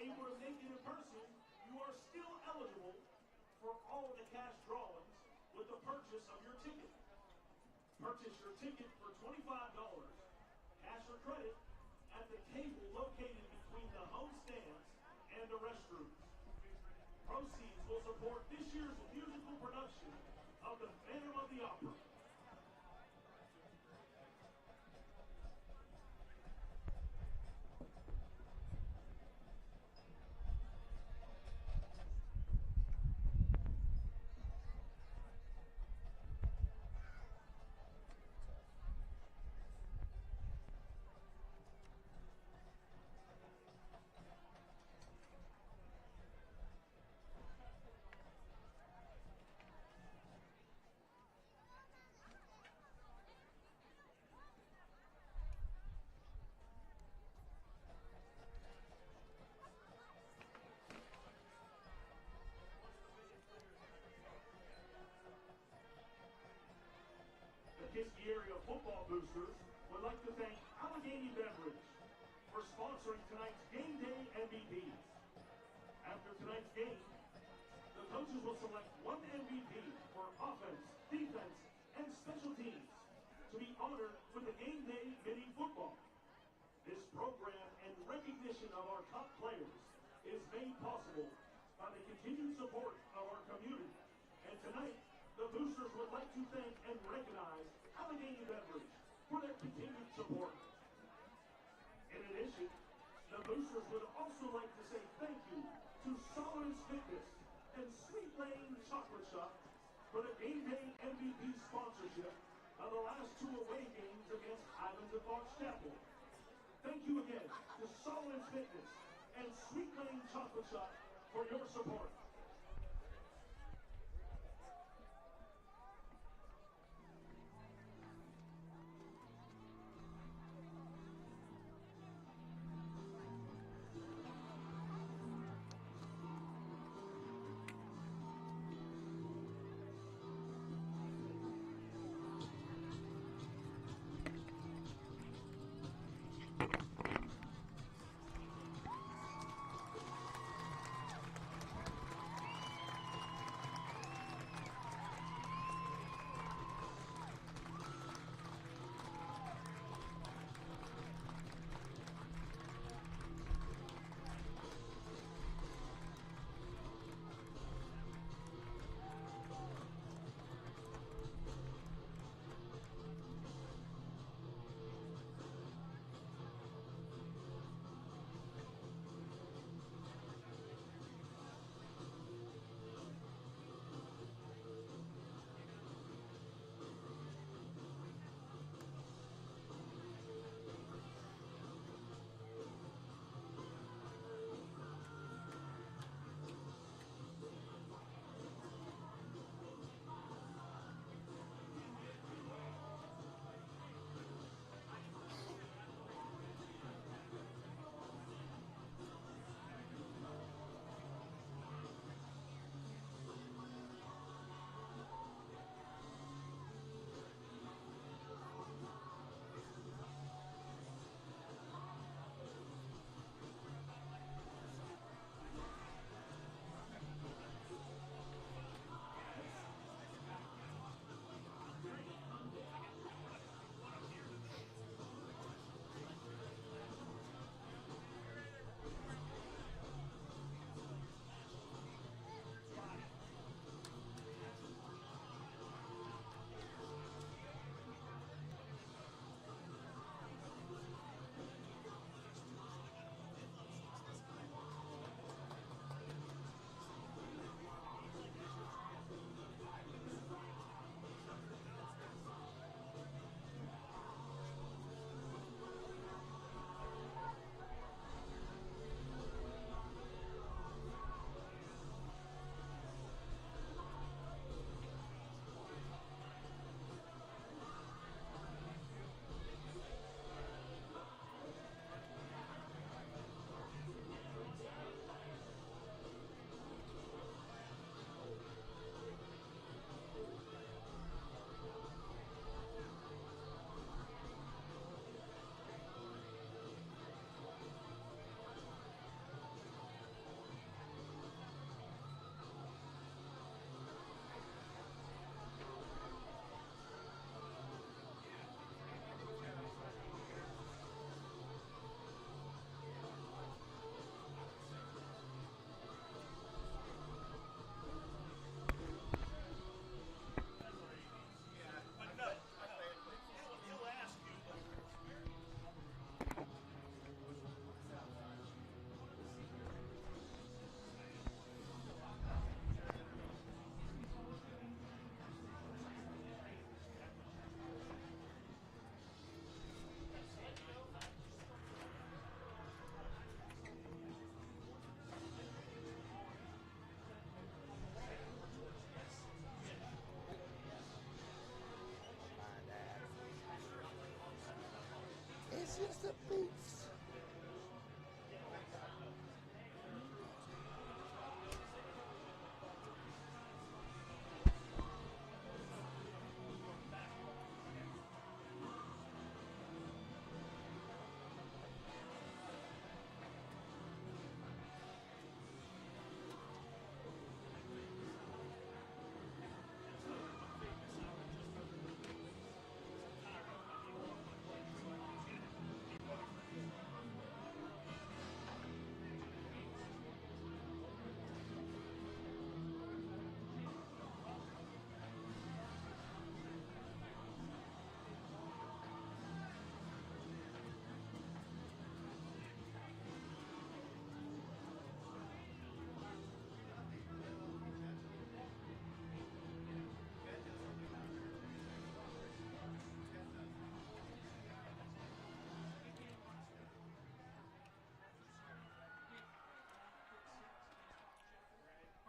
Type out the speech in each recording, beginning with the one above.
able to make it in person, you are still eligible for all of the cash drawings with the purchase of your ticket. Purchase your ticket for $25, cash or credit, at the table located between the home stands and the restrooms. Proceeds will support this year's musical production of the Phantom of the Opera. The Kiski area football boosters would like to thank Allegheny Beverage for sponsoring tonight's game day MVPs. After tonight's game, the coaches will select one MVP for offense, defense, and special teams to be honored with the game day mini football. This program and recognition of our top players is made possible by the continued support of our community. And tonight, the boosters would like to thank and recognize Allegheny Beverage for their continued support. In addition, the boosters would also like to say thank you to Solomons Fitness and Sweet Lane Chocolate Shop for the game day MVP sponsorship of the last two away games against Highlands and Fox Chapel. Thank you again to Solomons Fitness and Sweet Lane Chocolate Shop for your support.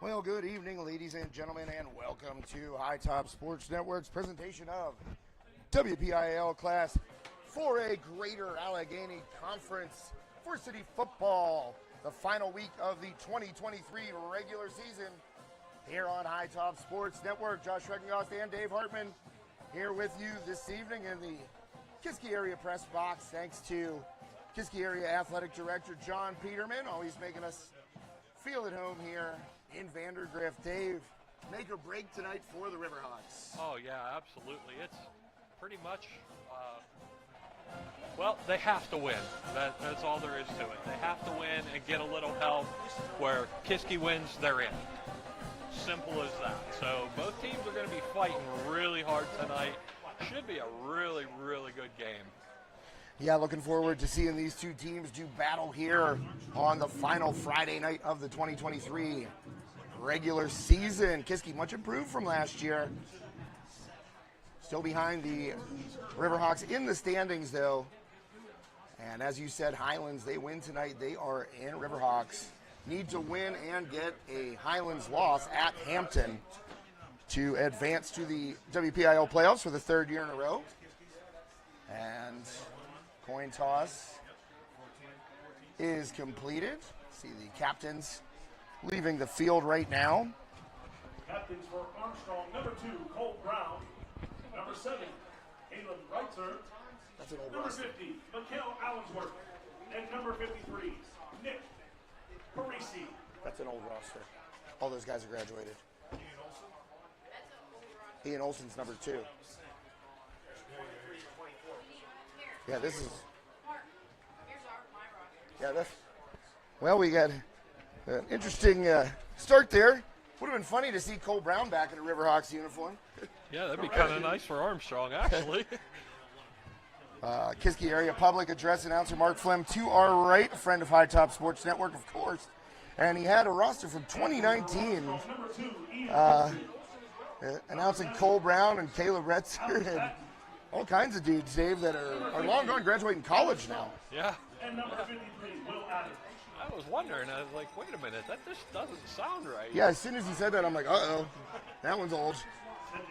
Well, good evening, ladies and gentlemen, and welcome to High Top Sports Network's presentation of WPIAL Class 4A Greater Allegheny Conference Varsity Football, the final week of the 2023 regular season here on High Top Sports Network. Josh Reckengost and Dave Hartman here with you this evening in the Kiski area press box, thanks to Kiski area athletic director John Peterman, always making us feel at home here in Vandergrift. Dave, make or break tonight for the Riverhawks. Oh, yeah, absolutely. It's pretty much, well, they have to win. That's all there is to it. They have to win and get a little help. Where Kiski wins, they're in. Simple as that. So both teams are going to be fighting really hard tonight. Should be a really, really good game. Yeah, looking forward to seeing these two teams do battle here on the final Friday night of the 2023 regular season. Kiski much improved from last year. Still behind the Riverhawks in the standings, though. And as you said, Highlands, they win tonight. They are in. Riverhawks need to win and get a Highlands loss at Hampton to advance to the WPIAL playoffs for the third year in a row. And coin toss is completed. See the captains leaving the field right now. Captains for Armstrong, number 2, Cole Brown. Number 7, Caleb Reitzer. That's an old Number roster. 50, Mikhail Allensworth. And number 53, Nick Parisi. That's an old roster. All those guys are graduated. Ian Olson's number 2. Yeah, this is. Yeah, that's. Well, we got an interesting start there. Would have been funny to see Cole Brown back in a Riverhawks uniform. Yeah, that'd be kind of nice for Armstrong, actually. Kiski area public address announcer Mark Flem to our right, a friend of High Top Sports Network, of course. And he had a roster from 2019 announcing Cole Brown and Caleb Retzer and all kinds of dudes, Dave, that are long gone graduating college now. Yeah. And number 53, Will Adams. I was wondering, I was like, wait a minute, that just doesn't sound right. Yeah, as soon as he said that, I'm like, uh-oh, that one's old.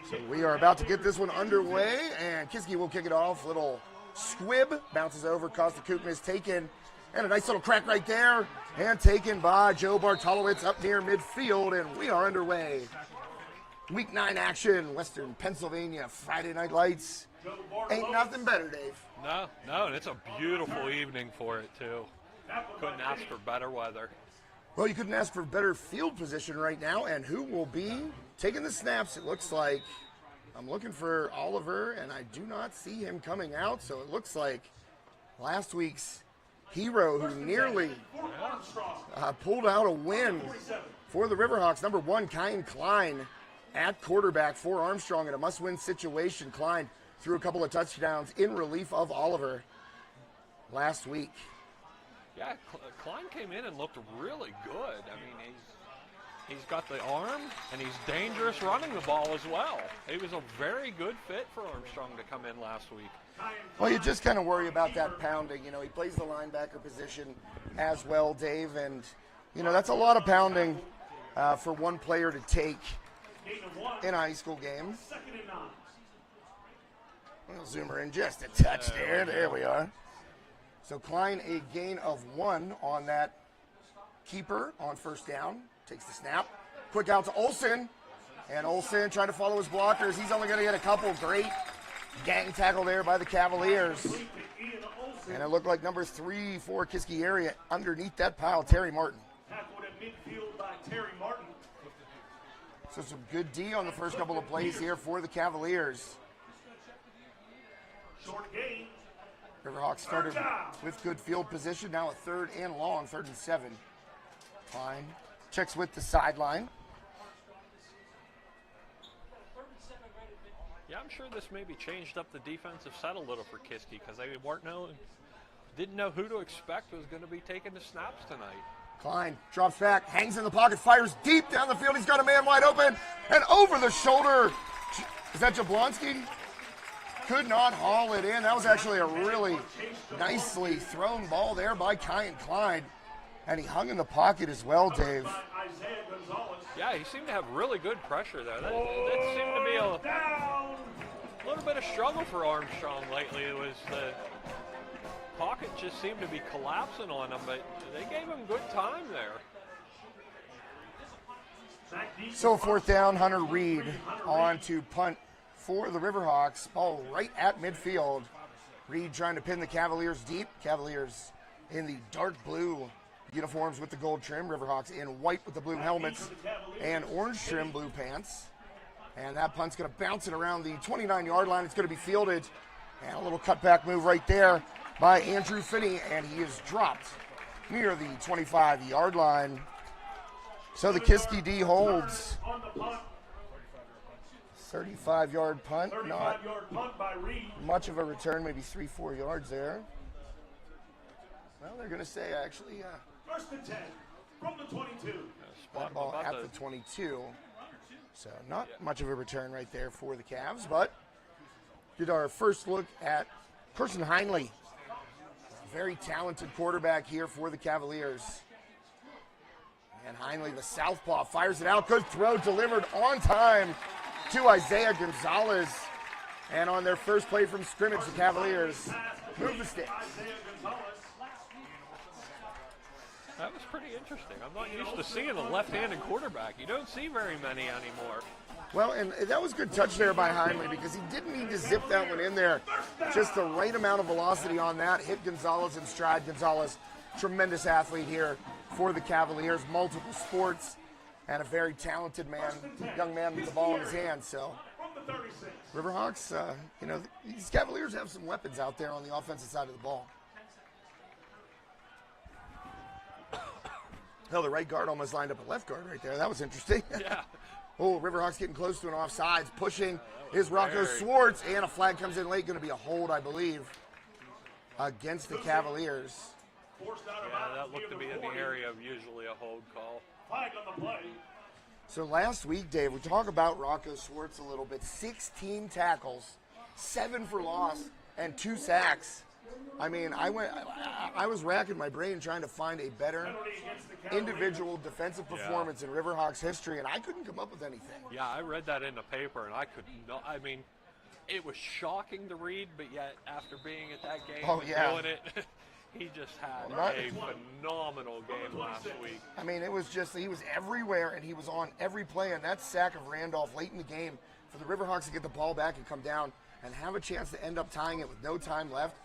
So we are about to get this one underway, and Kiski will kick it off. Little squib, bounces over, Costa Kukma is taken, and a nice little crack right there, and taken by Joe Bartolowitz up near midfield, and we are underway. Week 9 action, Western Pennsylvania, Friday Night Lights. Ain't nothing better, Dave. No, and it's a beautiful evening for it, too. Couldn't ask for better weather. Well, you couldn't ask for better field position right now, and who will be taking the snaps? It looks like I'm looking for Oliver, and I do not see him coming out, so it looks like last week's hero who nearly pulled out a win for the Riverhawks. Number 1, Kyan Klein at quarterback for Armstrong in a must-win situation. Klein threw a couple of touchdowns in relief of Oliver last week. Yeah, Klein came in and looked really good. I mean, he's got the arm, and he's dangerous running the ball as well. He was a very good fit for Armstrong to come in last week. Well, you just kind of worry about that pounding. You know, he plays the linebacker position as well, Dave, and, you know, that's a lot of pounding for one player to take in a high school game. We'll zoom her in just a touch there. There we are. So Klein a gain of 1 on that keeper on first down. Takes the snap. Quick out to Olsen. And Olsen trying to follow his blockers. He's only going to get a couple. Great gang tackle there by the Cavaliers. And it looked like number 3 for Kiski area underneath that pile, Terry Martin. Tackled at midfield by Terry Martin. So some good D on the first couple of plays here for the Cavaliers. Short gain. Riverhawks started with good field position. Now a 3rd and long, 3rd and 7. Klein checks with the sideline. Yeah, I'm sure this maybe changed up the defensive set a little for Kiski because they didn't know who to expect was going to be taking the snaps tonight. Klein drops back, hangs in the pocket, fires deep down the field. He's got a man wide open, and over the shoulder. Is that Jablonski? Could not haul it in. That was actually a really nicely thrown ball there by Kyan Klein. And he hung in the pocket as well, Dave. Yeah, he seemed to have really good pressure there. That seemed to be a little bit of struggle for Armstrong lately. It was the pocket just seemed to be collapsing on him, but they gave him good time there. So 4th down, Hunter Reed on to punt for the Riverhawks. Ball right at midfield. Reed trying to pin the Cavaliers deep. Cavaliers in the dark blue uniforms with the gold trim. Riverhawks in white with the blue helmets and orange trim blue pants. And that punt's going to bounce it around the 29-yard line. It's going to be fielded. And a little cutback move right there by Andrew Finney. And he is dropped near the 25-yard line. So the Kiski D holds. 35-yard punt. Not much of a return, maybe 3-4 yards there. Well, they're going to say actually 1st and 10 from the 22. That ball at the 22. So not much of a return right there for the Cavs, but did our first look at Carson Heinley. Very talented quarterback here for the Cavaliers. And Heinley, the southpaw, fires it out. Good throw delivered on time to Isaiah Gonzalez. And on their first play from scrimmage, the Cavaliers move the sticks. That was pretty interesting. I'm not used to seeing a left-handed quarterback. You don't see very many anymore. Well, and that was a good touch there by Heinley because he didn't need to zip that one in there. Just the right amount of velocity on that. Hit Gonzalez in stride. Gonzalez, tremendous athlete here for the Cavaliers. Multiple sports and a very talented man, young man with the ball in his hand. So Riverhawks, these Cavaliers have some weapons out there on the offensive side of the ball. Hell, the right guard almost lined up a left guard right there. That was interesting. Yeah. Oh, Riverhawks getting close to an offsides. Pushing is Rocco Swartz. And a flag comes in late. Going to be a hold, I believe, against the Cavaliers. Yeah, that looked to be in the area of usually a hold call. Flag on the play. So last week, Dave, we talk about Rocco Swartz a little bit. 16 tackles, 7 for loss, and 2 sacks. I mean, I was racking my brain trying to find a better individual defensive performance in Riverhawks history, and I couldn't come up with anything. Yeah, I read that in the paper, and I could not. I mean, it was shocking to read, but yet after being at that game and doing it, he just had a phenomenal game last week. I mean, it was just, he was everywhere, and he was on every play, and that sack of Randolph late in the game for the Riverhawks to get the ball back and come down and have a chance to end up tying it with no time left.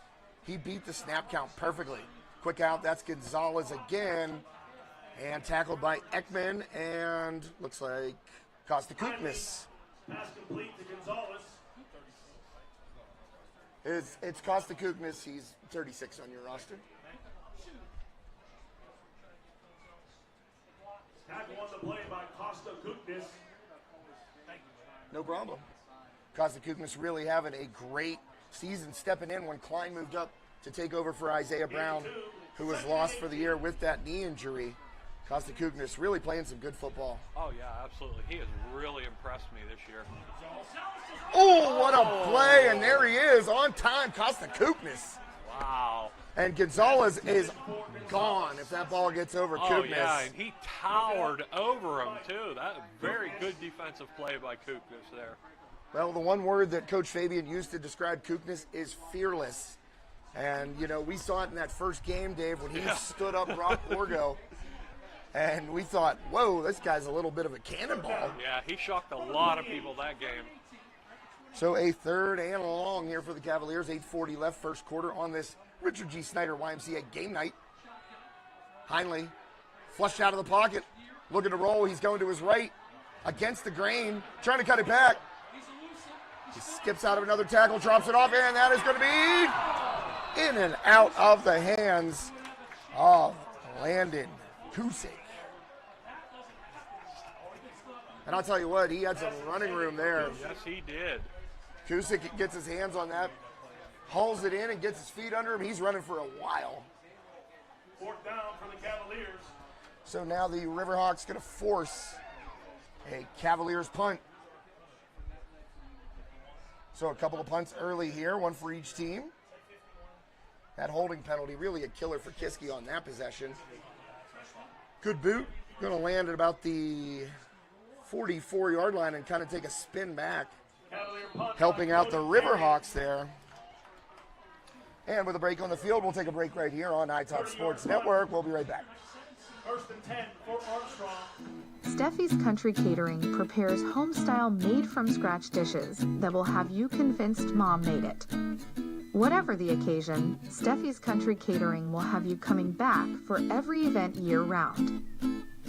He beat the snap count perfectly. Quick out, that's Gonzalez again. And tackled by Ekman, and looks like Kostakuknis. Pass complete to Gonzalez. It's Kostakuknis. He's 36 on your roster. Tackle on the play by Kostakuknis. No problem. Kostakuknis really having a great season, stepping in when Klein moved up to take over for Isaiah Brown, who was lost for the year with that knee injury. Kostakuknis really playing some good football. Oh, yeah, absolutely. He has really impressed me this year. Oh, what a play, and there he is, on time, Kostakuknis. Wow. And Gonzalez is gone if that ball gets over Kuknis. Oh, yeah, and he towered over him, too. That very good defensive play by Kuknis there. Well, the one word that Coach Fabian used to describe Kuknis is fearless. And, you know, we saw it in that first game, Dave, when he stood up Rob Borgo. And we thought, whoa, this guy's a little bit of a cannonball. Yeah, he shocked a lot of people that game. So a third and long here for the Cavaliers. 8:40 left, first quarter on this Richard G. Snyder YMCA game night. Heinle flushed out of the pocket, looking to roll. He's going to his right, against the grain, trying to cut it back. He skips out of another tackle, drops it off, and that is going to be in and out of the hands of Landon Kusick. And I'll tell you what, he had some running room there. Yes, he did. Kusick gets his hands on that, hauls it in and gets his feet under him. He's running for a while. Fourth down for the Cavaliers. So now the Riverhawks going to force a Cavaliers punt. So a couple of punts early here, one for each team. That holding penalty, really a killer for Kiski on that possession. Good boot, going to land at about the 44-yard line and kind of take a spin back, helping out the Riverhawks there. And with a break on the field, we'll take a break right here on iTop Sports Network. We'll be right back. First and 10 for Armstrong. Steffi's Country Catering prepares home-style made-from-scratch dishes that will have you convinced Mom made it. Whatever the occasion, Steffi's Country Catering will have you coming back for every event year-round.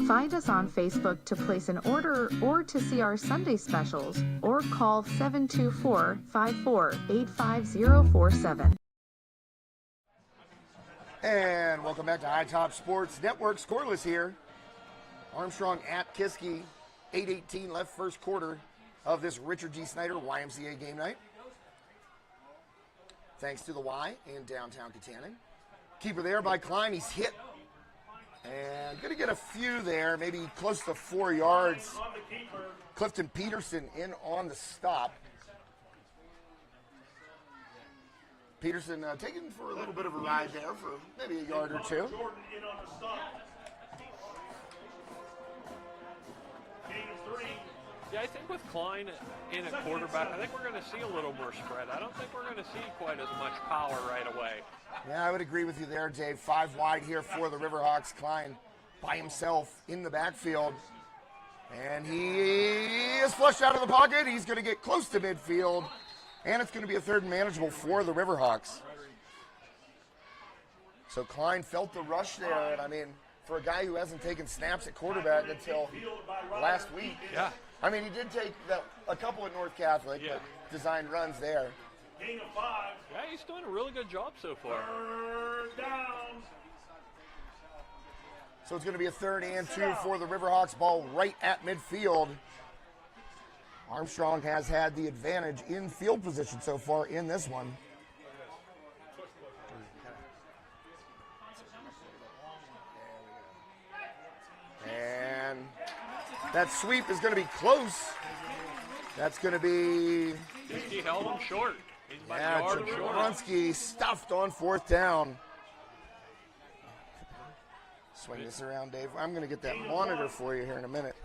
Find us on Facebook to place an order or to see our Sunday specials, or call 724-54-85047. And welcome back to iTop Sports Network. Scoreless here. Armstrong at Kiski. 8:18 left, first quarter of this Richard G. Snyder YMCA game night. Thanks to the Y in downtown Katanning. Keeper there by Klein. He's hit. And going to get a few there, maybe close to 4 yards. Clifton Peterson in on the stop. Peterson taken for a little bit of a ride there for maybe a yard or two. Jordan in on the stop. Gain of 3. Yeah, I think with Klein in at quarterback, I think we're going to see a little more spread. I don't think we're going to see quite as much power right away. Yeah, I would agree with you there, Dave. 5 wide here for the Riverhawks. Klein by himself in the backfield. And he is flushed out of the pocket. He's going to get close to midfield. And it's going to be a third and manageable for the Riverhawks. So Klein felt the rush there. And, I mean, for a guy who hasn't taken snaps at quarterback until last week. Yeah. I mean, he did take a couple at North Catholic, but designed runs there. Gain of 5. Yeah, he's doing a really good job so far. Third down. So it's going to be a 3rd and 2 for the Riverhawks. Ball right at midfield. Armstrong has had the advantage in field position so far in this one. And that sweep is going to be close. That's going to be... He held him short. He's about a yard short. Jabrunski stuffed on 4th down. Swing this around, Dave. I'm going to get that monitor for you here in a minute.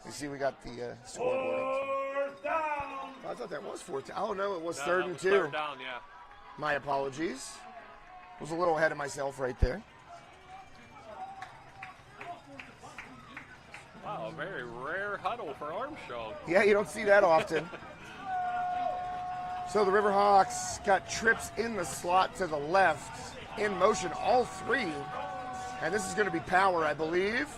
You see, we got the scoreboard. 4th down. I thought that was 4th down. Oh, no, it was No, 3rd that and was 2. 3rd down, yeah. My apologies. Was a little ahead of myself right there. Wow, a very rare huddle for Armstrong. Yeah, you don't see that often. So the Riverhawks got trips in the slot to the left, in motion, all 3. And this is going to be power, I believe.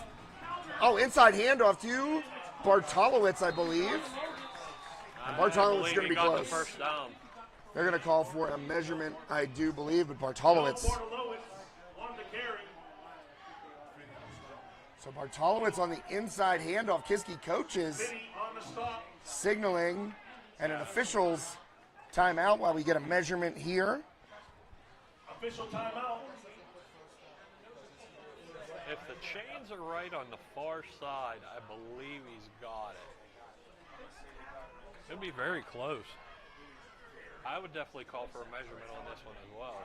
Oh, inside handoff to Bartolowicz, I believe. And Bartolowicz is going to be close. The first down. They're going to call for a measurement, I do believe, but Bartolowicz. On the carry. So Bartolowicz on the inside handoff. Kiski coaches On the stop. signaling and an official's timeout while we get a measurement here. Official timeout. If the chains are right on the far side, I believe he's got it. It'll be very close. I would definitely call for a measurement on this one as well.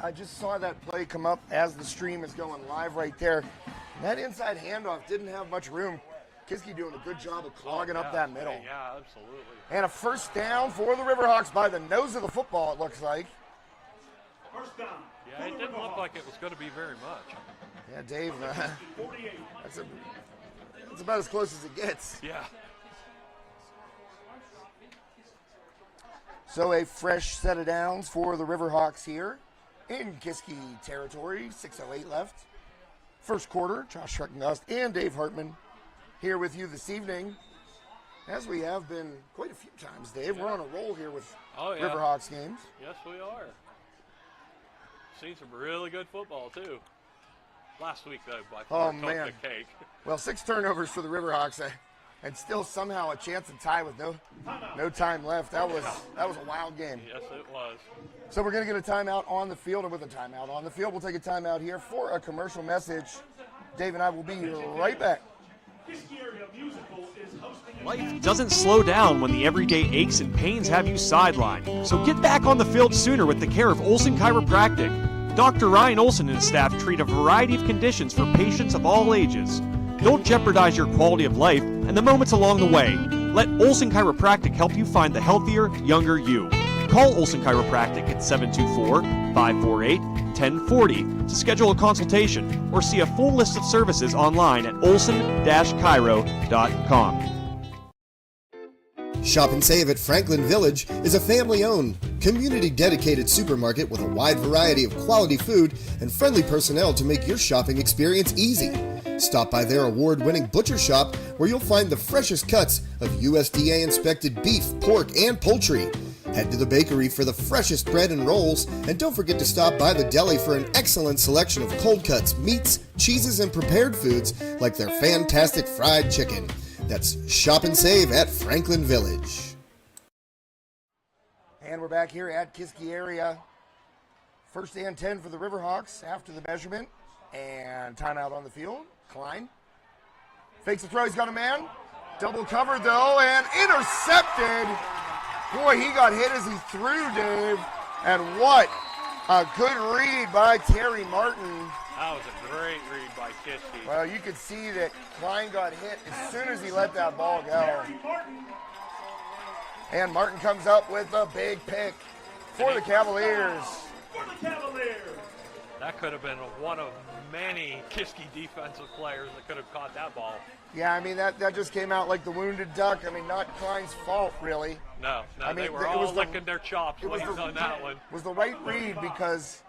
I just saw that play come up as the stream is going live right there. That inside handoff didn't have much room. Kiski doing a good job of clogging up that middle. Yeah, absolutely. And a first down for the Riverhawks by the nose of the football, it looks like. First down. Yeah, it didn't look like it was going to be very much. Yeah, Dave, that's about as close as it gets. Yeah. So a fresh set of downs for the Riverhawks here in Kiski territory. 6:08 left. First quarter, Josh Schreckengast and Dave Hartman here with you this evening, as we have been quite a few times, Dave. We're on a roll here with Riverhawks games. Yes, we are. Seen some really good football, too. Last week, though, by far, took the cake. Well, 6 turnovers for the Riverhawks, and still somehow a chance to tie with no time left. That was a wild game. Yes, it was. So we're going to get a timeout on the field, and with a timeout on the field, we'll take a timeout here for a commercial message. Dave and I will be right back. Life doesn't slow down when the everyday aches and pains have you sidelined. So get back on the field sooner with the care of Olson Chiropractic. Dr. Ryan Olson and his staff treat a variety of conditions for patients of all ages. Don't jeopardize your quality of life and the moments along the way. Let Olson Chiropractic help you find the healthier, younger you. Call Olson Chiropractic at 724-548-1040 to schedule a consultation or see a full list of services online at olson-chiro.com. Shop and Save at Franklin Village is a family-owned, community-dedicated supermarket with a wide variety of quality food and friendly personnel to make your shopping experience easy. Stop by their award-winning butcher shop where you'll find the freshest cuts of USDA-inspected beef, pork, and poultry. Head to the bakery for the freshest bread and rolls, and don't forget to stop by the deli for an excellent selection of cold cuts, meats, cheeses, and prepared foods like their fantastic fried chicken. That's Shop and Save at Franklin Village. And we're back here at Kiski area. First and 10 for the Riverhawks after the measurement. And timeout on the field. Klein fakes the throw. He's got a man. Double covered, though, and intercepted. Boy, he got hit as he threw, Dave. And what a good read by Terry Martin. That was a great read by Kiski. Well, you could see that Klein got hit as soon as he let that ball go. And Martin comes up with a big pick for the Cavaliers. That could have been one of many Kiski defensive players that could have caught that ball. Yeah, I mean, that just came out like the wounded duck. I mean, not Klein's fault, really. No, I mean, they were all licking their chops waiting on that one. Was the right read because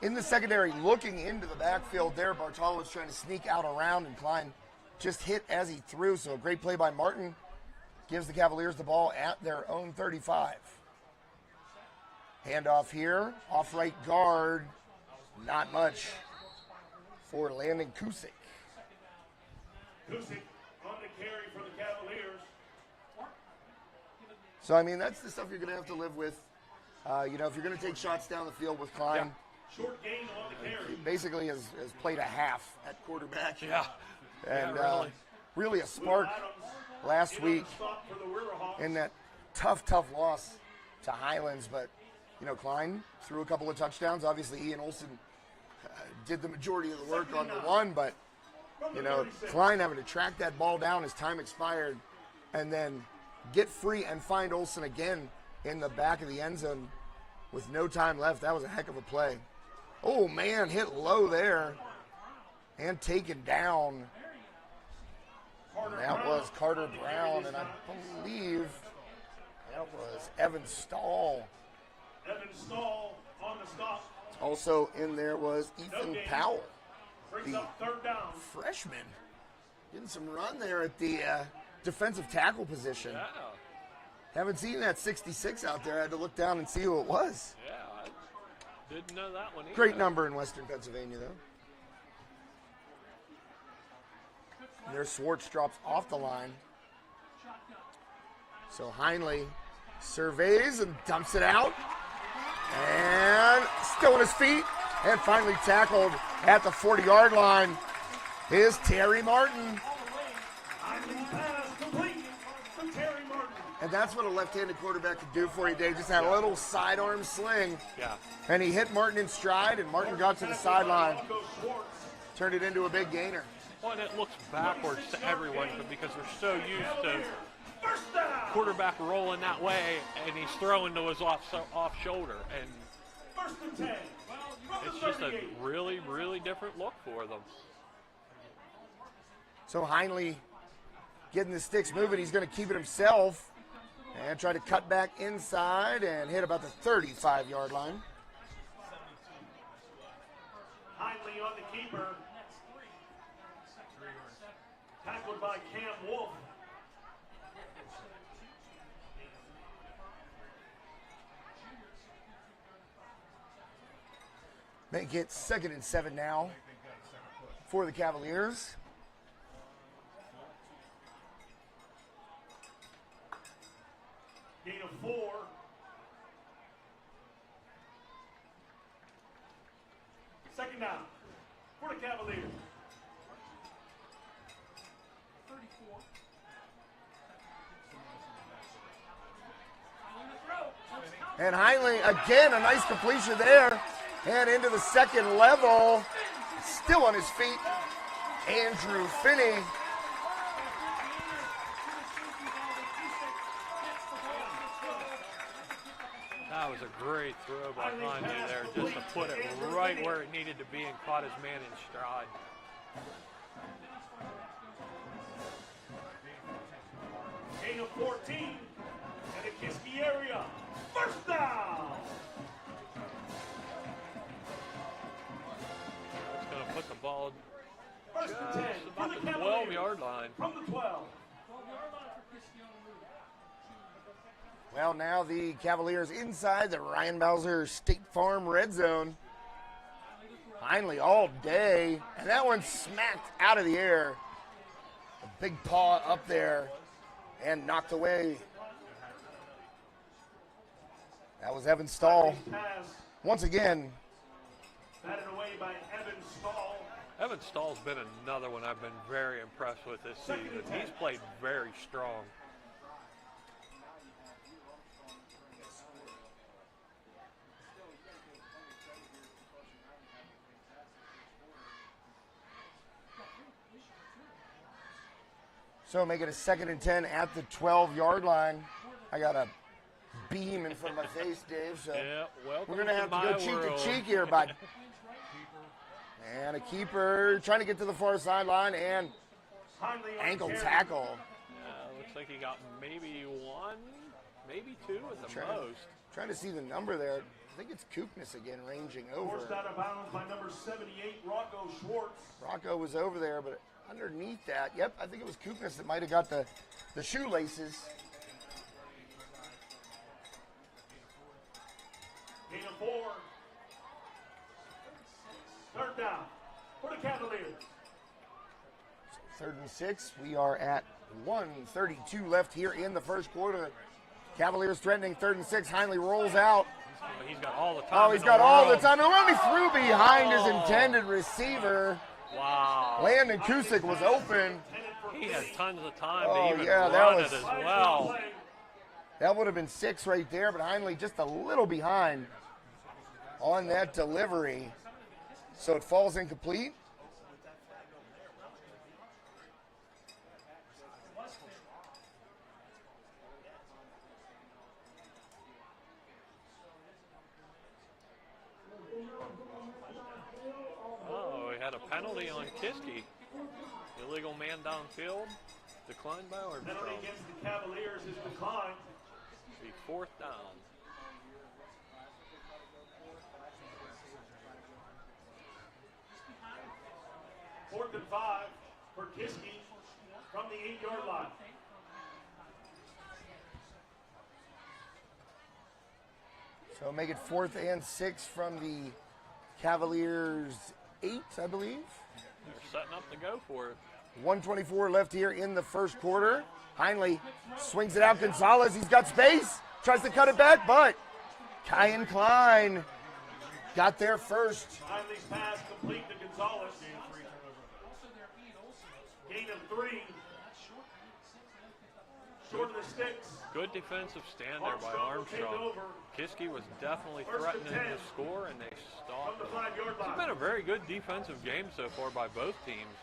in the secondary, looking into the backfield there, Bartolo was trying to sneak out around, and Klein just hit as he threw. So a great play by Martin gives the Cavaliers the ball at their own 35. Handoff here, off right guard, not much for Landon Kusick. Kusick on the carry for the Cavaliers. So, I mean, that's the stuff you're going to have to live with. If you're going to take shots down the field with Klein. Yeah. Short gain on the carry. He basically has played a half at quarterback. Yeah. And really a spark last week in that tough loss to Highlands. But, Klein threw a couple of touchdowns. Obviously, Ian Olson did the majority of the work on the one. But, Klein having to track that ball down as time expired and then get free and find Olson again in the back of the end zone with no time left. That was a heck of a play. Oh, man, hit low there and taken down. That was Carter Brown, and I believe that was Evan Stahl. Evan Stahl on the stop. Also in there was Ethan Powell, Brings the up third down. freshman. Getting some run there at the defensive tackle position. Yeah. Haven't seen that 66 out there. I had to look down and see who it was. Yeah, I didn't know that one either. Great number in Western Pennsylvania, though. And there Swartz drops off the line. So Heinley surveys and dumps it out. And still on his feet. And finally tackled at the 40-yard line is Terry Martin. And that's what a left-handed quarterback could do for you, Dave. Just had a little sidearm sling. Yeah. And he hit Martin in stride, and Martin got to the sideline. Turned it into a big gainer. Well, and it looks backwards to everyone because they're so used to quarterback rolling that way, and he's throwing to his off shoulder, and it's just a really, really different look for them. So Heinle getting the sticks moving. He's going to keep it himself and try to cut back inside and hit about the 35-yard line. Heinle on the keeper. Tackled by Cam Wolf. Make it 2nd and 7 now for the Cavaliers. Gain of 4. Second down for the Cavaliers. And Heinle, again, a nice completion there. And into the second level, still on his feet, Andrew Finney. That was a great throw by Heinle there, just to put it right where it needed to be and caught his man in stride. Gain of 14 in the Kiski area. First down. That's going to put the ball First just and 10 for about the the Cavaliers. 12-yard line. From the 12. Well, now the Cavaliers inside the Ryan Bowser State Farm red zone. Heinle all day, and that one smacked out of the air. A big paw up there and knocked away. That was Evan Stahl. Once again. Batted away by Evan Stahl. Evan Stahl's been another one I've been very impressed with this season. He's played very strong. So make it a 2nd and 10 at the 12-yard line. I got a beam in front of my face, Dave, so yeah, we're going to have to go cheek to cheek here, bud. And a keeper trying to get to the far sideline and ankle tackle. Looks like he got maybe 1, maybe 2 at the most. Trying to see the number there. I think it's Koopnis again ranging over. Forced out of bounds by number 78, Rocco Schwartz. Rocco was over there, but underneath that, yep, I think it was Koopnis that might have got the shoelaces. Gain of 4. Third down for the Cavaliers. 3rd and 6. We are at 1:32 left here in the first quarter. Cavaliers threatening 3rd and 6. Heinle rolls out. He's got all the time. Oh, he's got all the time. The one he threw behind his intended receiver. Wow. Landon Kusick was open. He had tons of time Oh, to even yeah, that run was- it as well. That would have been 6 right there, but Heinle just a little behind on that delivery. So it falls incomplete. Oh, we had a penalty on Kiski. Illegal man downfield, declined by Armstrong. Penalty against the Cavaliers is declined. Be 4th down. Fourth and 5 for Kiski from the 8-yard line. So make it 4th and 6 from the Cavaliers 8, I believe. They're setting up to go for it. 1:24 left here in the first quarter. Heinle swings it out. Gonzalez, he's got space. Tries to cut it back, but Kyan Klein got there first. Heinle's pass complete to Gonzalez. Gain of 3. Short of the sticks. Good defensive stand there by Armstrong. Kiski was definitely threatening to score, and they stopped From the it. 5-yard It's line. been a very good defensive game so far by both teams.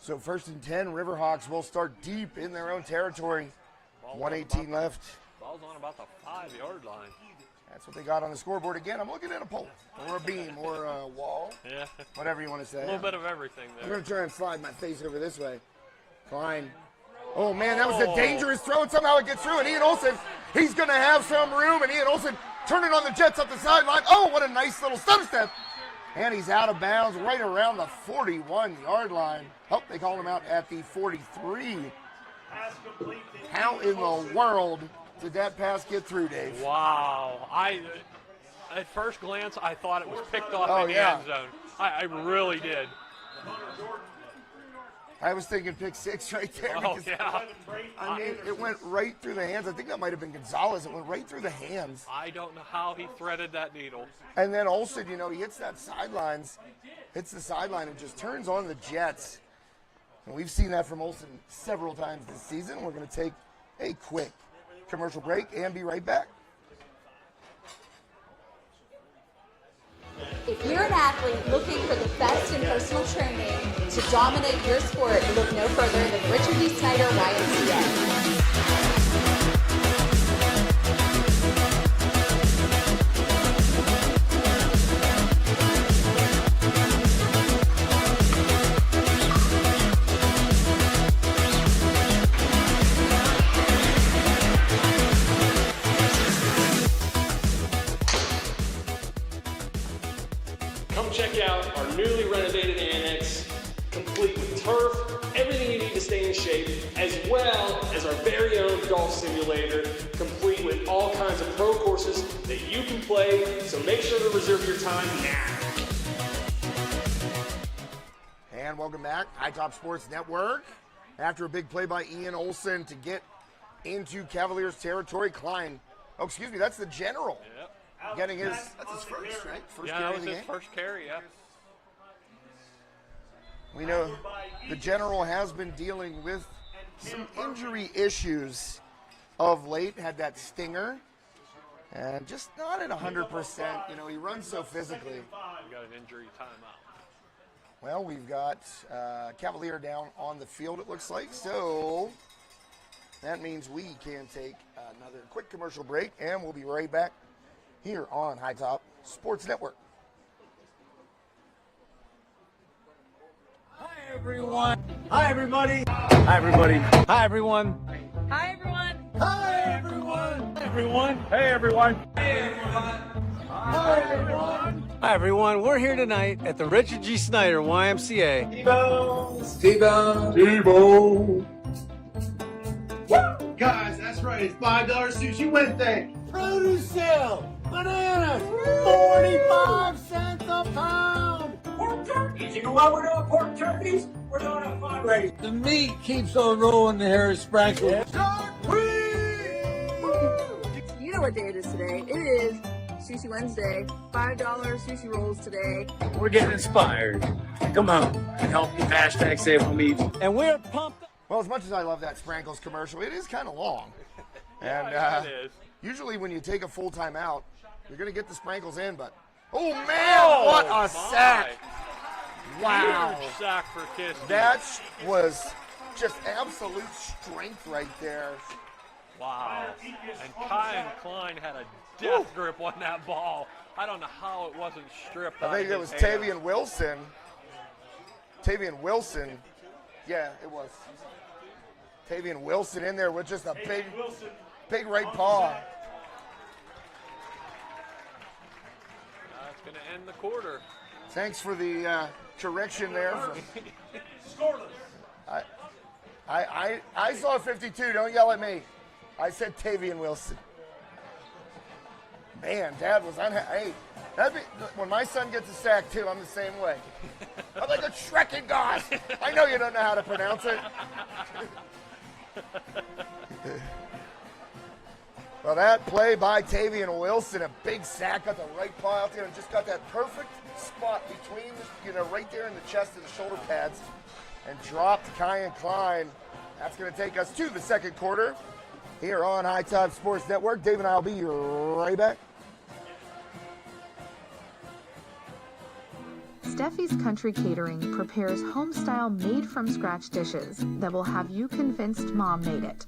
So 1st and 10, Riverhawks will start deep in their own territory. 1:18 left. Ball's on about the 5-yard line. That's what they got on the scoreboard. Again, I'm looking at a pole or a beam or a wall, Yeah. whatever you want to say. A little bit of everything I'm there. going to try and slide my face over this way. Klein. Oh, man, that was a dangerous throw, and somehow it gets through. And Ian Olsen, he's going to have some room. And Ian Olsen turning on the Jets up the sideline. Oh, what a nice little stump step. And he's out of bounds right around the 41-yard line. Oh, they called him out at the 43. How in the world did that pass get through, Dave? Wow. At first glance, I thought it was picked off in the end zone. I really did. I was thinking pick 6 right there. Oh, yeah. I mean, it went right through the hands. I think that might have been Gonzalez. It went right through the hands. I don't know how he threaded that needle. And then Olsen, he hits that hits the sideline and just turns on the Jets. And we've seen that from Olsen several times this season. We're going to take a quick commercial break and be right back. If you're an athlete looking for the best in personal training to dominate your sport, look no further than Richard E. Snyder YMCA. Come check out our newly renovated annex, complete with turf, everything you need to stay in shape, as well as our very own golf simulator, complete with all kinds of pro courses that you can play, so make sure to reserve your time now. And welcome back, High Top Sports Network. After a big play by Ian Olsen to get into Cavaliers territory, Klein, that's the general. Yep. Getting that's his first, right? First Yeah, carry that of was the his game. first carry, yeah. We know the general has been dealing with some injury issues of late, had that stinger, and just not at 100%. He runs so physically. We got an injury timeout. Well, we've got Cavalier down on the field, it looks like, so that means we can take another quick commercial break, and we'll be right back here on High Top Sports Network. Hi, everyone. Hi, everybody. Hi, everybody. Hi, everyone. Hi, everyone. Hi, everyone. Hi, everyone. Hey, everyone. Hey, everyone. Hi, everyone. Hi, everyone. We're here tonight at the Richard G. Snyder YMCA. Steve-O. Woo! Guys, that's right. It's $5 Sushi Wednesday. Produce sale. Bananas. 45 cents a pound. Pork turkeys. You know why we're doing pork turkeys? We're doing a fundraiser. The meat keeps on rolling, the hair is sprankled. You know what day it is today. It is Sushi Wednesday. $5 sushi rolls today. We're getting inspired. Come on. Help me hashtag save on me. And we're pumped. Well, as much as I love that Sprankles commercial, it is kind of long. And Yeah, it is. usually when you take a full time out, you're going to get the Sprankles in, but oh man, what a sack. Wow. Huge sack for Kiski. That was just absolute strength right there. Wow. And Kyan Klein had a death grip on that ball. I don't know how it wasn't stripped. I think it was Tavian Wilson. Tavian Wilson. Yeah, it was. Tavian Wilson in there with just a big right paw. That's going to end the quarter. Thanks for the correction there. I saw 52. Don't yell at me. I said Tavian Wilson. Man, Dad was unhappy. Hey, when my son gets a sack too, I'm the same way. I'm like a Shrekin goss. I know you don't know how to pronounce it. Well, that play by Tavian Wilson, a big sack, got the right paw out there and just got that perfect spot between, right there in the chest and the shoulder pads and dropped Kyan Klein. That's going to take us to the second quarter here on High Top Sports Network. Dave and I will be right back. Steffi's Country Catering prepares home-style made-from-scratch dishes that will have you convinced Mom made it.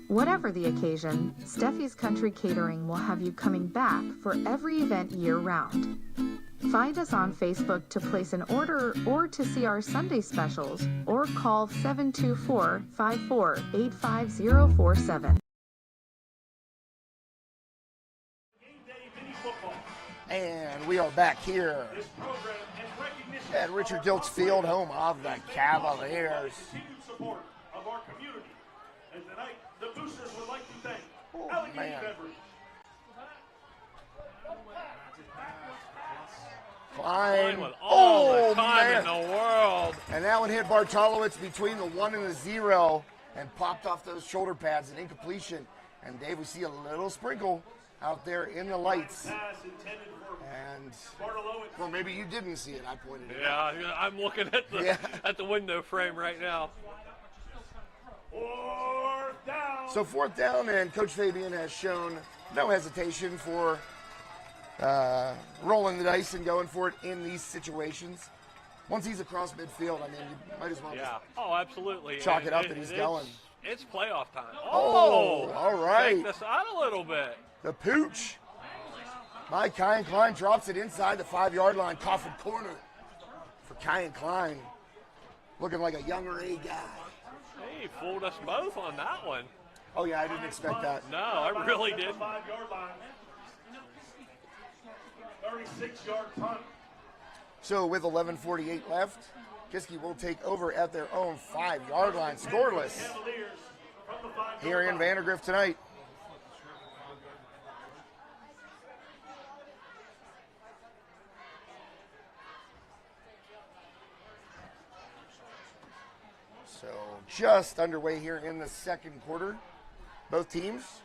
Whatever the occasion, Steffi's Country Catering will have you coming back for every event year-round. Find us on Facebook to place an order or to see our Sunday specials, or call 724-54-85047. And we are back here at Richard Dilts Field, home of the Cavaliers. Support of our community. And tonight, the boosters would like to thank Allegheny Beverage. Klein. With all the time man. in the world. And that one hit Bartolowicz between the 1 and the 0 and popped off those shoulder pads, an incompletion. And Dave, we see a little sprinkle out there in the lights. And, well, maybe you didn't see it. I pointed it out. Yeah, I'm looking at the window frame right now. Fourth down. So 4th down, and Coach Fabian has shown no hesitation for rolling the dice and going for it in these situations. Once he's across midfield, I mean, you might as well Absolutely. Chalk it up that he's going. It's playoff time. Oh, all right. Take this out a little bit. The pooch by Kyan Klein drops it inside the 5-yard line. Coffin corner for Kyan Klein. Looking like a younger A guy. Hey, he fooled us both on that one. Oh, yeah, I didn't expect that. No, I really didn't. 5-yard line. 36-yard punt. So with 11:48 left, Kiski will take over at their own 5-yard line. Scoreless here in Vandergrift tonight. So just underway here in the second quarter. Both teams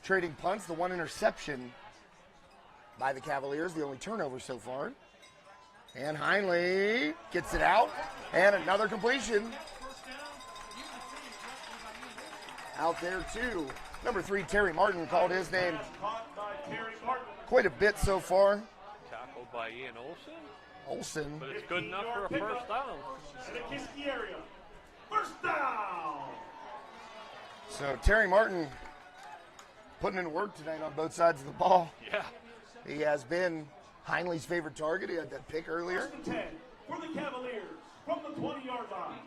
trading punts. The one interception by the Cavaliers, the only turnover so far. And Heinley gets it out, and another completion. Out there too. Number 3, Terry Martin, called his name quite a bit so far. Tackled by Ian Olsen. But it's good enough for a first down. In the Kiski area. First down. So Terry Martin putting in work tonight on both sides of the ball. Yeah. He has been Heinley's favorite target. He had that pick earlier. 10 for the Cavaliers from the 20-yard line.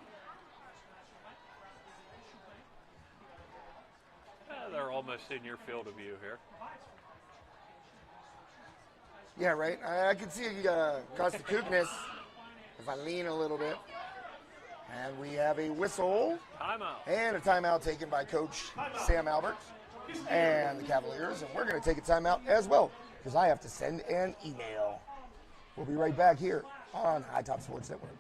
They're almost in your field of view here. Yeah, right. I can see Costa Kuknis if I lean a little bit. And we have a whistle. Timeout. And a timeout taken by Coach Sam Albert and the Cavaliers. And we're going to take a timeout as well, because I have to send an email. We'll be right back here on High Top Sports Network.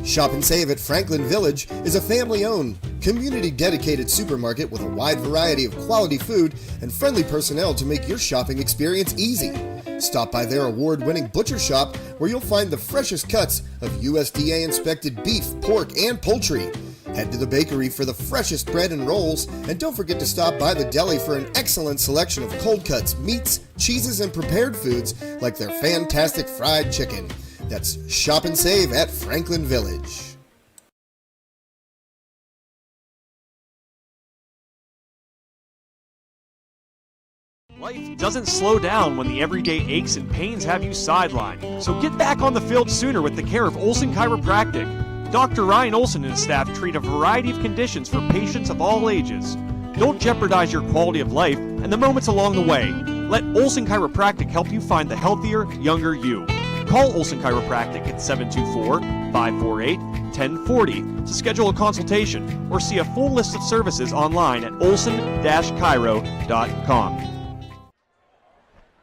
Shop and Save at Franklin Village is a family-owned, community-dedicated supermarket with a wide variety of quality food and friendly personnel to make your shopping experience easy. Stop by their award-winning butcher shop, where you'll find the freshest cuts of USDA-inspected beef, pork, and poultry. Head to the bakery for the freshest bread and rolls, and don't forget to stop by the deli for an excellent selection of cold cuts, meats, cheeses, and prepared foods like their fantastic fried chicken. That's Shop and Save at Franklin Village. Life doesn't slow down when the everyday aches and pains have you sidelined. So get back on the field sooner with the care of Olson Chiropractic. Dr. Ryan Olson and his staff treat a variety of conditions for patients of all ages. Don't jeopardize your quality of life and the moments along the way. Let Olson Chiropractic help you find the healthier, younger you. Call Olson Chiropractic at 724-548-1040 to schedule a consultation, or see a full list of services online at olson-chiro.com.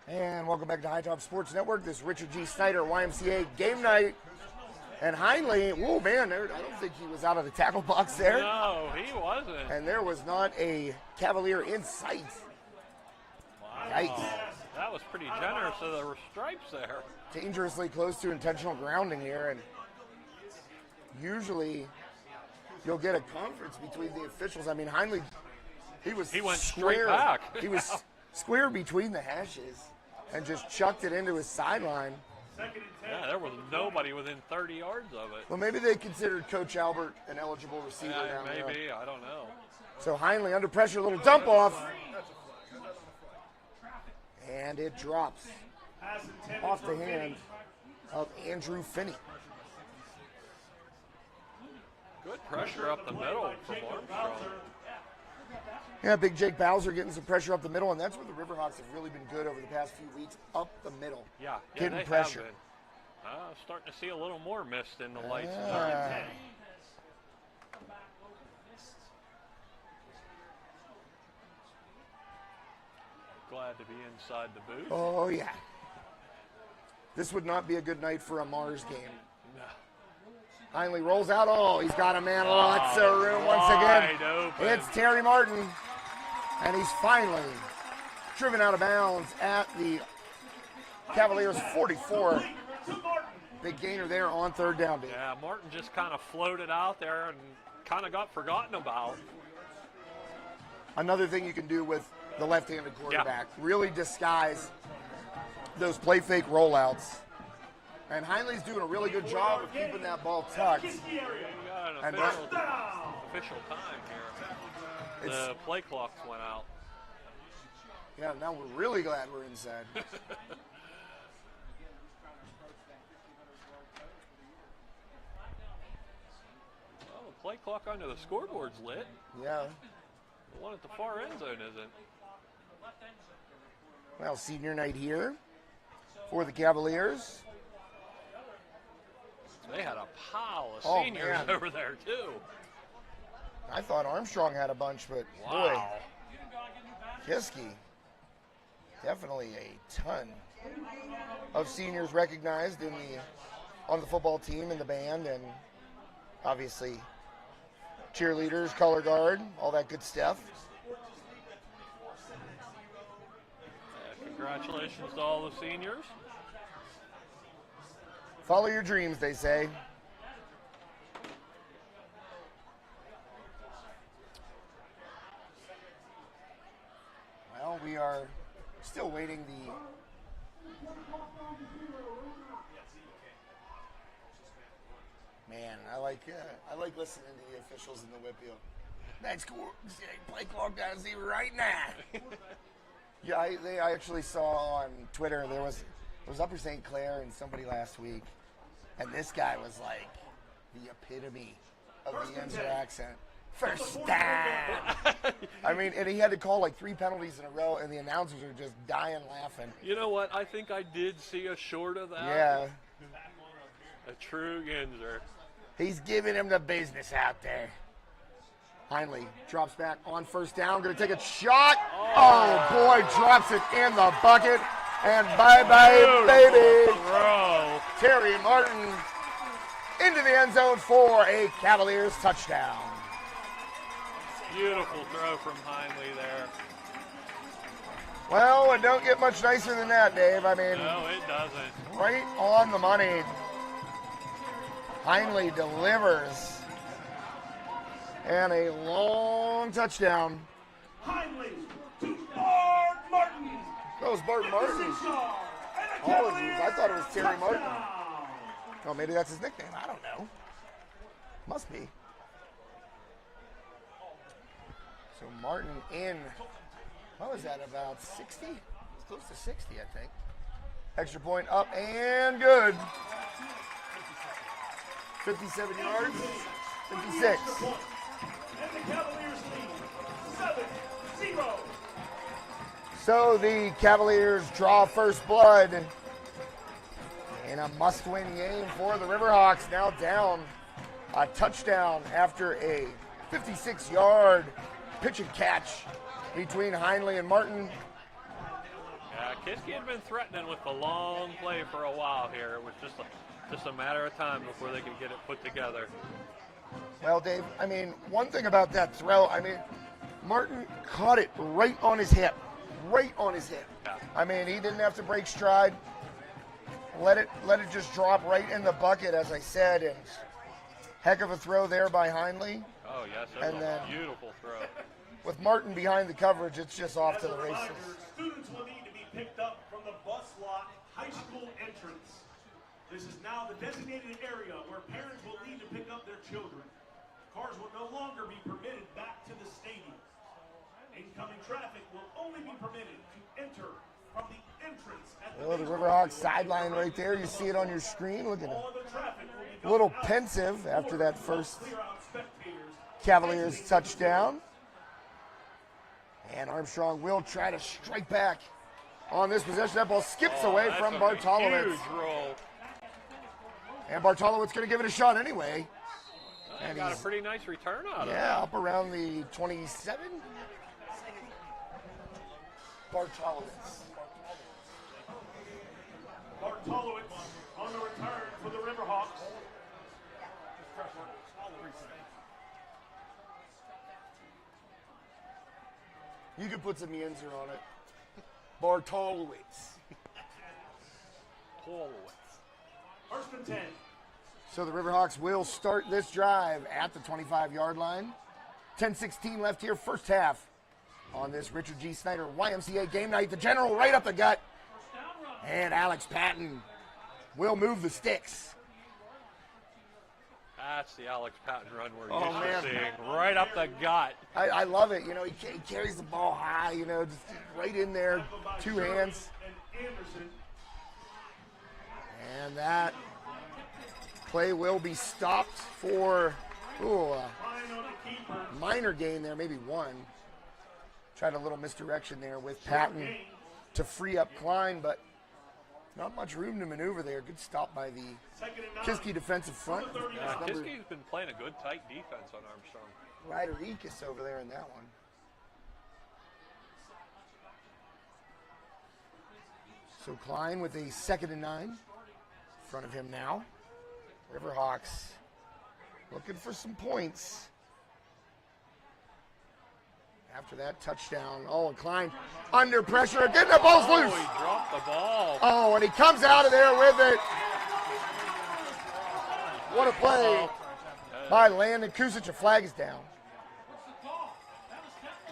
And welcome back to High Top Sports Network. This is Richard G. Snyder, YMCA Game Night. And Heinley, oh man, I don't think he was out of the tackle box there. No, he wasn't. And there was not a Cavalier in sight. Wow. Yikes. That was pretty generous, so there were stripes there. Dangerously close to intentional grounding here, and usually you'll get a conference between the officials. I mean, Heinley, he went straight back. He was square between the hashes and just chucked it into his sideline. Second and 10. Yeah, there was nobody within 30 yards of it. Well, maybe they considered Coach Albert an eligible receiver down there. Maybe, I don't know. So Heinley under pressure, a little dump off. And it drops off the hand of Andrew Finney. Good pressure up the middle from Armstrong. Yeah, Big Jake Bowser getting some pressure up the middle, and that's where the Riverhawks have really been good over the past few weeks, up the middle. Yeah, getting they pressure. have been. Starting to see a little more mist in the lights. Glad to be inside the booth. Oh, yeah. This would not be a good night for a Mars game. No. Heinley rolls out. Oh, he's got a man. Lots of room once again. Open. It's Terry Martin. And he's finally driven out of bounds at the Cavaliers 44. Big gainer there on third down. Dave. Yeah, Martin just kind of floated out there and kind of got forgotten about. Another thing you can do with the left-handed quarterback, really disguise those play fake rollouts. And Heinley's doing a really good job of keeping that ball tucked. We got an official time here. The play clocks went out. Yeah, now we're really glad we're inside. Well, the play clock under the scoreboard's lit. Yeah. The one at the far end zone isn't. Well, senior night here for the Cavaliers. They had a pile of seniors over there, too. I thought Armstrong had a bunch, but boy, Kiski, definitely a ton of seniors recognized on the football team and the band, and obviously cheerleaders, color guard, all that good stuff. Congratulations to all the seniors. Follow your dreams, they say. Well, we are still waiting Man, I like listening to the officials in the WPIAL. That's cool. Play clock down see right now. Yeah, I actually saw on Twitter it was Upper St. Clair and somebody last week, and this guy was like the epitome of the Enzer accent. First down. I mean, and he had to call like 3 penalties in a row, and the announcers are just dying laughing. You know what? I think I did see a short of that. Yeah. A true Enzer. He's giving him the business out there. Heinley drops back on first down. Going to take a shot. Oh, boy, drops it in the bucket. And bye-bye, baby. Throw. Terry Martin into the end zone for a Cavaliers touchdown. Beautiful throw from Heinley there. Well, it don't get much nicer than that, Dave. I mean, no, it doesn't. Right on the money. Heinley delivers. And a long touchdown. Heinley to Bart Martin. That was Bart Martin. Apologies, I thought it was Terry Martin. Oh, maybe that's his nickname. I don't know. Must be. So Martin in, what was that, about 60? It's close to 60, I think. Extra point up and good. 57 yards, 56. And the Cavaliers lead 7-0. So the Cavaliers draw first blood in a must-win game for the Riverhawks. Now down a touchdown after a 56-yard pitch and catch between Heinley and Martin. Yeah, Kiski had been threatening with the long play for a while here. It was just a matter of time before they could get it put together. Well, Dave, I mean, one thing about that throw, I mean, Martin caught it right on his hip. Right on his hip. Yeah. I mean, he didn't have to break stride. Let it just drop right in the bucket, as I said, and heck of a throw there by Heinley. Oh, yes, that was a beautiful throw. With Martin behind the coverage, it's just off to the races. Students will need to be picked up from the bus lot high school entrance. This is now the designated area where parents will need to pick up their children. Cars will no longer be permitted back to the stadium. Incoming traffic will only be permitted to enter from the entrance at the The Riverhawks sideline right there. You see it on your screen. Look at it. A little pensive after that first Cavaliers touchdown. And Armstrong will try to strike back on this possession. That ball skips away from Bartolowicz. Huge roll. And Bartolowicz going to give it a shot anyway. And got a pretty nice return out of it. Yeah, up around the 27. Bartolowicz on the return for the Riverhawks. You could put some Yenzer on it. Bartolowicz. First and 10. So the Riverhawks will start this drive at the 25-yard line. 10:16 left here, first half on this Richard G. Snyder YMCA game night. The general right up the gut. And Alex Patton will move the sticks. That's the Alex Patton run we're Oh, used man. to seeing. Right up the gut. I love it. You know, he carries the ball high, you know, just right in there, two hands. And that play will be stopped for a minor gain there, maybe one. Tried a little misdirection there with Patton to free up Klein, but not much room to maneuver there. Good stop by the Kiski defensive front. Yeah, Kiski's been playing a good tight defense on Armstrong. Ryder Ekis over there in that one. So Klein with a 2nd and 9 in front of him now. Riverhawks looking for some points. After that touchdown, and Klein under pressure again. The ball's loose. He dropped the ball. Oh, and he comes out of there with it. What a play by Landon Kusic. A flag is down.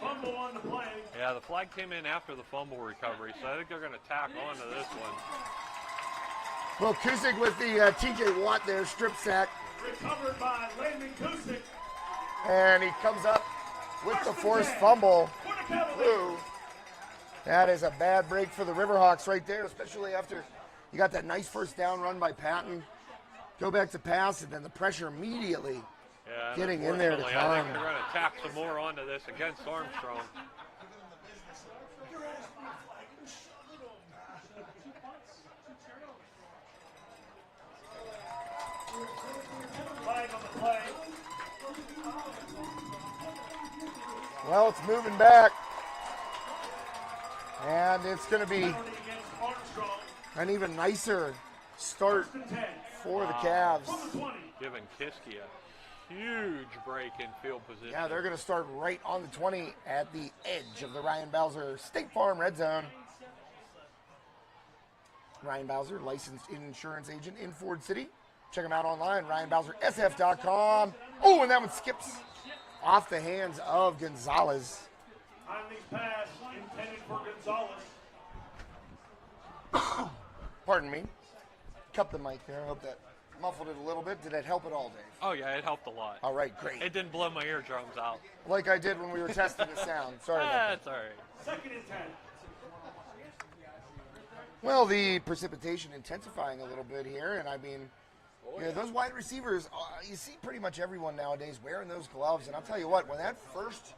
Fumble on the play. Yeah, the flag came in after the fumble recovery, so I think they're going to tack on to this one. Well, Kusic with the TJ Watt there, strip sack. Recovered by Landon Kusic. And he comes up with the forced fumble. Ooh. That is a bad break for the Riverhawks right there, especially after you got that nice first down run by Patton. Go back to pass, and then the pressure immediately getting in there to I Klein. think they're going to tack some more onto this against Armstrong. Flag on the play. Well, it's moving back. And it's going to be an even nicer start for the Cavs. Giving Kiski a huge break in field position. Yeah, they're going to start right on the 20 at the edge of the Ryan Bowser State Farm red zone. Ryan Bowser, licensed insurance agent in Ford City. Check him out online, ryanbowsersf.com. Oh, and that one skips off the hands of Gonzalez. Timely pass intended for Gonzalez. Pardon me. Cup the mic there. I hope that muffled it a little bit. Did that help at all, Dave? Oh, yeah, it helped a lot. All right, great. It didn't blow my eardrums out. Like I did when we were testing the sound. Sorry about that. That's all right. 2nd and 10. Well, the precipitation intensifying a little bit here, and I mean, those wide receivers, you see pretty much everyone nowadays wearing those gloves, and I'll tell you what, when that first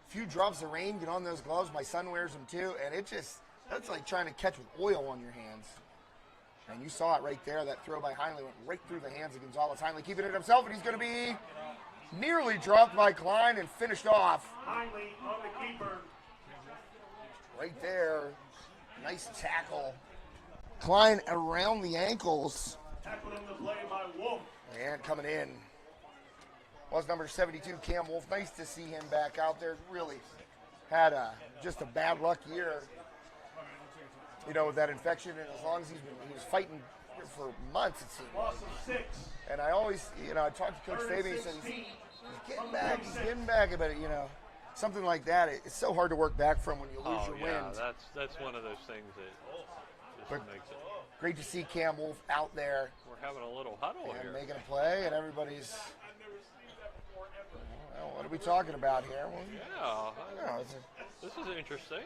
few drops of rain get on those gloves, my son wears them too, and that's like trying to catch with oil on your hands. And you saw it right there, that throw by Heinley went right through the hands of Gonzalez. Heinley keeping it himself, and he's going to be nearly dropped by Klein and finished off. Heinley on the keeper. Right there, nice tackle. Klein around the ankles. Tackled on the play by Wolf. And coming in was number 72, Cam Wolf. Nice to see him back out there. Really had just a bad luck year, with that infection. And as long as he was fighting for months, it seemed. Loss of 6. And I always, I talked to Coach Fabian. He says he's getting back, but something like that. It's so hard to work back from when you lose your wind. That's one of those things that just makes it. great to see Cam Wolf out there We're having a little huddle and here. making a play, and everybody's. Well, what are we talking about here? Well, Yeah, this is interesting.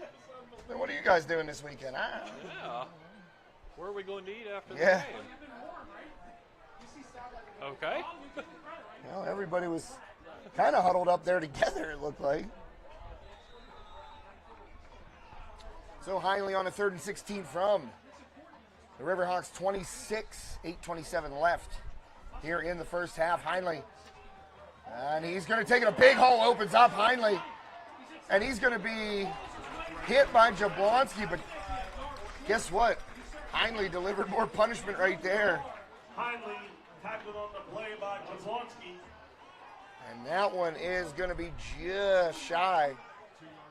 what are you guys doing this weekend? Yeah. Where are we going to eat after the Yeah. game? Okay. Well, everybody was kind of huddled up there together, it looked like. So Heinley on a 3rd and 16 from the Riverhawks 26, 8:27 left here in the first half. Heinley, and he's going to take it. A big hole opens up. Heinley, and he's going to be hit by Jablonski, but guess what? Heinley delivered more punishment right there. Heinley tackled on the play by Jablonski. And that one is going to be just shy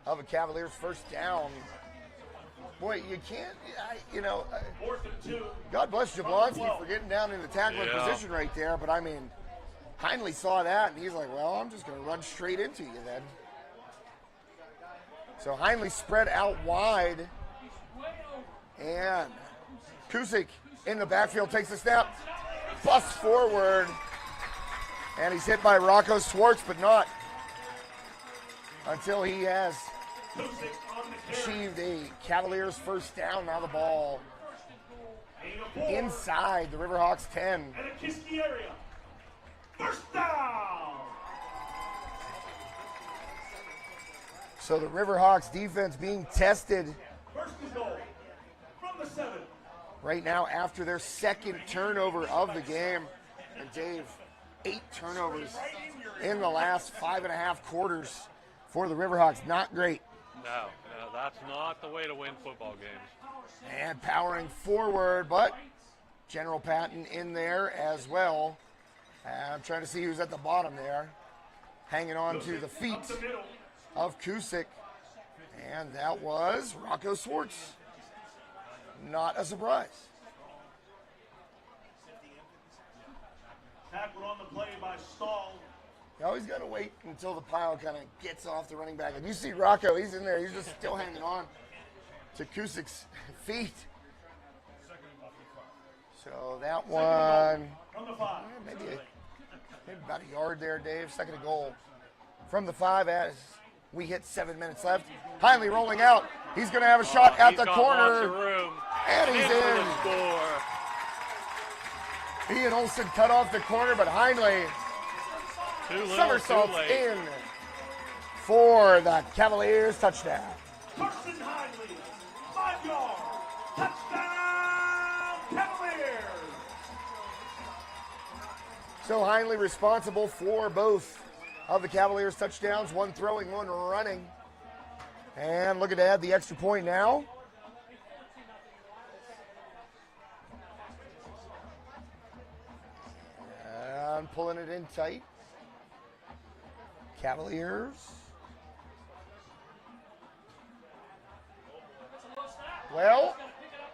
of a Cavaliers first down. Boy, you can't, 4th and 2. God bless Jablonski for getting down in the tackling position right there. But, I mean, Heinley saw that, and he's like, well, I'm just going to run straight into you then. So Heinley spread out wide. And Kusick in the backfield takes a snap, busts forward. And he's hit by Rocco Swartz, but not until he has achieved a Cavaliers first down. Now the ball inside the Riverhawks 10. And a Kiski area. First down. So the Riverhawks defense being tested First and goal from the 7. right now after their second turnover of the game. And Dave, 8 turnovers in the last 5.5 quarters for the Riverhawks. Not great. No, that's not the way to win football games. And powering forward, but General Patton in there as well. I'm trying to see who's at the bottom there. Hanging on to the feet of Kusick. And that was Rocco Swartz. Not a surprise. Tackled on the play by Stahl. You always got to wait until the pile kind of gets off the running back. And you see Rocco, he's in there. He's just still hanging on to Kusick's feet. So that one, From the 5. maybe about a yard there, Dave. Second and goal from the 5 as we hit 7 minutes left. Heinley rolling out. He's going to have a shot at the corner. Room. And he's in for in. the score. He and Olsen cut off the corner, but Heinley somersaults in for the Cavaliers touchdown. Carson Heinley, 5 yards. Touchdown, Cavaliers. So Heinley responsible for both of the Cavaliers touchdowns, one throwing, one running. And looking to add the extra point now. And pulling it in tight. Cavaliers. Well,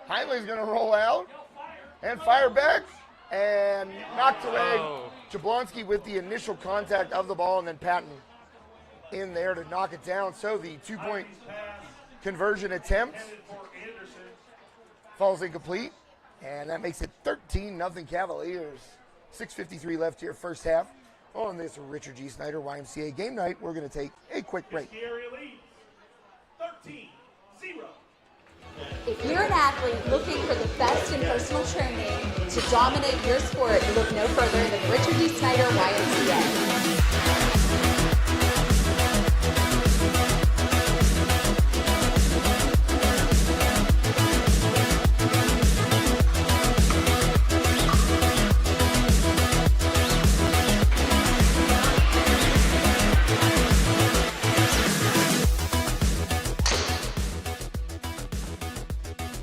Heinley's going to roll out and fire back and knocked away. Jablonski with the initial contact of the ball, and then Patton in there to knock it down. So the 2-point conversion attempt falls incomplete, and that makes it 13-0 Cavaliers. 6:53 left here, first half. On this Richard G. Snyder YMCA game night, we're going to take a quick break. Area lead, 13-0. If you're an athlete looking for the best in personal training to dominate your sport, look no further than Richard D. Snyder YMCA.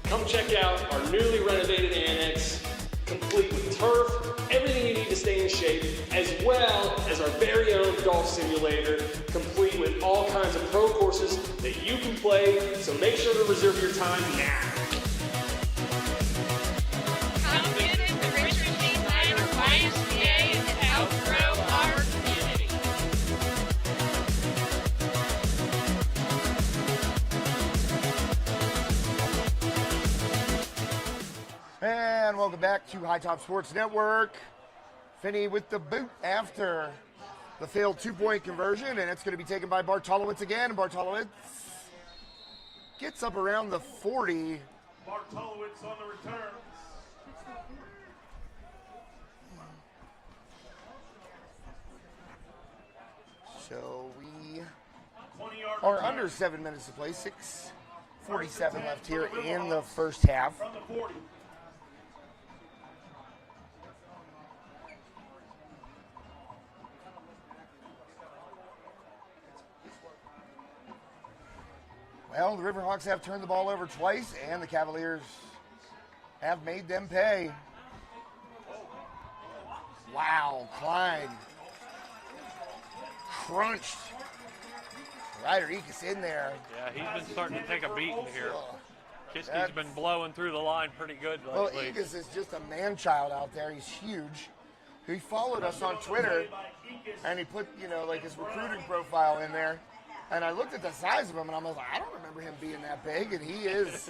Come check out our newly renovated annex, complete with turf, everything you need to stay in shape, as well as our very own golf simulator, complete with all kinds of pro courses that you can play, so make sure to reserve your time now. Come visit the Richard D. Snyder YMCA and help grow our community. back to High Top Sports Network. Finney with the boot after the failed 2-point conversion, and it's going to be taken by Bartolowicz again. Bartolowicz gets up around the 40. Bartolowicz on the return. So we are under 7 minutes to play. 6:47 left here in the first half. From the 40. Well, the Riverhawks have turned the ball over twice, and the Cavaliers have made them pay. Wow, Klein crunched Ryder Ekus in there. Yeah, he's been starting to take a beating here. Kiski's been blowing through the line pretty good lately. Well, Ekus is just a man-child out there. He's huge. He followed us on Twitter, and he put, like his recruiting profile in there. And I looked at the size of him, and I was like, I don't remember him being that big. And he's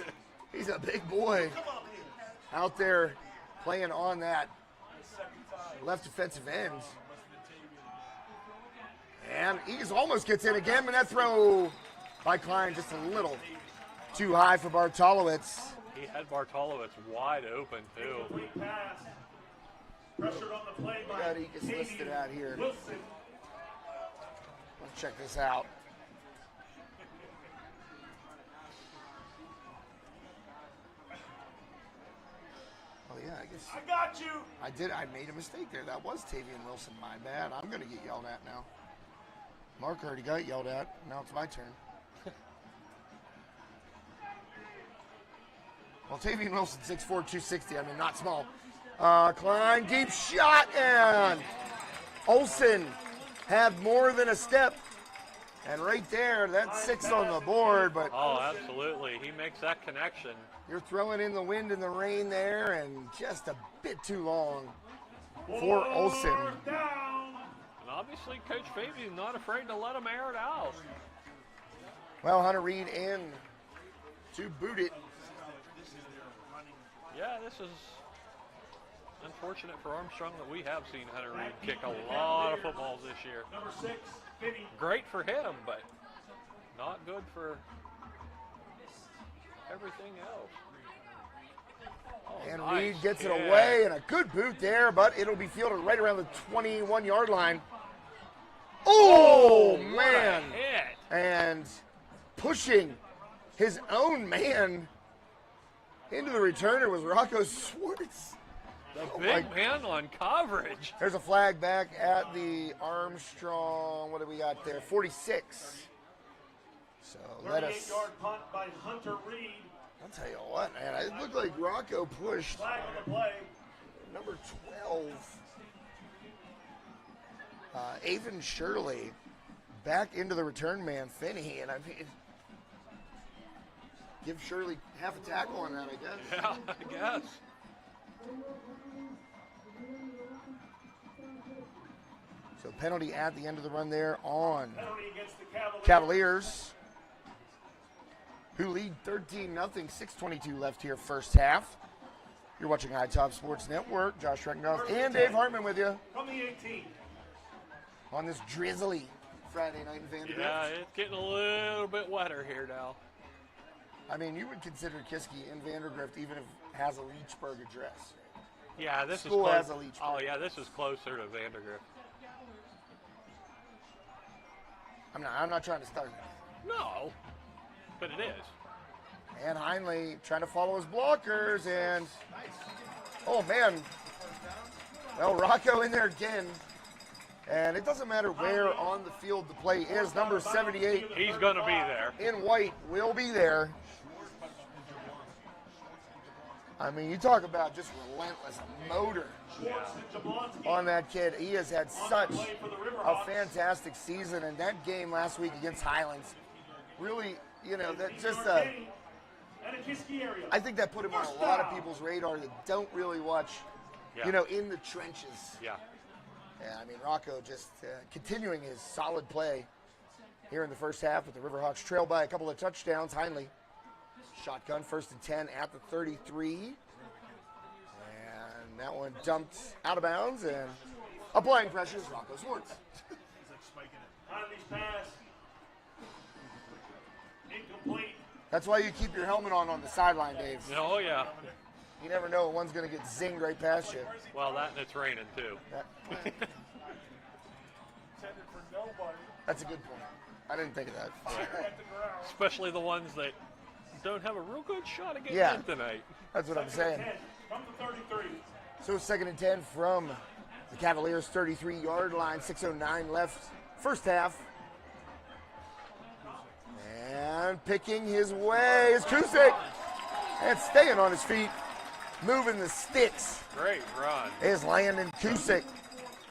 a big boy out there playing on that left defensive end. And Ekus almost gets in again, but that throw by Klein just a little too high for Bartolowicz. He had Bartolowicz wide open, too. Incomplete pass. Pressured on the play by Got Ekus listed out here. Wilson. Let's check this out. Oh, yeah, I guess. I got you. I made a mistake there. That was Tavian Wilson. My bad. I'm going to get yelled at now. Mark already got yelled at. Now it's my turn. Well, Tavian Wilson, 6'4", 260. I mean, not small. Klein, deep shot, and Olsen had more than a step. And right there, that's 6 on the board. But oh, absolutely. He makes that connection. You're throwing in the wind and the rain there, and just a bit too long for Olsen. And obviously, Coach Fabian not afraid to let him air it out. Well, Hunter Reed in to boot it. Yeah, this is unfortunate for Armstrong that we have seen Hunter Reed kick a lot of footballs this year. Number 6, Finney. Great for him, but not good for everything else. Oh, And nice. Reed gets it away, and a good boot there, but it'll be fielded right around the 21-yard line. Oh, man. Hit. And pushing his own man into the returner was Rocco Swartz. The big man on coverage. There's a flag back at the Armstrong, what do we got there, 46. So let us, 38-yard punt by Hunter Reed. I'll tell you what, man, it looked like Rocco pushed Flag on the play. number 12, Avon Shirley, back into the return man, Finney, and I mean, give Shirley half a tackle on that, I guess. Yeah, I guess. So penalty at the end of the run there on Penalty against the Cavaliers, who lead 13-0, 6:22 left here first half. You're watching High Top Sports Network. Josh Reckendorf and Dave Hartman with you From the 18. on this drizzly Friday night in Vanderbilt. Yeah, it's getting a little bit wetter here now. I mean, you would consider Kiski in Vandergrift even if it has a Leechburg address. Yeah, this School is has close. a Leechburg. Oh, yeah, this is closer to Vandergrift. I'm not trying to start. No, but it is. And Heinley trying to follow his blockers, and oh man, well, Rocco in there again. And it doesn't matter where on the field the play is. Number 78. He's going to be there. In white will be there. I mean, you talk about just relentless motor on that kid. He has had such a fantastic season, and that game last week against Highlands, really, that just I think that put him on a lot of people's radar that don't really watch, in the trenches. Yeah. Yeah, I mean, Rocco just continuing his solid play here in the first half with the Riverhawks trailed by a couple of touchdowns. Heinley, shotgun, 1st and 10 at the 33. And that one dumped out of bounds, and applying pressure is Rocco Schwartz. Conley's pass. Incomplete. That's why you keep your helmet on the sideline, Dave. Oh, yeah. You never know when one's going to get zinged right past you. Well, that and it's raining, too. That's a good point. I didn't think of that. Especially the ones that don't have a real good shot at getting in tonight. That's what I'm saying. From the 33. So 2nd and 10 from the Cavaliers' 33-yard line. 6:09 left, first half. And picking his way is Kusik. And staying on his feet, moving the sticks, Great run. is Landon Kusik.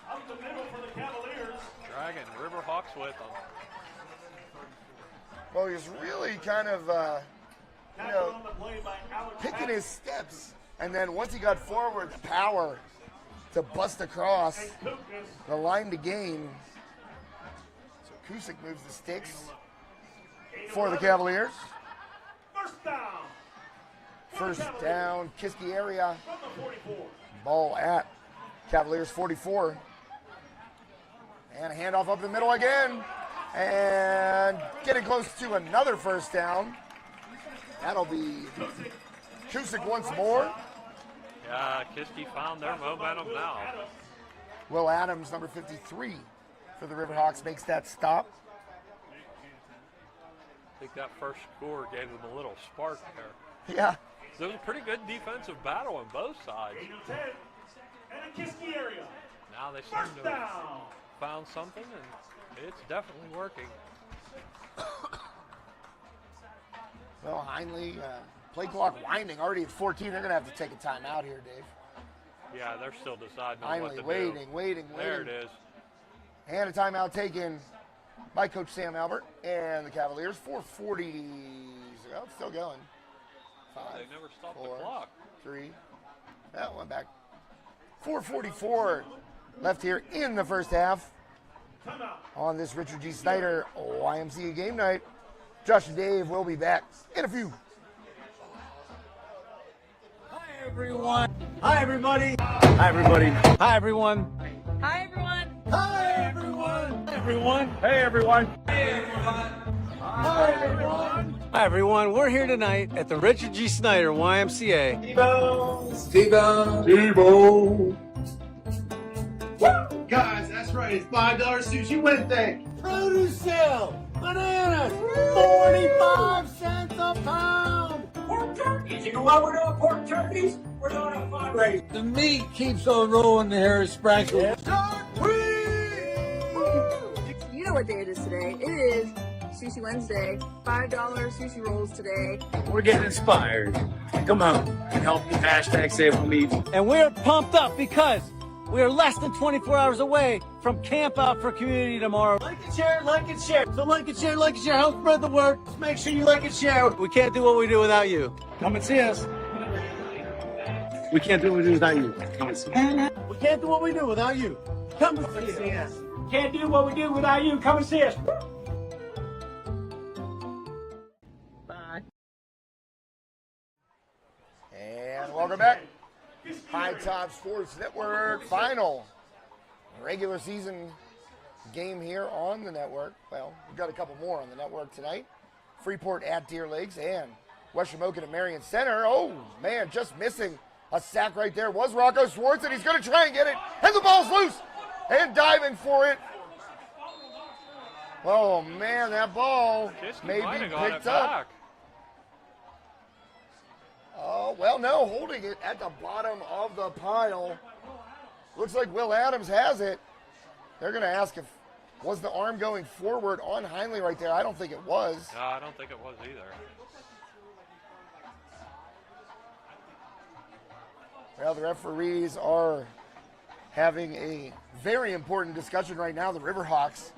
Up the middle for the Cavaliers. Dragging Riverhawks with them. Well, he's really kind of, Tackled on the play by Alex picking Patton. his steps. And then once he got forward, the power to bust across And Kukas. the line to gain. So Kusik moves the sticks for the Cavaliers. First down. First down, Kiski area. From the 44. Ball at Cavaliers 44. And a handoff up the middle again. And getting close to another first down. That'll be Kusik once more. Yeah, Kiski found their momentum now. Will Adams, number 53 for the Riverhawks, makes that stop. I think that first score gave them a little spark there. Yeah. There was a pretty good defensive battle on both sides. 8 of 10. And a Kiski area. Now they seem First to have down. found something, and it's definitely working. Well, Heinley, play clock winding already at 14. They're going to have to take a timeout here, Dave. Yeah, they're still deciding on what Heinley to do. waiting. There it is. And a timeout taken by Coach Sam Albert and the Cavaliers. 4:40. Oh, it's still going. 5, They never stopped 4, the clock. 3. That went back. 4:44 left here in the first half on this Richard G. Snyder YMCA game night. Josh and Dave will be back in a few. Hi, everyone. Hi, everybody. Hi, everybody. Hi, everyone. Hi, everyone. Hi, everyone. Everyone. Hey, everyone. Hey, everyone. Hi, everyone. Hi, everyone. We're here tonight at the Richard G. Snyder YMCA. Steve-O. Guys, that's right. It's $5 Sushi Wednesday. Produce sale. Bananas. 45 cents a pound. Pork turkeys. You know why we're doing pork turkeys? We're doing a fundraiser. The meat keeps on rolling the hair sprinkles. You know what day it is today. It is Sushi Wednesday. $5 sushi rolls today. We're getting inspired. Come on and help me hashtag save the meat. And we're pumped up because we are less than 24 hours away from Camp Out for Community tomorrow. Like and share, like and share. So like and share, like and share. Help spread the word. Just make sure you like and share. We can't do what we do without you. Come and see us. We can't do what we do without you. Come and see us. We can't do what we do without you. Come and see us. Can't do what we do without you. Come and see us. Bye. And welcome back. High Top Sports Network final regular season game here on the network. Well, we've got a couple more on the network tonight. Freeport at Deer Lakes and West Shamokin at Marion Center. Oh, man, just missing a sack right there was Rocco Schwartz, and he's going to try and get it. And the ball's loose and diving for it. Oh, man, that ball may be picked up. Oh, well, no, holding it at the bottom of the pile. Looks like Will Adams has it. They're going to ask if, was the arm going forward on Heinley right there? I don't think it was. No, I don't think it was either. Well, the referees are having a very important discussion right now. The Riverhawks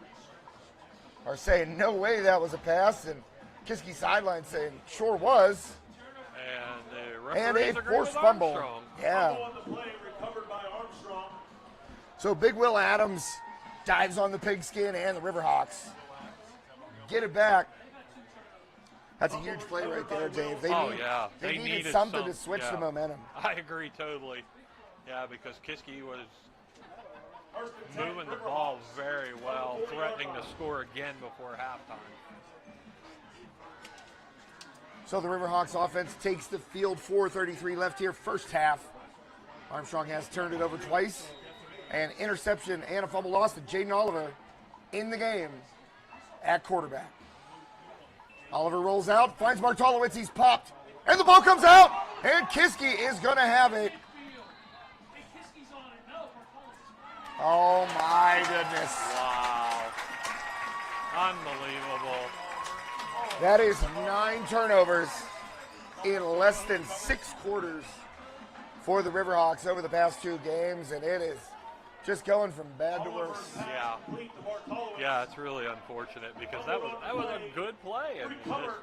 are saying, no way that was a pass, and Kiski sideline saying, sure was. And the referees a agree forced with fumble. Armstrong. Yeah. Fumble on the play, recovered by Armstrong. So Big Will Adams dives on the pigskin, and the Riverhawks get it back. That's a huge play right there, Dave. They Yeah. needed needed something to switch yeah. the momentum. I agree totally. Yeah, because Kiski was moving the ball very well, threatening to score again before halftime. So the Riverhawks offense takes the field, 4:33 left here, first half. Armstrong has turned it over twice. An interception and a fumble loss to Jaden Oliver in the game at quarterback. Oliver rolls out, finds Bartolowicz, he's popped, and the ball comes out, and Kiski is going to have it. Oh my goodness. Wow. Unbelievable. That is 9 turnovers in less than 6 quarters for the Riverhawks over the past 2 games, and it is just going from bad to worse. Yeah. Yeah, it's really unfortunate because that was a good play, and you just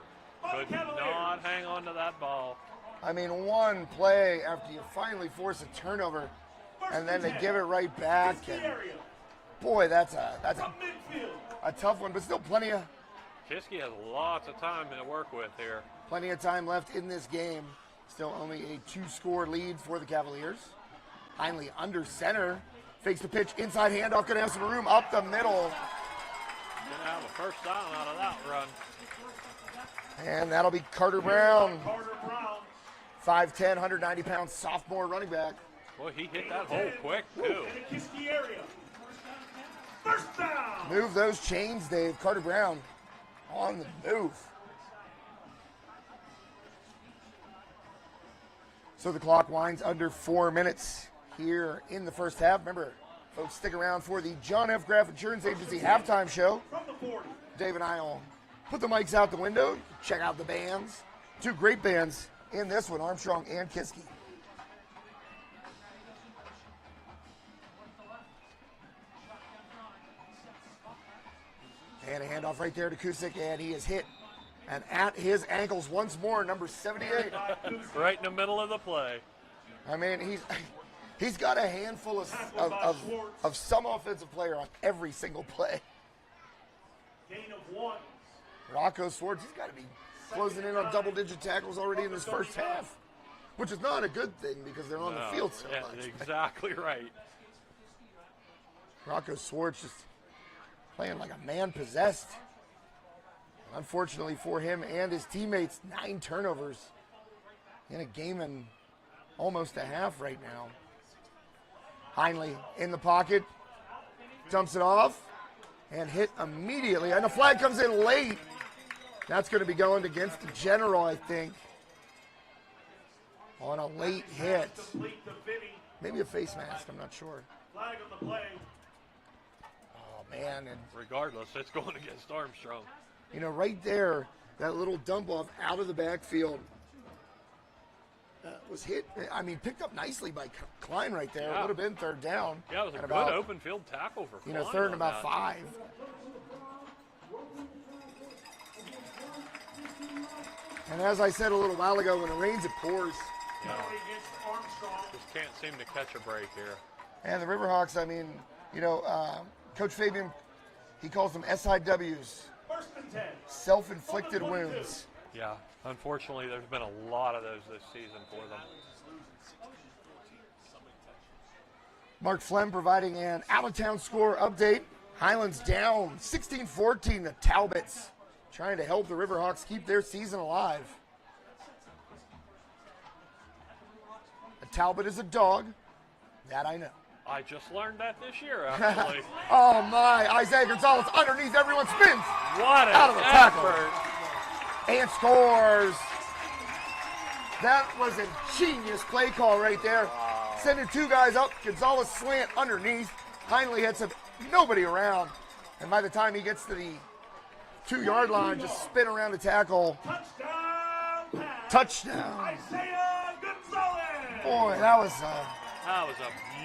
could not hang on to that ball. I mean, one play after you finally force a turnover, and then they give it right back. And boy, that's a tough one, but still plenty of Kiski has lots of time to work with here. Plenty of time left in this game. Still only a 2-score lead for the Cavaliers. Heinle under center. Fakes the pitch, inside handoff, gonna have some room up the middle. Gonna have a first down out of that run. And that'll be Carter Brown. 5'10", 190-pound sophomore running back. Boy, he hit that hole quick, too. Move those chains, Dave. Carter Brown on the move. So the clock winds under 4 minutes here in the first half. Remember, folks, stick around for the John F. Graff Insurance Agency halftime show. Dave and I will put the mics out the window, check out the bands. 2 great bands in this one, Armstrong and Kiski. And a handoff right there to Kusik, and he is hit. And at his ankles once more, number 78. Right in the middle of the play. I mean, he's got a handful of some offensive player on every single play. Gain of 1. Rocco Swartz, he's got to be closing in on double-digit tackles already in his first half, which is not a good thing because they're on the field so much. Exactly right. Rocco Swartz just playing like a man possessed. Unfortunately for him and his teammates, 9 turnovers in a game and almost a half right now. Heinle in the pocket, dumps it off, and hit immediately. And the flag comes in late. That's going to be going against the general, I think, on a late hit. Maybe a face mask, I'm not sure. Flag on the play. Oh, man. And regardless, it's going against Armstrong. You know, right there, that little dump off out of the backfield was hit. I mean, picked up nicely by Klein right there. Yeah. It would have been third down. Yeah, it was a good open field tackle for Klein. Third and about 5. And as I said a little while ago, when it rains, it pours. Yeah. Just can't seem to catch a break here. And the Riverhawks, I mean, you know, Coach Fabian, he calls them SIWs. Self-inflicted wounds. Yeah, unfortunately, there's been a lot of those this season for them. Mark Flem providing an out-of-town score update. Highlands down 16-14 to Talbots, trying to help the Riverhawks keep their season alive. A Talbot is a dog. That I know. I just learned that this year, actually. Oh, my. Isaiah Gonzalez underneath. Everyone spins. What an out of the tackle. effort. And scores. That was a genius play call right there. Wow. Sending 2 guys up. Gonzalez slant underneath. Heinle had nobody around. And by the time he gets to the 2-yard line, just spin around the tackle. Touchdown. Isaiah Gonzalez. Boy, that was a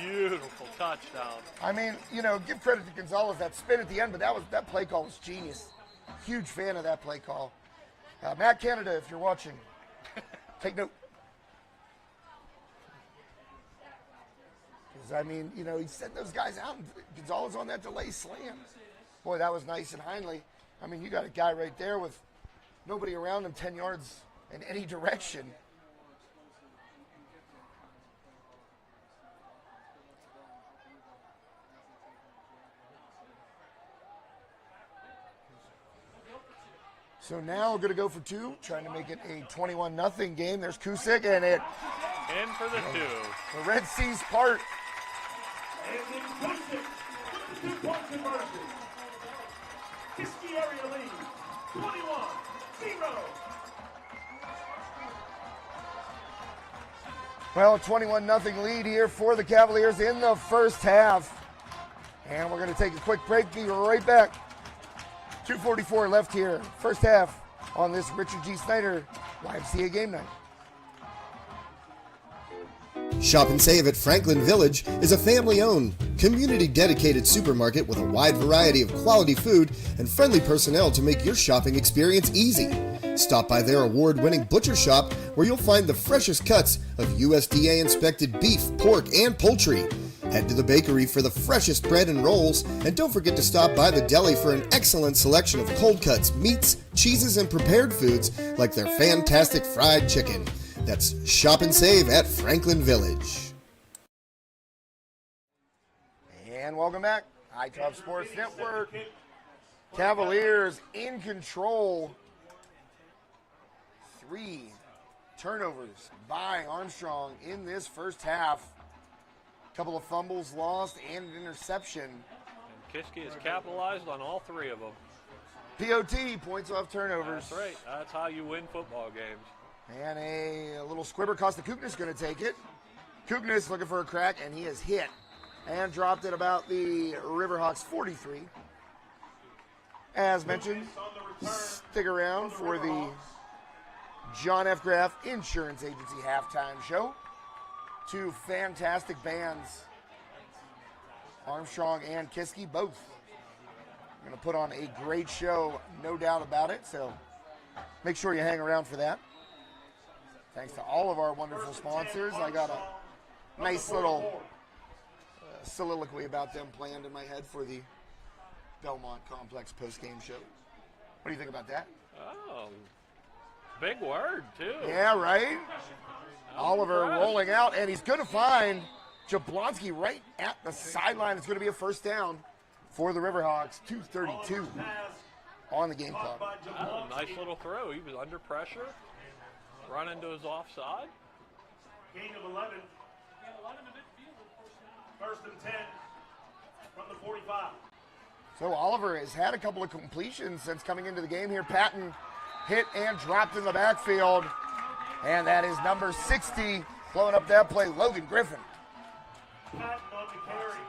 beautiful touchdown. I mean, you know, give credit to Gonzalez, that spin at the end, but that play call was genius. Huge fan of that play call. Matt Canada, if you're watching, take note. Because, I mean, you know, he sent those guys out, and Gonzalez on that delay slam. Boy, that was nice. And Heinle, I mean, you got a guy right there with nobody around him 10 yards in any direction. So now we're going to go for two, trying to make it a 21-0 game. There's Kusik, and it. In for the two. The Red Seas part. And in Kusik, with the 2-point conversion. Kiski area lead, 21-0. Well, a 21-0 lead here for the Cavaliers in the first half. And we're going to take a quick break, be right back. 2:44 left here, first half on this Richard G. Snyder YMCA game night. Shop and Save at Franklin Village is a family-owned, community-dedicated supermarket with a wide variety of quality food and friendly personnel to make your shopping experience easy. Stop by their award-winning butcher shop where you'll find the freshest cuts of USDA-inspected beef, pork, and poultry. Head to the bakery for the freshest bread and rolls, and don't forget to stop by the deli for an excellent selection of cold cuts, meats, cheeses, and prepared foods like their fantastic fried chicken. That's Shop and Save at Franklin Village. And welcome back. High Top Sports Network. Cavaliers in control. 3 turnovers by Armstrong in this first half. Couple of fumbles lost and an interception. And Kiski has capitalized on all 3 of them. POT, points off turnovers. That's right. That's how you win football games. And a little squibber. Costa Kuknis going to take it. Kuknis looking for a crack, and he is hit and dropped at about the Riverhawks 43. As mentioned, stick around for the John F. Graff Insurance Agency halftime show. 2 fantastic bands, Armstrong and Kiski, both going to put on a great show, no doubt about it. So make sure you hang around for that. Thanks to all of our wonderful sponsors. I got a nice little soliloquy about them planned in my head for the Belmont Complex post-game show. What do you think about that? Oh, big word, too. Yeah, right? Oliver rolling out, and he's going to find Jablonski right at the sideline. It's going to be a first down for the Riverhawks. 2:32 on the game clock. Oh, nice little throw. He was under pressure. Run into his offside. Gain of 11. First and 10 from the 45. So Oliver has had a couple of completions since coming into the game here. Patton hit and dropped in the backfield. And that is number 60 blowing up that play, Logan Griffin. Patton on the carry.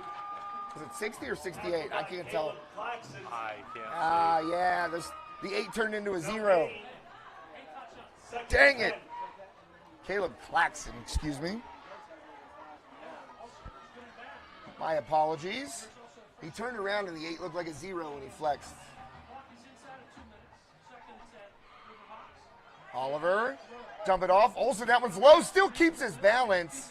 Was it 60 or 68? I can't tell. I can't see. Yeah, the 8 turned into a 0. Dang it. Caleb Claxton, excuse me. My apologies. He turned around and the 8 looked like a 0 when he flexed. Oliver, dump it off. Olsen, that one's low, still keeps his balance.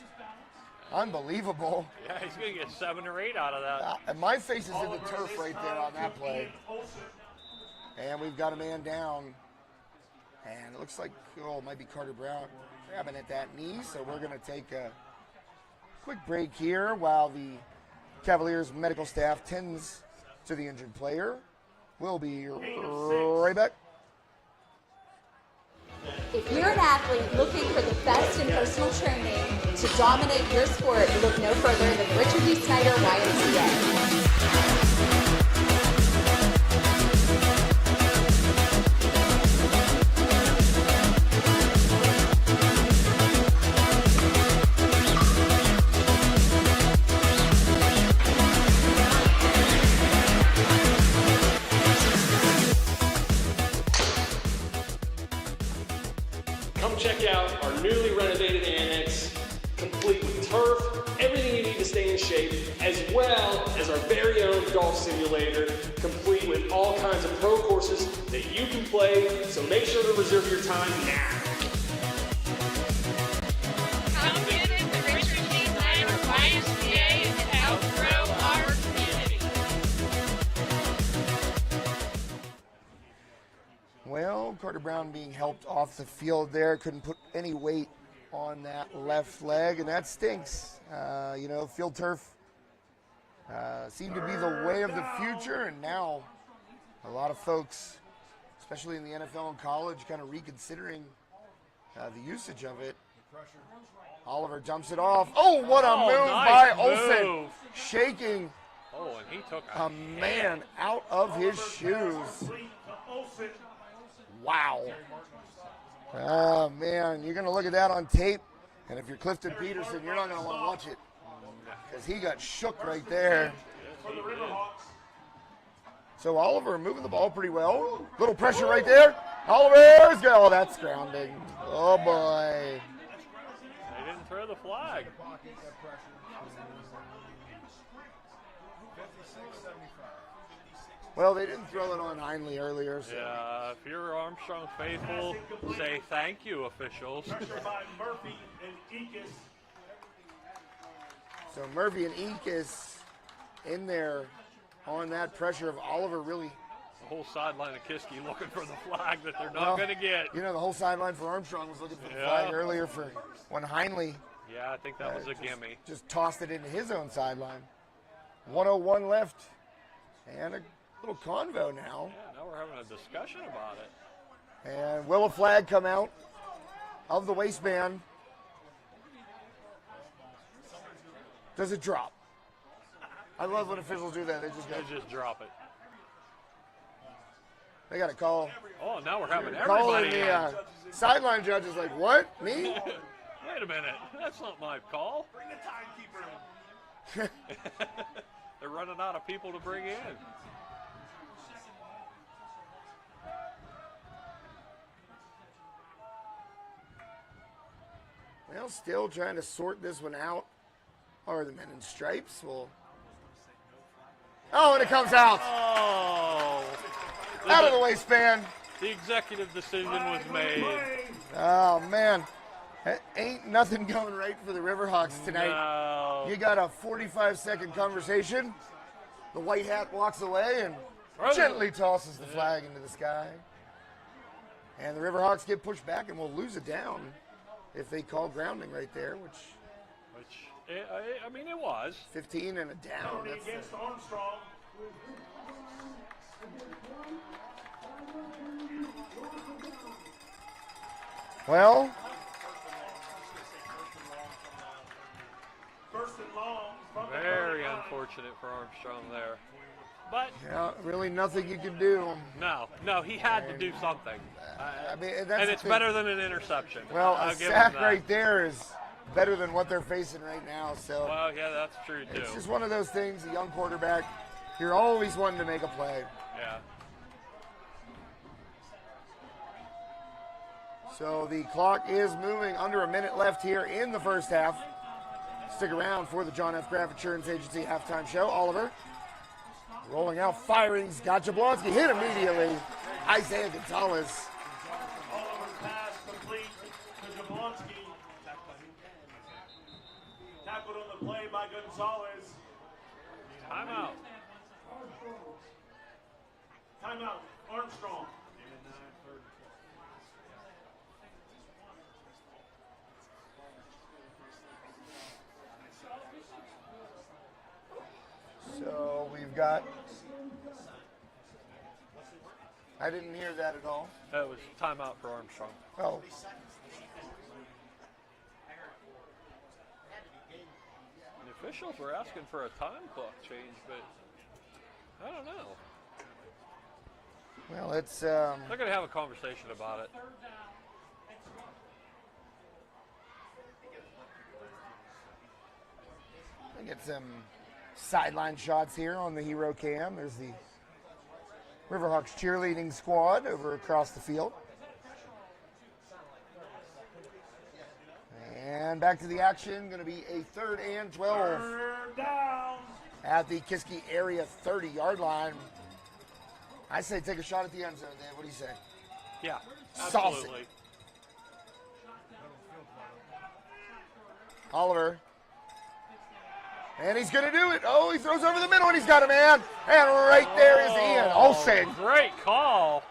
Unbelievable. Yeah, he's going to get 7 or 8 out of that. And my face is in the turf right there on that play. And we've got a man down. And it looks like, it might be Carter Brown grabbing at that knee. So we're going to take a quick break here while the Cavaliers medical staff tends to the injured player. We'll be right back. If you're an athlete looking for the best in personal training to dominate your sport, look no further than Richard D. Snyder YMCA. Come check out our newly renovated annex, complete with turf, everything you need to stay in shape, as well as our very own golf simulator, complete with all kinds of pro courses that you can play, so make sure to reserve your time now. Come visit the Richard G. Snyder YMCA and help grow our community. Well, Carter Brown being helped off the field there. Couldn't put any weight on that left leg, and that stinks. Field turf seemed to be the way of the future, and now a lot of folks, especially in the NFL and college, kind of reconsidering the usage of it. Oliver dumps it off. Oh, what a move nice by Olsen. move. Shaking Oh, and he took a man out of his shoes. Wow. Oh, man, you're going to look at that on tape, and if you're Clifton Peterson, you're not going to want to watch it because he got shook right there. So Oliver moving the ball pretty well. Little pressure right there. Oliver's got, oh, that's grounding. Oh, boy. They didn't throw the flag. Well, they didn't throw it on Heinley earlier. So. Yeah, if you're Armstrong faithful, say thank you, officials. So Murphy and Ekus in there on that pressure of Oliver really. The whole sideline of Kiski looking for the flag that they're not going to get. You know, the whole sideline for Armstrong was looking for the flag earlier for when Heinley. Yeah, I think that was a gimme. Just tossed it into his own sideline. 1:01 left. And a little convo now. Yeah, now we're having a discussion about it. And will a flag come out of the waistband? Does it drop? I love when officials do that. They just drop it. They got a call. Oh, now we're having Calling everybody. the sideline judge is like, what? Me? Wait a minute. That's not my call. Bring the timekeeper in. They're running out of people to bring in. Well, still trying to sort this one out. Are the men in stripes? Well, oh, and it comes out. Oh. Out of the waistband. The executive decision was made. Oh, man. Ain't nothing going right for the Riverhawks tonight. No. You got a 45-second conversation. The white hat walks away and gently tosses the flag into the sky. And the Riverhawks get pushed back and will lose it down if they call grounding right there, which I mean, it was 15 and a down. That's against Armstrong. well, First and long. very unfortunate for Armstrong there. But yeah, really nothing you can do. No, he had to do something. I mean, that's and the it's thing. better than an interception. Well, I'll a give him sack that. right there is better than what they're facing right now. So Well, yeah, that's true too. it's just one of those things. A young quarterback, you're always wanting to make a play. Yeah. So the clock is moving. Under a minute left here in the first half. Stick around for the John F. Graff Insurance Agency halftime show. Oliver rolling out, firing. He's got Jablonski hit immediately. Isaiah Gonzalez. Oliver's pass complete to Jablonski. Tackled on the play by Gonzalez. Timeout. Timeout. Armstrong. So we've got. I didn't hear that at all. That was timeout for Armstrong. Oh. The officials were asking for a time clock change, but I don't know. Well, it's. They're going to have a conversation about it. I get some sideline shots here on the Hero Cam. There's the Riverhawks cheerleading squad over across the field. And back to the action. Going to be a 3rd and 12 Third down. at the Kiski area 30-yard line. I say take a shot at the end zone, Dave. What do you say? Yeah, Sauce it. absolutely. Oliver. And he's going to do it. Oh, he throws over the middle, and he's got a man. And right there is Ian Olsen. Great call.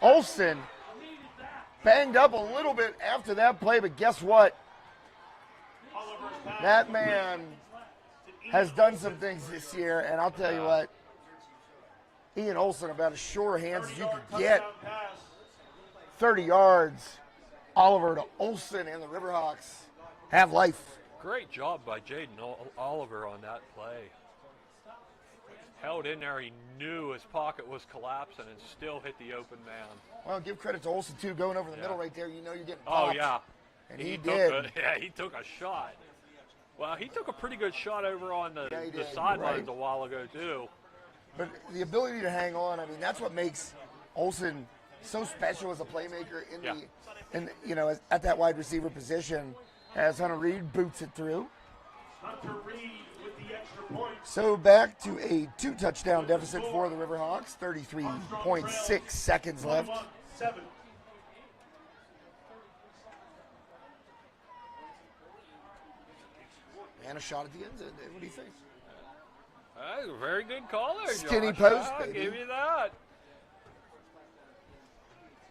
Olsen banged up a little bit after that play, but guess what? That man has done some things this year, and I'll tell you what. Ian Olson about as sure hands as you could get. 30 yards. Oliver to Olson, and the Riverhawks have life. Great job by Jaden Oliver on that play. Held in there. He knew his pocket was collapsing and still hit the open man. Well, give credit to Olson, too, going over the middle right there. You know you're getting Oh, popped. yeah. And he did. He took a shot. Well, he took a pretty good shot over on the did. sidelines Right. a while ago, too. But the ability to hang on, I mean, that's what makes Olson so special as a playmaker at that wide receiver position as Hunter Reed boots it through. Hunter Reed with the extra point. So back to a 2-touchdown deficit for the Riverhawks, 33.6 seconds left. 7. And a shot at the end zone, Dave. What do you think? That's a very good call there, Josh. Skinny post, I'll baby. give you that.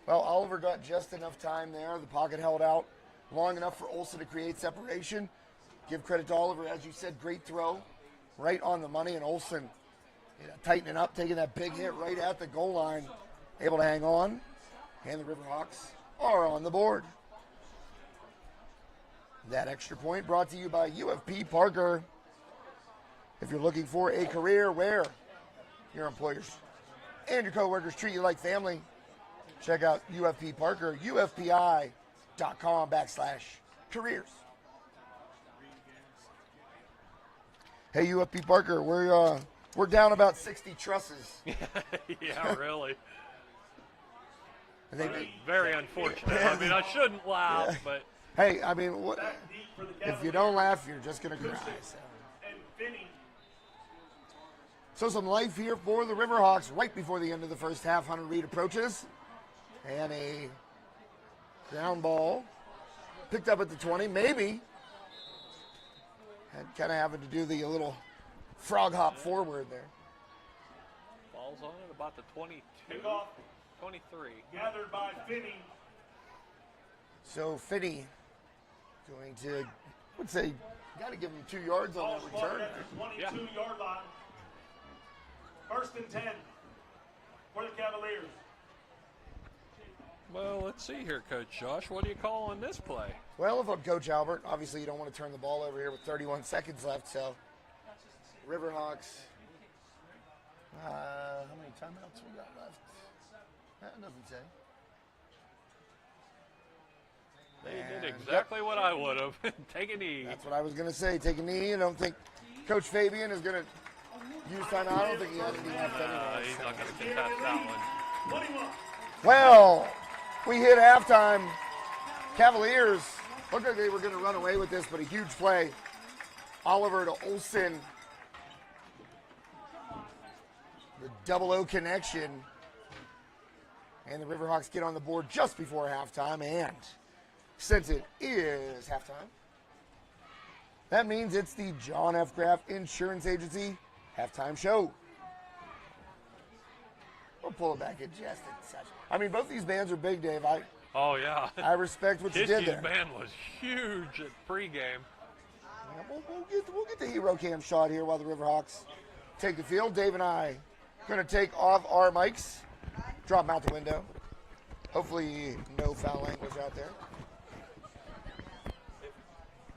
Well, Oliver got just enough time there. The pocket held out long enough for Olson to create separation. Give credit to Oliver, as you said, great throw, right on the money, and Olson tightening up, taking that big hit right at the goal line, able to hang on, and the Riverhawks are on the board. That extra point brought to you by UFP Parker. If you're looking for a career where your employers and your coworkers treat you like family, check out UFP Parker, UFPI.com/careers. Hey, UFP Parker, we're down about 60 trusses. Yeah, really. They, Very unfortunate. I mean, I shouldn't laugh, but hey, I mean, if you don't laugh, you're just going to cry. So some life here for the Riverhawks right before the end of the first half. Hunter Reed approaches, and a ground ball picked up at the 20, maybe. And kind of having to do the little frog hop forward there. falls on it about the 22, Kickoff 23. gathered by Finney. So Finney going to, I would say, got to give him 2 yards on that return. At the 22-yard line. 1st and 10 for the Cavaliers. Well, let's see here, Coach Josh. What do you call on this play? Well, if I'm Coach Albert, obviously you don't want to turn the ball over here with 31 seconds left. So Riverhawks, how many timeouts we got left? That doesn't say. They did exactly what I would have. Take a knee. That's what I was going to say. Take a knee. I don't think Coach Fabian is going to use timeout. I don't think he has any left anyway. He's not going to contest that one. Well, we hit halftime. Cavaliers looked like they were going to run away with this, but a huge play. Oliver to Olson. The double O connection. And the Riverhawks get on the board just before halftime. And since it is halftime, that means it's the John F. Graff Insurance Agency halftime show. We'll pull it back in just a second. I mean, both these bands are big, Dave. Oh, yeah. I respect what you did there. Kiski's band was huge at pregame. Yeah, we'll get the hero cam shot here while the Riverhawks take the field. Dave and I are going to take off our mics, drop them out the window. Hopefully no foul language out there.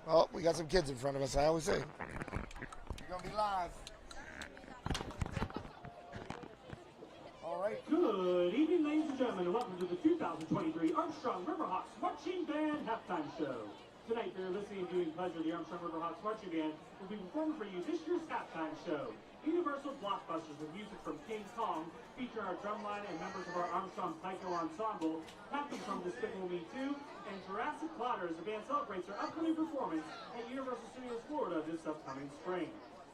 Well, we got some kids in front of us, I always say. We're going to be live. All right. Good evening, ladies and gentlemen, and welcome to the 2023 Armstrong Riverhawks Marching Band Halftime Show. Tonight, for your listening and viewing pleasure, the Armstrong Riverhawks Marching Band will be performing for you this year's halftime show. Universal blockbusters with music from King Kong, feature our drumline and members of our Armstrong Psycho Ensemble, Patton from Despicable Me 2, and Jurassic Plotters. The band celebrates their upcoming performance at Universal Studios Florida this upcoming spring.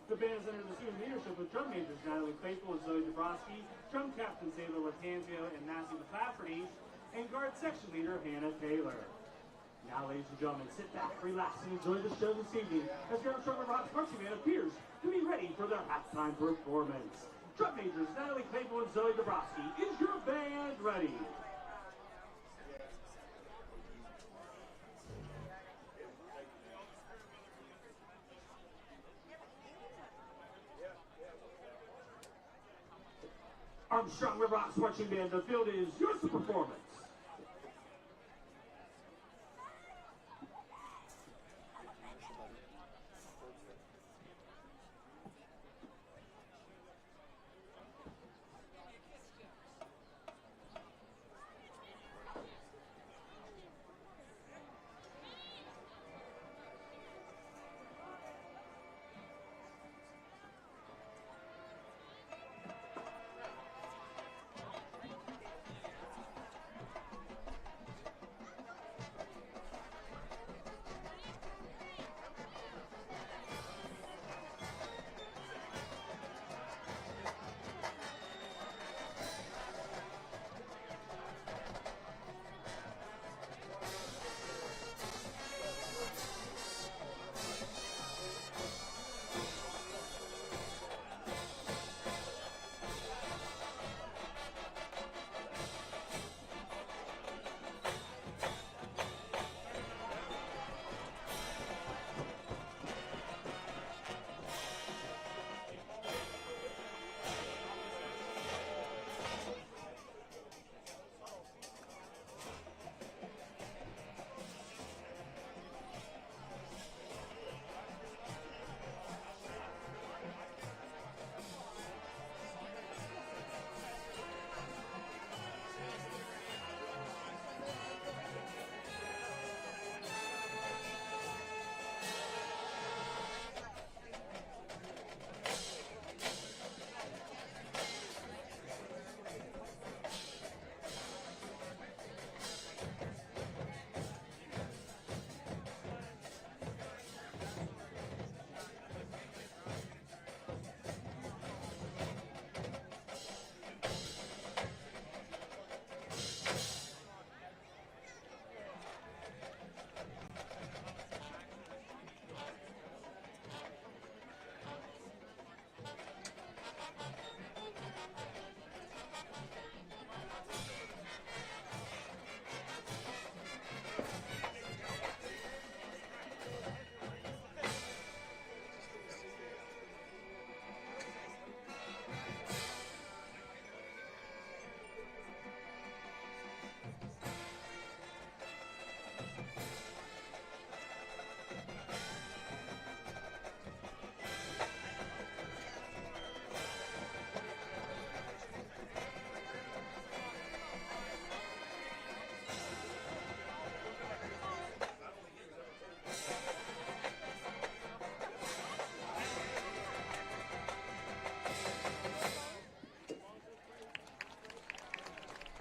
The band is under the student leadership with drum majors Natalie Claypool and Zoe Dabrowski, drum captains Ava Latanzio and Nancy McClafferty, and guard section leader Hannah Taylor. Now, ladies and gentlemen, sit back, relax, and enjoy the show this evening as the Armstrong Riverhawks Marching Band appears to be ready for their halftime performance. Drum majors Natalie Claypool and Zoe Dabrowski, is your band ready? Armstrong River Ox Marching Band, the field is yours to performance.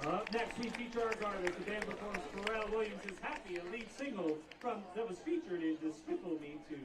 Up next, we feature our garment. The band performs Pharrell Williams' Happy, a lead single that was featured in Despicable Me 2.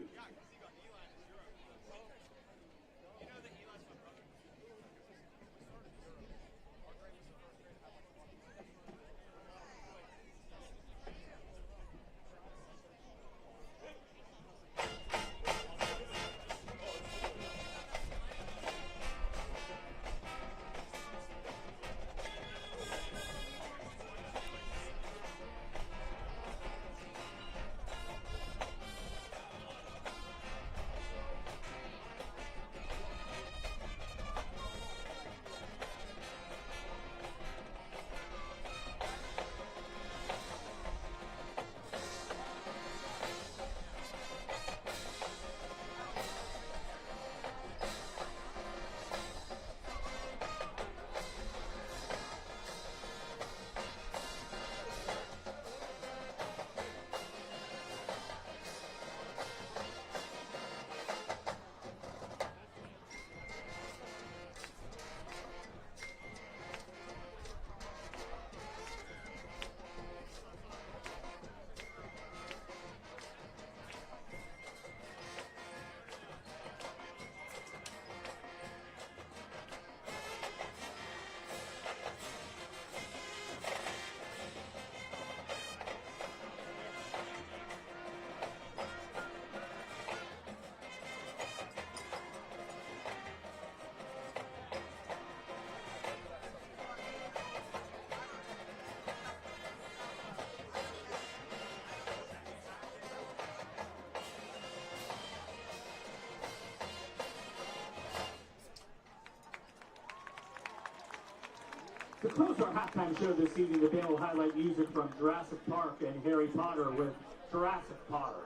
To close our halftime show this evening, the band will highlight music from Jurassic Park and Harry Potter with Jurassic Potter.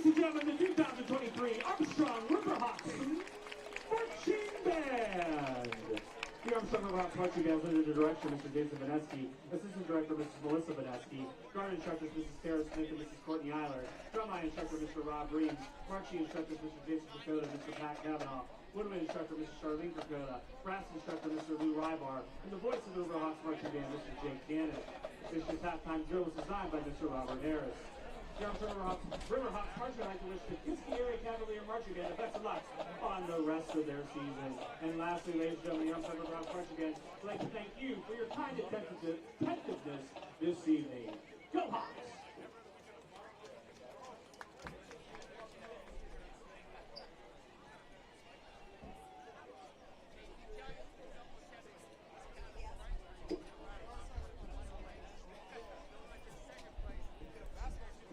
The 2023 Armstrong Riverhawks Marching Band. The Armstrong Riverhawks Marching Band is under the direction of Mr. Jason Vanesky, Assistant Director Mrs. Melissa Vanesky, Guard Instructors Mrs. Sarah Smith and Mrs. Courtney Eiler, Drumline Instructor Mr. Rob Reeves, Marching Instructors Mr. Jason Dakota and Mr. Pat Kavanaugh, Woodwind Instructor Mrs. Charlene Dakota, Brass Instructor Mr. Lou Rybar, and the voice of the Riverhawks Marching Band, Mr. Jake Cannon. This year's halftime drill was designed by Mr. Robert Harris. The Armstrong Riverhawks Marching Band to wish the Kiski area Cavalier Marching Band the best of luck on the rest of their season. And lastly, ladies and gentlemen, the Armstrong Riverhawks Marching Band would like to thank you for your kind attentiveness this evening. Go Hawks!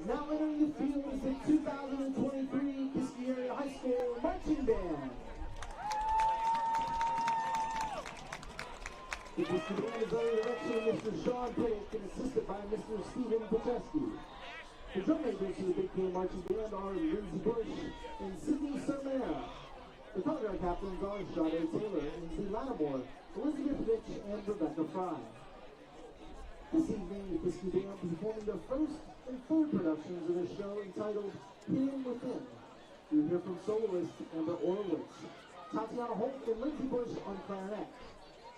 Now entering the field is the 2023 Kiski Area High School Marching Band. The Kiski Band is under the direction of Mr. Sean Pittick and assisted by Mr. Stephen Pacheski. The drum majors to the Big Game Marching Band are Lindsey Bush and Sydney Sermera. The color guard captains are Sade Taylor, Lindsay Lattimore, Elizabeth Rich, and Rebecca Fry. This evening, the Kiski Band will be performing their first and third productions of their show entitled Hidden Within. You'll hear from soloist Amber Orwitz, Tatiana Holt and Lindsay Bush on clarinet,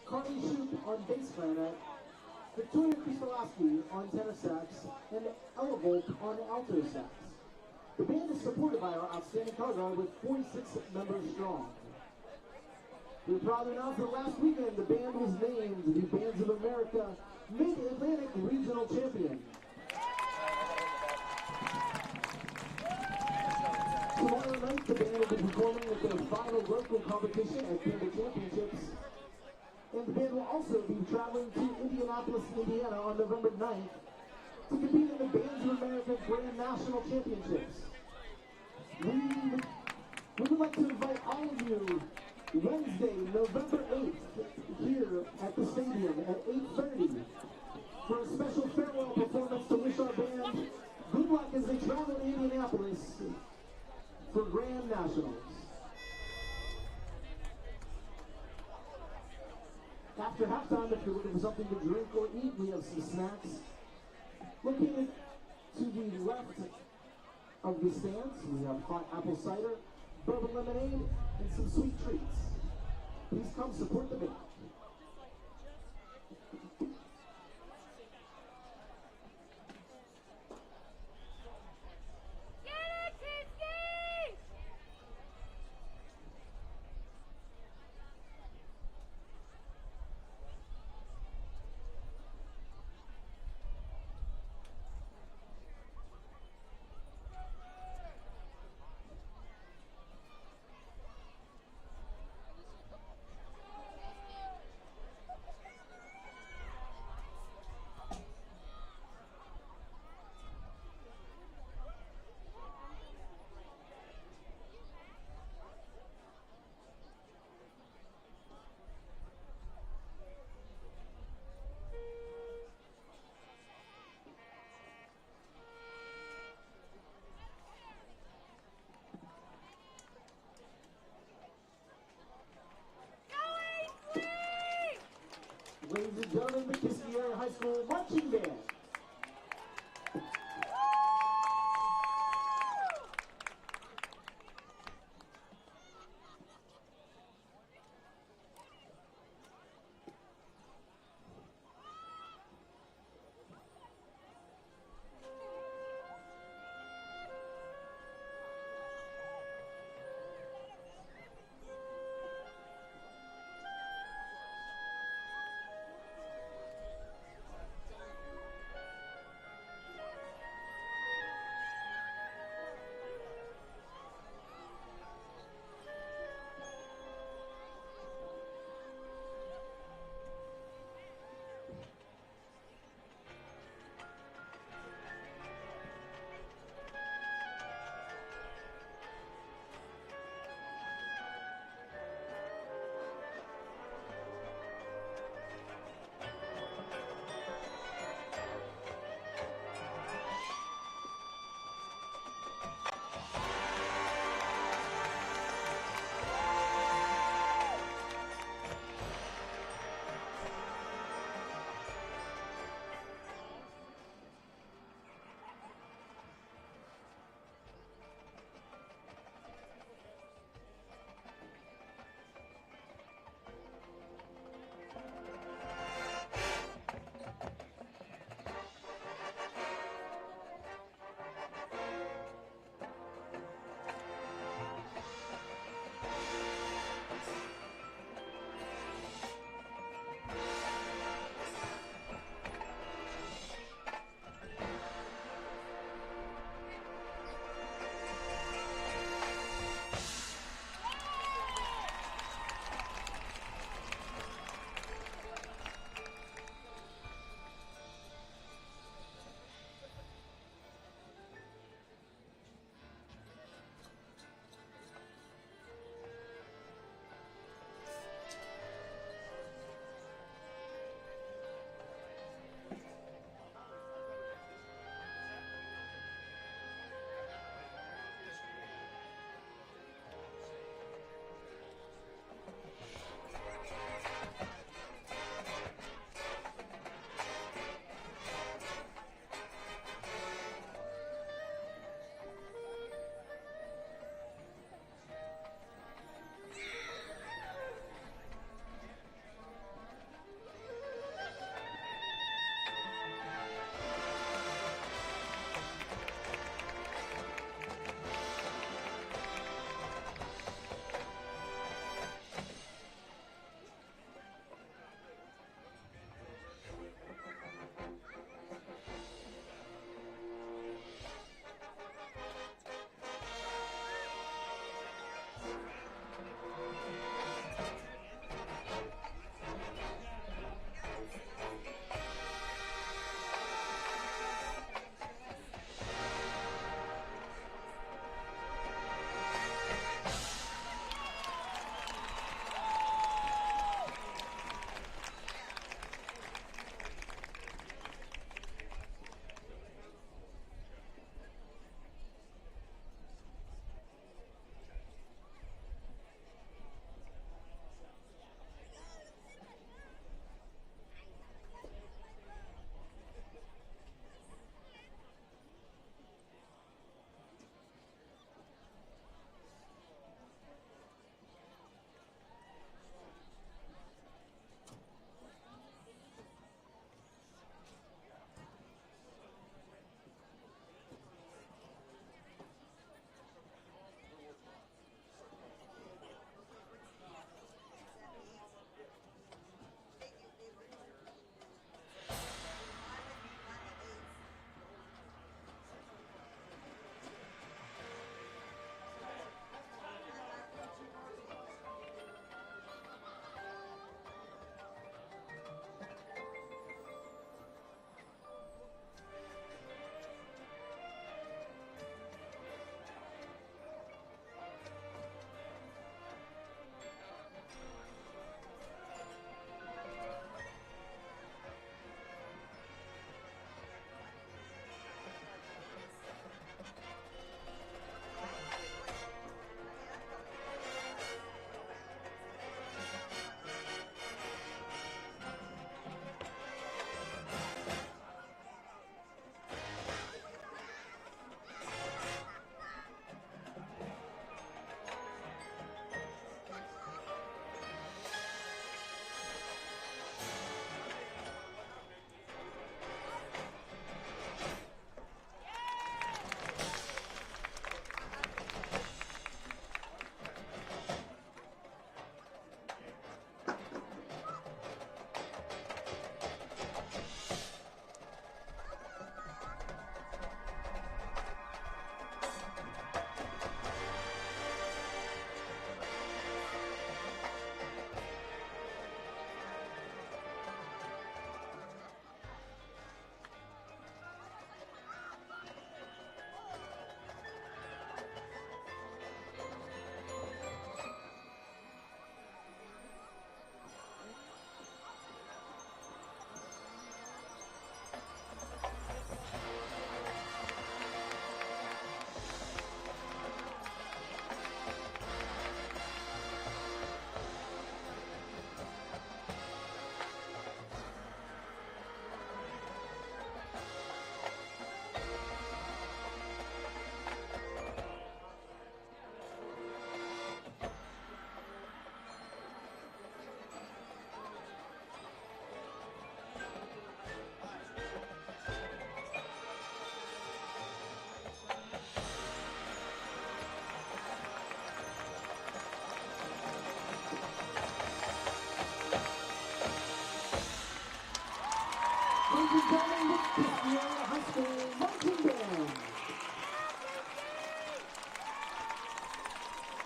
Carly Shoup on bass clarinet, Victoria Kristolowski on tenor sax, and Ella Volk on alto sax. The band is supported by our outstanding color guard with 46 members strong. We're proud to announce that last weekend the band was named the Bands of America Mid-Atlantic Regional Champion. Tomorrow night, the band will be performing at their final local competition at Canada Championships. And the band will also be traveling to Indianapolis, Indiana on November 9th to compete in the Bands of America Grand National Championships. We we would like to invite all of you Wednesday, November 8th, here at the stadium at 8:30 for a special farewell performance to wish our band good luck as they travel to Indianapolis for Grand Nationals. After halftime, if you're looking for something to drink or eat, we have some snacks. Located to the left of the stands, we have hot apple cider, bourbon lemonade, and some sweet treats. Please come support the band. Ladies and gentlemen, the Kiski Area High School Marching Band.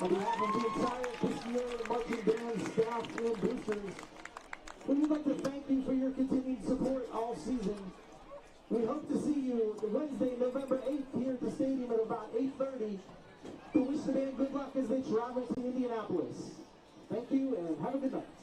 On behalf of the entire Kiski marching band staff and boosters, we would like to thank you for your continued support all season. We hope to see you Wednesday, November 8th here at the stadium at about 8:30 to wish the band good luck as they travel to Indianapolis. Thank you and have a good night.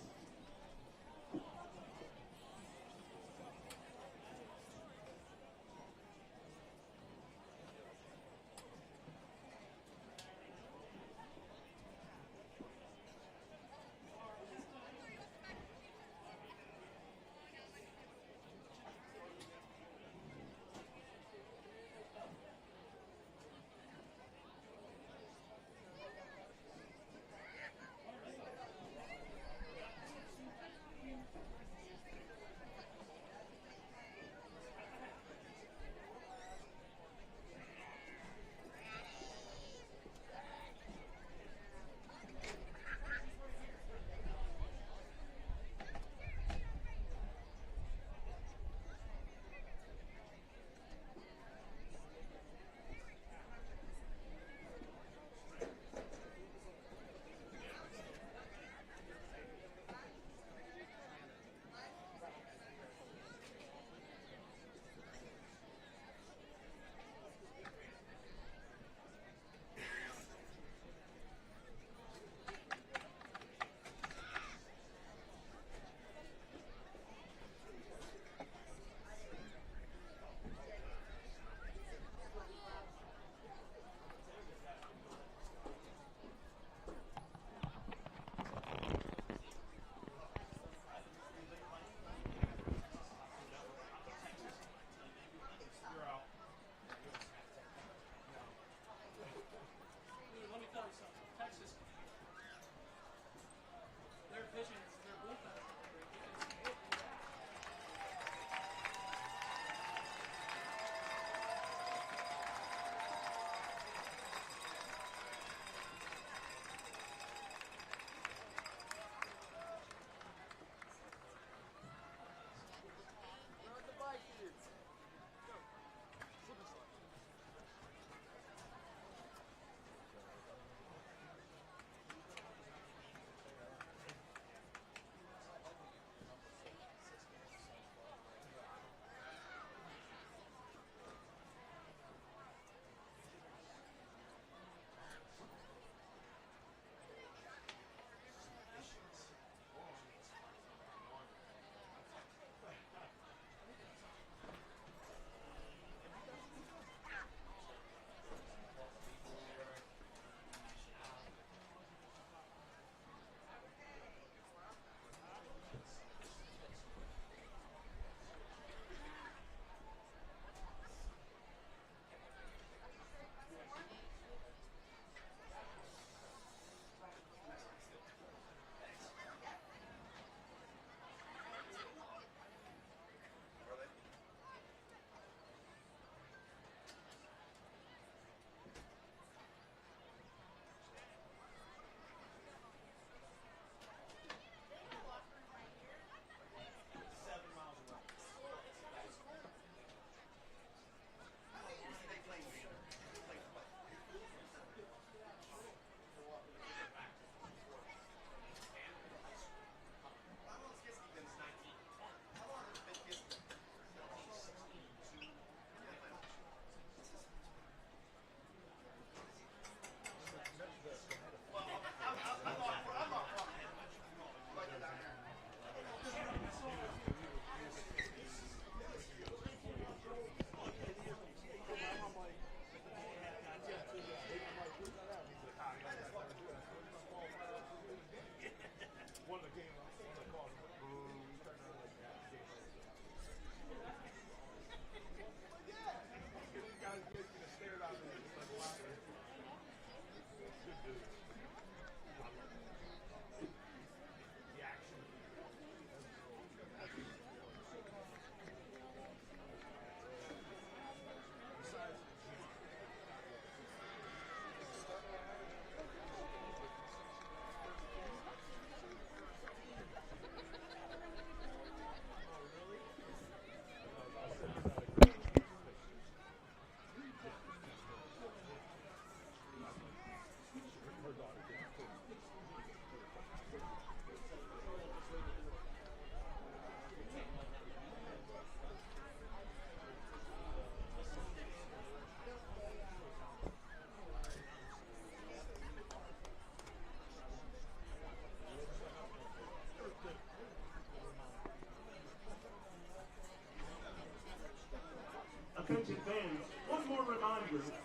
reminder,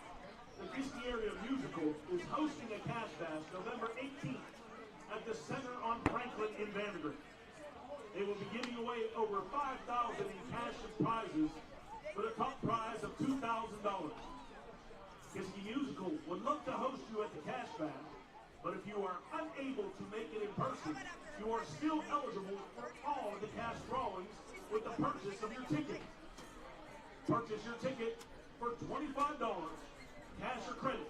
the Kiski Area Musical is hosting a cash bash November 18th at the Center on Franklin in Vandergrift. They will be giving away over $5,000 in cash and prizes with a top prize of $2,000. Kiski Musical would love to host you at the cash bash, but if you are unable to make it in person, you are still eligible for all of the cash drawings with the purchase of your ticket. Purchase your ticket for $25, cash or credit,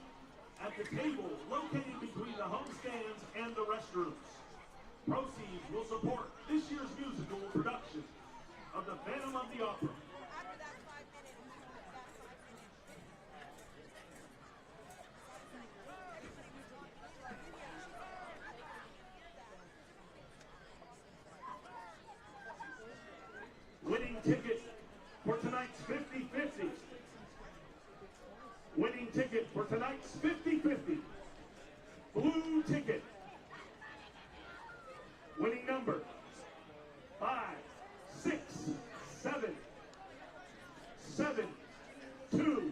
at the table located between the home stands and the restrooms. Proceeds will support this year's musical production of The Phantom of the Opera. Winning ticket for tonight's 50-50. Winning ticket for tonight's 50-50. Blue ticket. Winning number 5, 6, 7, 7, 2,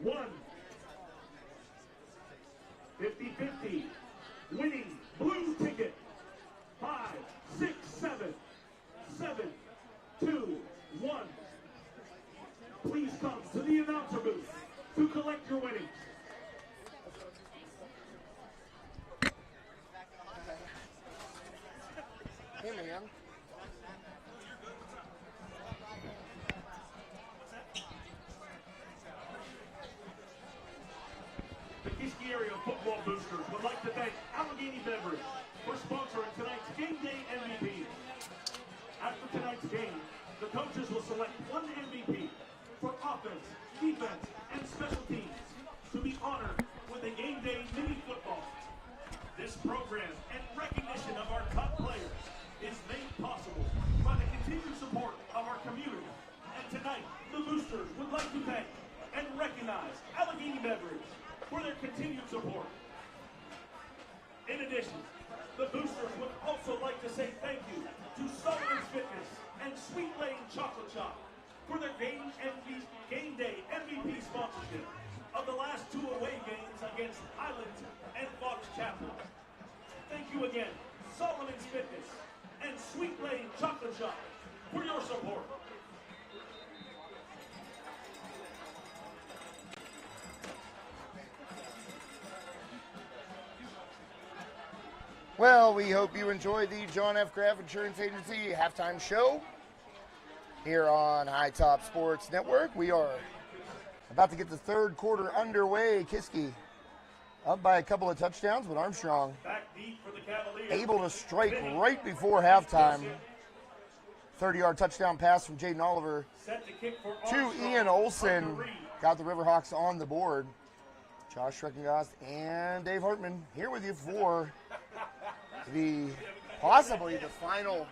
1. 50-50. Winning blue ticket 5, 6, 7, 7, 2, 1. Please come to the announcer booth to collect your winnings. Hey, man. The Kiski Area Football Boosters would like to thank Allegheny Beverage for sponsoring tonight's game day MVP. After tonight's game, the coaches will select one MVP for offense, defense, and special teams to be honored with a game day mini football. This program and recognition of our top players is made possible by the continued support of our community. And tonight, the Boosters would like to thank and recognize Allegheny Beverage for their continued support. In addition, the Boosters would also like to say thank you to Sullivan's Fitness and Sweet Lane Chocolate Shop for their game day MVP sponsorship of the last 2 away games against Highland and Fox Chapel. Thank you again, Sullivan's Fitness and Sweet Lane Chocolate Shop, for your support. Well, we hope you enjoy the John F. Graff Insurance Agency halftime show here on High Top Sports Network. We are about to get the third quarter underway. Kiski up by a couple of touchdowns, but Armstrong Back deep for the Cavaliers. able to strike right before halftime. 30-yard touchdown pass from Jaden Oliver Set to kick for to Armstrong. Ian Olson. Under Reed. Got the Riverhawks on the board. Josh Schreckengast and Dave Hartman here with you for possibly the final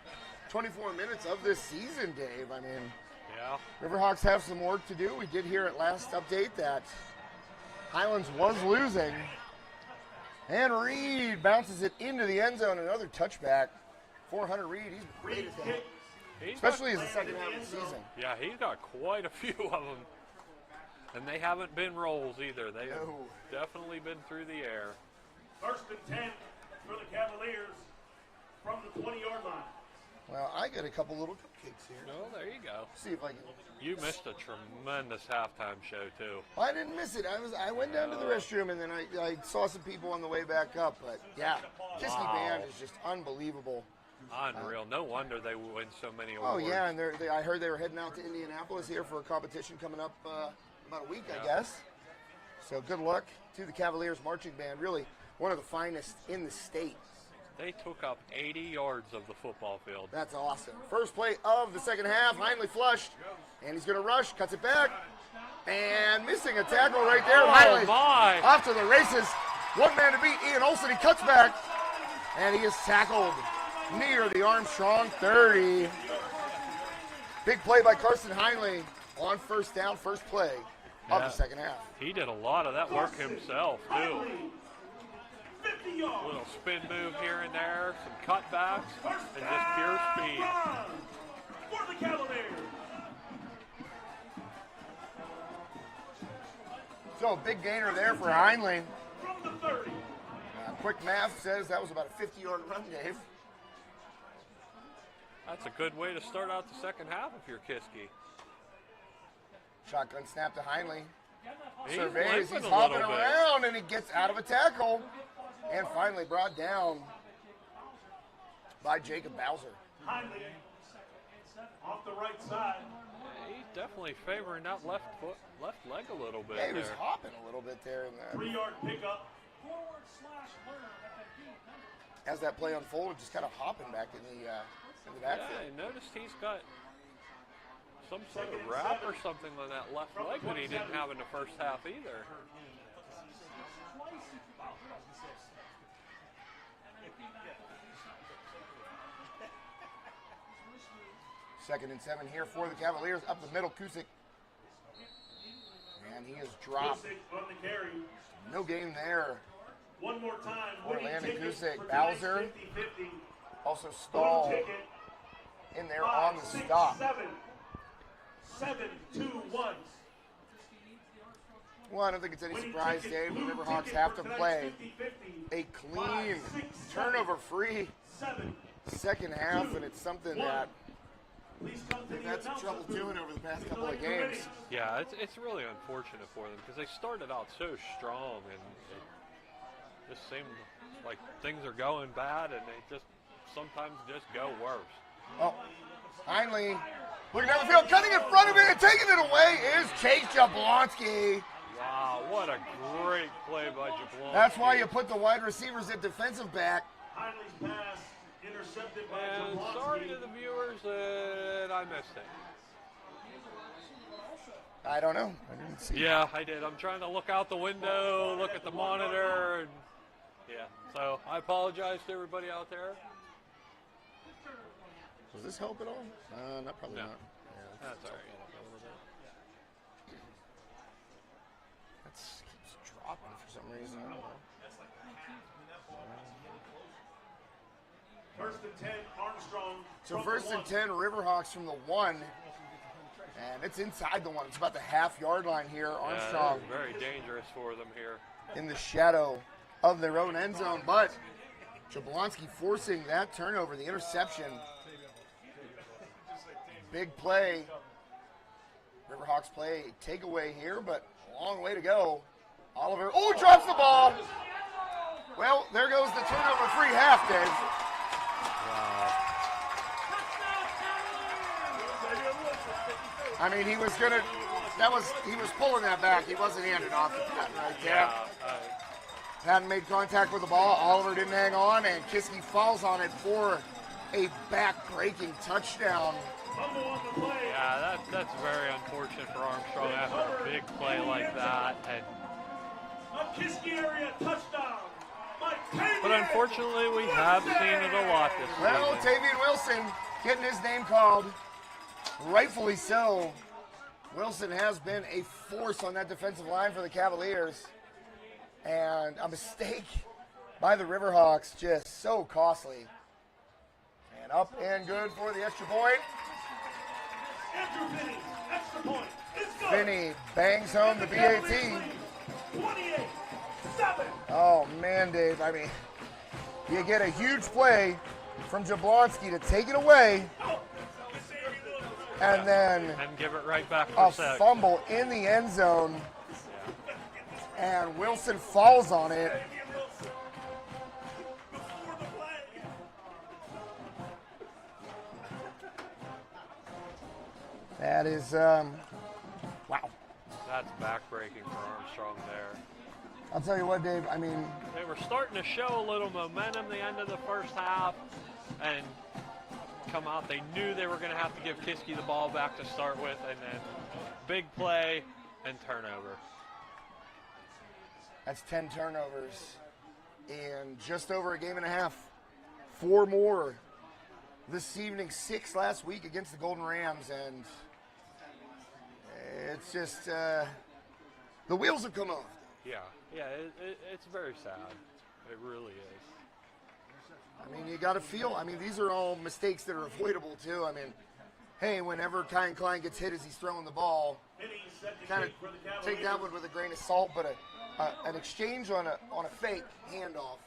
24 minutes of this season, Dave. I mean, Yeah. Riverhawks have some work to do. We did hear at last update that Highlands was losing. And Reed bounces it into the end zone. Another touchback for Hunter Reed. He's great at that, especially as the second half of the season. Yeah, he's got quite a few of them. And they haven't been rolls either. They have definitely been through the air. 1st and 10 for the Cavaliers from the 20-yard line. Well, I got a couple little cupcakes here. Oh, there you go. See if I can. You missed a tremendous halftime show, too. I didn't miss it. I went down to the restroom and then I saw some people on the way back up. But yeah, Kiski band is just unbelievable. Unreal. No wonder they win so many Oh awards. yeah, and I heard they were heading out to Indianapolis here for a competition coming up about a week, I guess. So good luck to the Cavaliers marching band. Really one of the finest in the state. They took up 80 yards of the football field. That's awesome. First play of the second half. Heinley flushed, and he's going to rush, cuts it back, and missing a tackle right there. Heinley off to the races. One man to beat, Ian Olson. He cuts back, and he is tackled near the Armstrong 30. Big play by Carson Heinley on first down, first play of the second half. He did a lot of that work himself, too. A little spin move here and there, some cutbacks, and just pure speed. For the Cavaliers. So a big gainer there for Heinlein. From the 30. Quick math says that was about a 50-yard run, Dave. That's a good way to start out the second half if you're Kiski. Shotgun snap to Heinlein. He's Surveys, limping he's a hopping little bit. around, and he gets out of a tackle. And finally brought down by Jacob Bowser. Heinlein off the right side. He's definitely favoring that left leg a little bit. Yeah, he was there. hopping a little bit there. 3-yard pickup. As that play unfolded, just kind of hopping back in the backfield. Yeah, I noticed he's got some sort of wrap or something on that left leg that he didn't have in the first half either. Second and 7 here for the Cavaliers. Up the middle, Kusick. And he is dropped. Kusick on the carry. No gain there. One more time. For Landon Kusick. For Bowser 50-50. also stalled in there on the stop. 7-2-1. Well, I don't think it's any surprise, Dave. The Riverhawks have to play a clean, turnover-free second half, and it's something that they've had some trouble doing over the past couple of games. Yeah, it's really unfortunate for them because they started out so strong, and it just seemed like things are going bad, and they just sometimes just go worse. Oh, Heinlein looking down the field, cutting in front of it, and taking it away is Chase Jablonski. Wow, what a great play by Jablonski. That's why you put the wide receivers at defensive back. Heinlein's pass intercepted by And Jablonski. sorry to the viewers that I missed it. I don't know. I didn't see. Yeah, I did. I'm trying to look out the window, look at the monitor, and yeah. So I apologize to everybody out there. Does this help at all? Probably No. not. Yeah, That's all right. that keeps dropping for some reason. I don't know. First and 10, Armstrong. So first and 10, Riverhawks from the 1. And it's inside the 1. It's about the half-yard line here. Armstrong Yeah, very dangerous for them here. in the shadow of their own end zone. But Jablonski forcing that turnover, the interception. Big play. Riverhawks play a takeaway here, but a long way to go. Oliver, drops the ball. Well, there goes the turnover-free half, Dave. Wow. I mean, he was pulling that back. He wasn't handing off to Patton right there. Yeah. Patton made contact with the ball. Oliver didn't hang on, and Kiski falls on it for a back-breaking touchdown. Yeah, that's very unfortunate for Armstrong after a big play like that. And A Kiski area touchdown. but unfortunately, we have seen it a lot this season. Well, Tavian Wilson getting his name called. Rightfully so. Wilson has been a force on that defensive line for the Cavaliers. And a mistake by the Riverhawks, just so costly. And up and good for the extra point. Andrew Finney, extra point. It's good. Finney bangs home the BAT. 28-7. Oh, man, Dave. I mean, you get a huge play from Jablonski to take it away. And then And give it right back a for six. fumble in the end zone. And Wilson falls on it. That is, wow. That's backbreaking for Armstrong there. I'll tell you what, Dave, I mean, They were starting to show a little momentum the end of the first half and come out. They knew they were going to have to give Kiski the ball back to start with, and then big play and turnover. that's 10 turnovers in just over a game and a half. 4 more this evening, 6 last week against the Golden Rams, and it's just, the wheels have come off. Yeah, it's very sad. It really is. I mean, you got to feel, these are all mistakes that are avoidable, too. I mean, hey, whenever Kyan Klein gets hit as he's throwing the ball, kind of take that one with a grain of salt, but an exchange on a fake handoff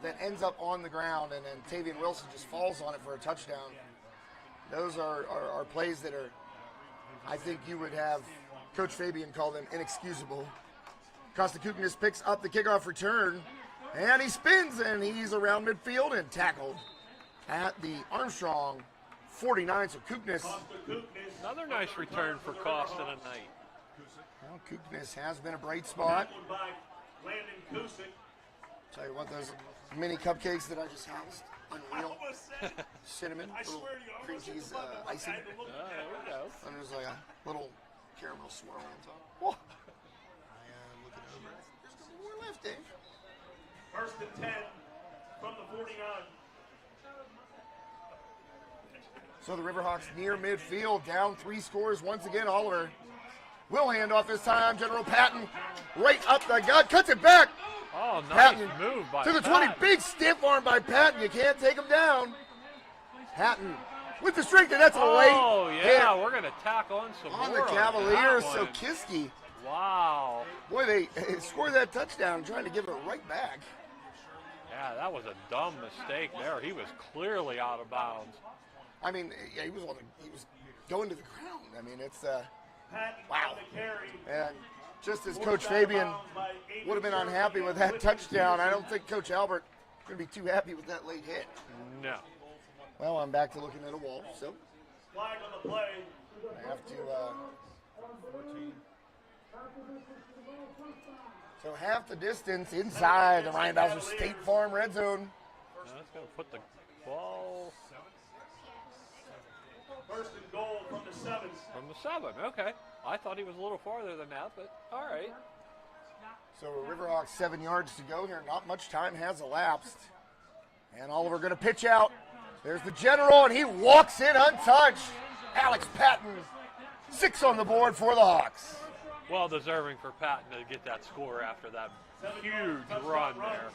that ends up on the ground, and then Tavian Wilson just falls on it for a touchdown. Those are plays that are, I think you would have Coach Fabian call them inexcusable. Costa Kuknis picks up the kickoff return, and he spins, and he's around midfield and tackled at the Armstrong 49. So Kuknis. Another nice return for Costa tonight. Well, Kuknis has been a bright spot. Tell you what, those mini cupcakes that I just housed, unreal. Cinnamon, little cream cheese icing. There we go. And there's like a little caramel swirl on top. Whoa. I am looking over. There's a couple more left, Dave. First and 10 from the 49. So the Riverhawks near midfield, down 3 scores once again. Oliver will hand off this time. General Patton right up the gut, cuts it back. Oh, nice Patton move by to the 20. Big stiff arm by Patton. You can't take him down. Patton with the strength, and that's a late Oh, yeah, hit we're going to tack on some on more the Cavaliers. on So that Kiski, wow. boy, they scored that touchdown, trying to give it right back. Yeah, that was a dumb mistake there. He was clearly out of bounds. I mean, yeah, he was going to the ground. I mean, it's wow. And just as Coach Fabian would have been unhappy with that touchdown, I don't think Coach Albert is going to be too happy with that late hit. No. Well, I'm back to looking at a wall, so Flag on the play. I have to. So half the distance inside the Ryan Bowser State Farm red zone. That's going to put the ball First and goal from the 7. from the 7. Okay. I thought he was a little farther than that, but all right. So Riverhawks 7 yards to go here. Not much time has elapsed. And Oliver going to pitch out. There's the general, and he walks in untouched. Alex Patton, 6 on the board for the Hawks. Well deserving for Patton to get that score after that huge run there.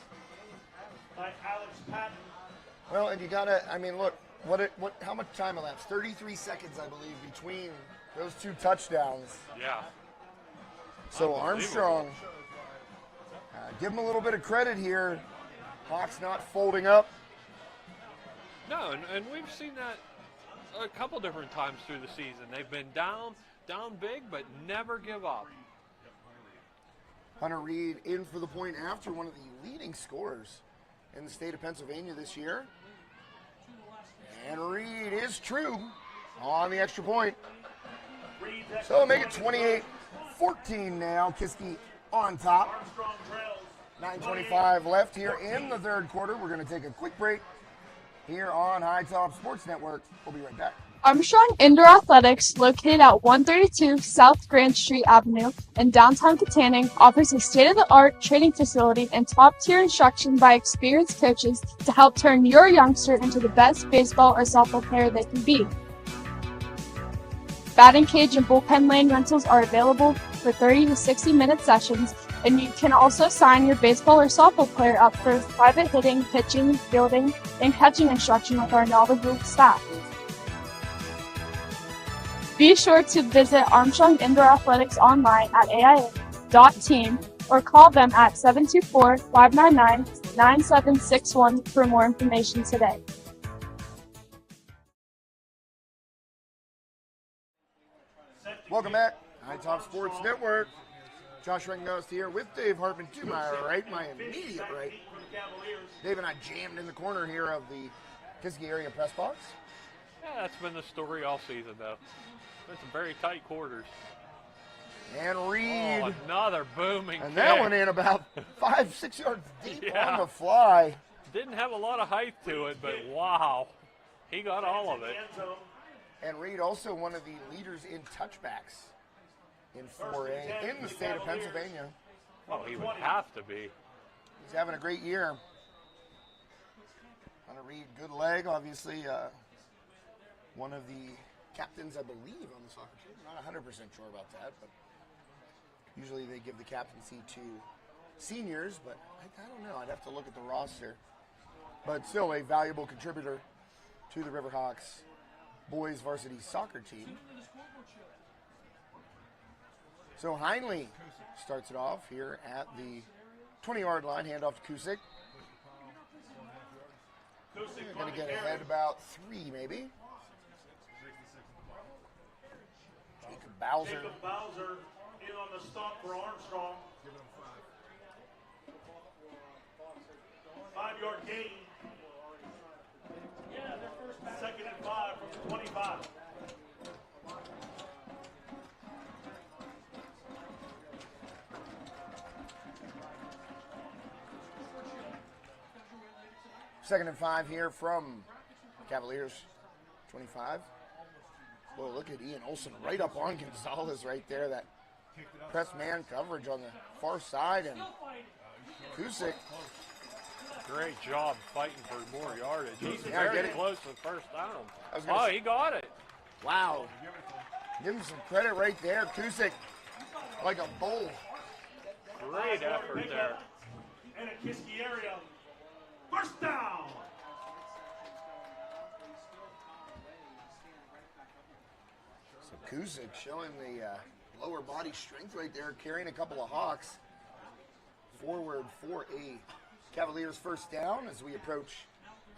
By Alex Patton. Well, and you got to, I mean, look, how much time elapsed? 33 seconds, I believe, between those 2 touchdowns. Yeah. So Armstrong, give him a little bit of credit here. Hawks not folding up. No, and we've seen that a couple different times through the season. They've been down big, but never give up. Hunter Reed in for the point after, one of the leading scorers in the state of Pennsylvania this year. And Reed is true on the extra point. So make it 28-14 now. Kiski on top. 9:25 left here in the third quarter. We're going to take a quick break here on High Top Sports Network. We'll be right back. Armstrong Indoor Athletics, located at 132 South Grand Street Avenue in downtown Katanning, offers a state-of-the-art training facility and top-tier instruction by experienced coaches to help turn your youngster into the best baseball or softball player they can be. Batting cage and bullpen lane rentals are available for 30 to 60-minute sessions, and you can also sign your baseball or softball player up for private hitting, pitching, fielding, and catching instruction with our knowledgeable staff. Be sure to visit Armstrong Indoor Athletics online at aia.team or call them at 724-599-9761 for more information today. Welcome back. High Top Sports Network. Josh Ringnost here with Dave Hartman to my right, my immediate right. Dave and I jammed in the corner here of the Kiski area press box. Yeah, that's been the story all season, though. Been some very tight quarters. And Reed. Oh, another booming And kick. that one in about 5-6 yards deep Yeah. on the fly. Didn't have a lot of height to it, but wow. He got all of it. And Reed also one of the leaders in touchbacks in 4A in the state of Pennsylvania. Well, he would have to be. He's having a great year. Hunter Reed, good leg, obviously. One of the captains, I believe, on the soccer team. Not 100% sure about that, but usually they give the captaincy to seniors, but I don't know. I'd have to look at the roster. But still a valuable contributor to the Riverhawks boys varsity soccer team. So Heinley starts it off here at the 20-yard line, handoff to Kusick. Going to get ahead about 3 maybe. Jacob Bowser in on the stop for Armstrong. 5-yard gain. Second and 5 from the 25. Second and 5 here from Cavaliers 25. Boy, look at Ian Olsen right up on Gonzalez right there. That press man coverage on the far side. And Kusick. Great job fighting for more yardage. He's Yeah, very close to the first down. Oh, he got it. Wow. Give him some credit right there. Kusick, like a bull. Great effort there. And a Kiski area. First down. So Kusick showing the lower body strength right there, carrying a couple of Hawks forward for a Cavaliers first down as we approach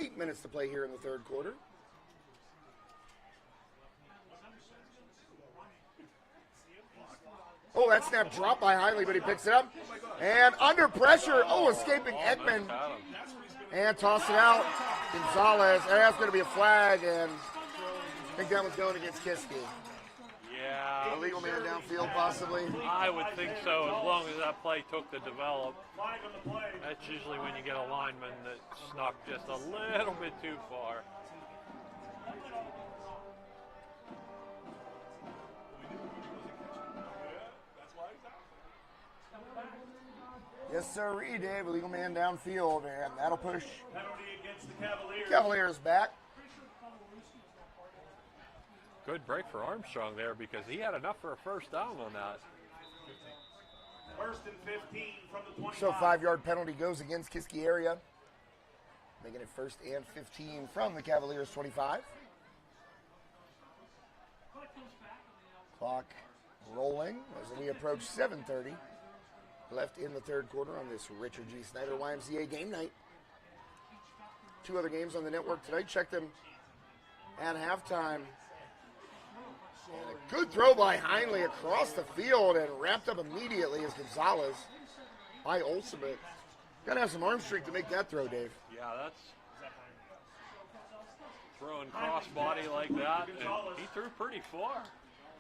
8 minutes to play here in the third quarter. Oh, that snap dropped by Heinley, but he picks it up. And under pressure, escaping Ekman. And toss it out. Gonzalez, and that's going to be a flag, and I think that was going against Kiski. Yeah. Illegal man downfield, possibly. I would think so, as long as that play took to develop. That's usually when you get a lineman that snuck just a little bit too far. Yes, sir, Dave. Illegal man downfield, and that'll push Penalty against the Cavaliers. Cavaliers back. Good break for Armstrong there because he had enough for a first down on that. First and 15 from the 25. So 5-yard penalty goes against Kiski area, making it first and 15 from the Cavaliers 25. Clock rolling as we approach 7:30 left in the third quarter on this Richard G. Snyder YMCA game night. 2 other games on the network tonight. Check them at halftime. And a good throw by Heinley across the field and wrapped up immediately as Gonzalez by Olsen. Got to have some arm strength to make that throw, Dave. Yeah, that's throwing cross body like that, and he threw pretty far.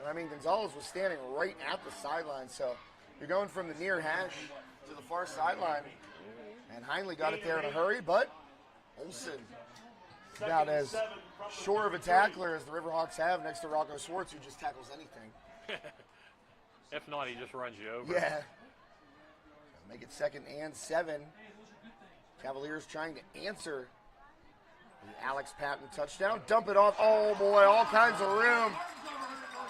I mean, Gonzalez was standing right at the sideline, so you're going from the near hash to the far sideline. And Heinley got it there in a hurry, but Olsen about as sure of a tackler as the Riverhawks have next to Rocco Swartz, who just tackles anything. If not, he just runs you over. Yeah. Make it 2nd and 7. Cavaliers trying to answer the Alex Patton touchdown. Dump it off. Oh, boy, all kinds of room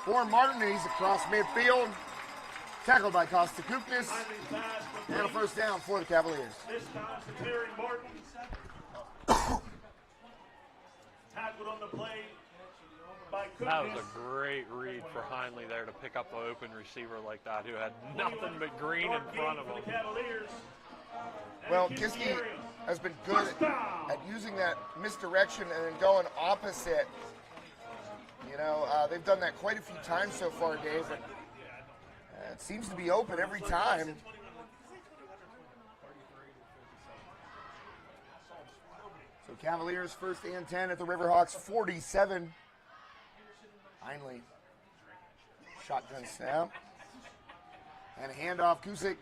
for Martin. He's across midfield. Tackled by Costa Kuknis. And a first down for the Cavaliers. This time to Terry Martin. Tackled on the play by Kuknis. That was a great read for Heinley there to pick up an open receiver like that who had nothing but green in front of him. Well, Kiski has been good at using that misdirection and then going opposite. You know, they've done that quite a few times so far, Dave. And, it seems to be open every time. So Cavaliers first and 10 at the Riverhawks 47. Heinley. Shotgun snap. And a handoff, Kusick.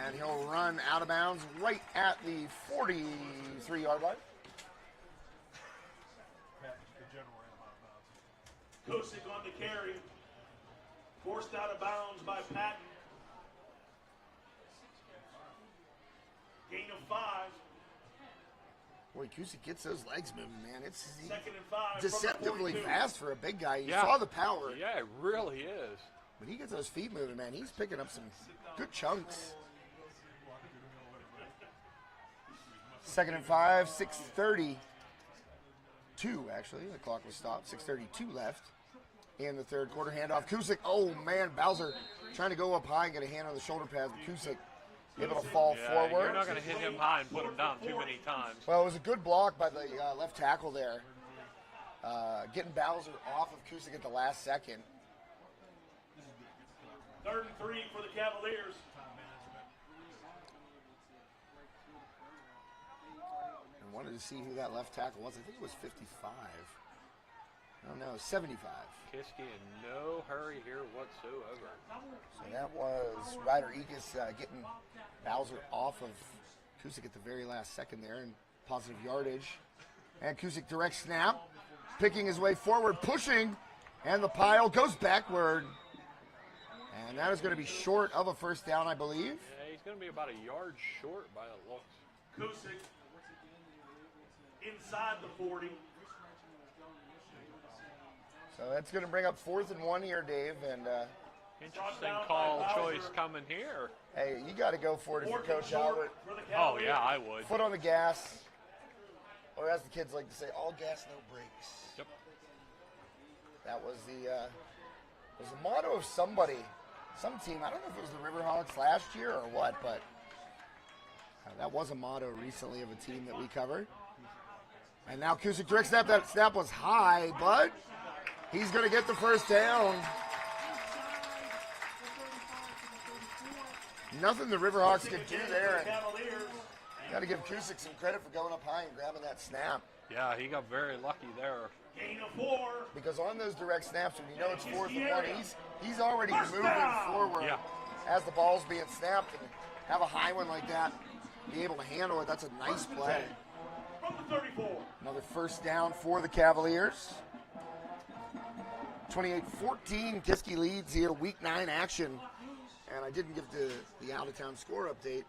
And he'll run out of bounds right at the 43-yard line. Kusick on the carry. Forced out of bounds by Patton. Gain of 5. Boy, Kusick gets those legs moving, man. It's 2nd and 5. deceptively fast for a big guy. You Yeah. saw the power. Yeah, it really is. But he gets those feet moving, man. He's picking up some good chunks. 2nd and 5, 6:30 6:32, actually. The clock was stopped. 6:32 left in the third quarter. Handoff. Kusick. Oh, man. Bowser trying to go up high and get a hand on the shoulder pads. But Kusick able to fall forward. You're not going to hit him high and put him down too many times. Well, it was a good block by the left tackle there. Getting Bowser off of Kusick at the last second. 3rd and 3 for the Cavaliers. I wanted to see who that left tackle was. I think it was 55. I don't know, 75. Kiski in no hurry here whatsoever. So that was Ryder Ekus getting Bowser off of Kusick at the very last second there in positive yardage. And Kusick direct snap, picking his way forward, pushing, and the pile goes backward. And that is going to be short of a first down, I believe. Yeah, he's going to be about a yard short by the looks. Kusick inside the 40. So that's going to bring up 4th and 1 here, Dave. And interesting call choice coming here. Hey, you got to go for it if you're Coach Albert. Oh, yeah, I would. Foot on the gas. Or as the kids like to say, all gas, no brakes. Yep. That was the motto of somebody, some team. I don't know if it was the Riverhawks last year or what, but that was a motto recently of a team that we covered. And now Kusick direct snap. That snap was high, but he's going to get the first down. Nothing the Riverhawks could do there. Got to give Kusick some credit for going up high and grabbing that snap. Yeah, he got very lucky there. Gain of 4. Because on those direct snaps, when you know it's 4th and 1, he's already moving forward as the ball's being snapped. And have a high one like that, be able to handle it, that's a nice play. From the 34. Another first down for the Cavaliers. 28-14, Kiski leads here, Week 9 action. And I didn't give the out-of-town score update.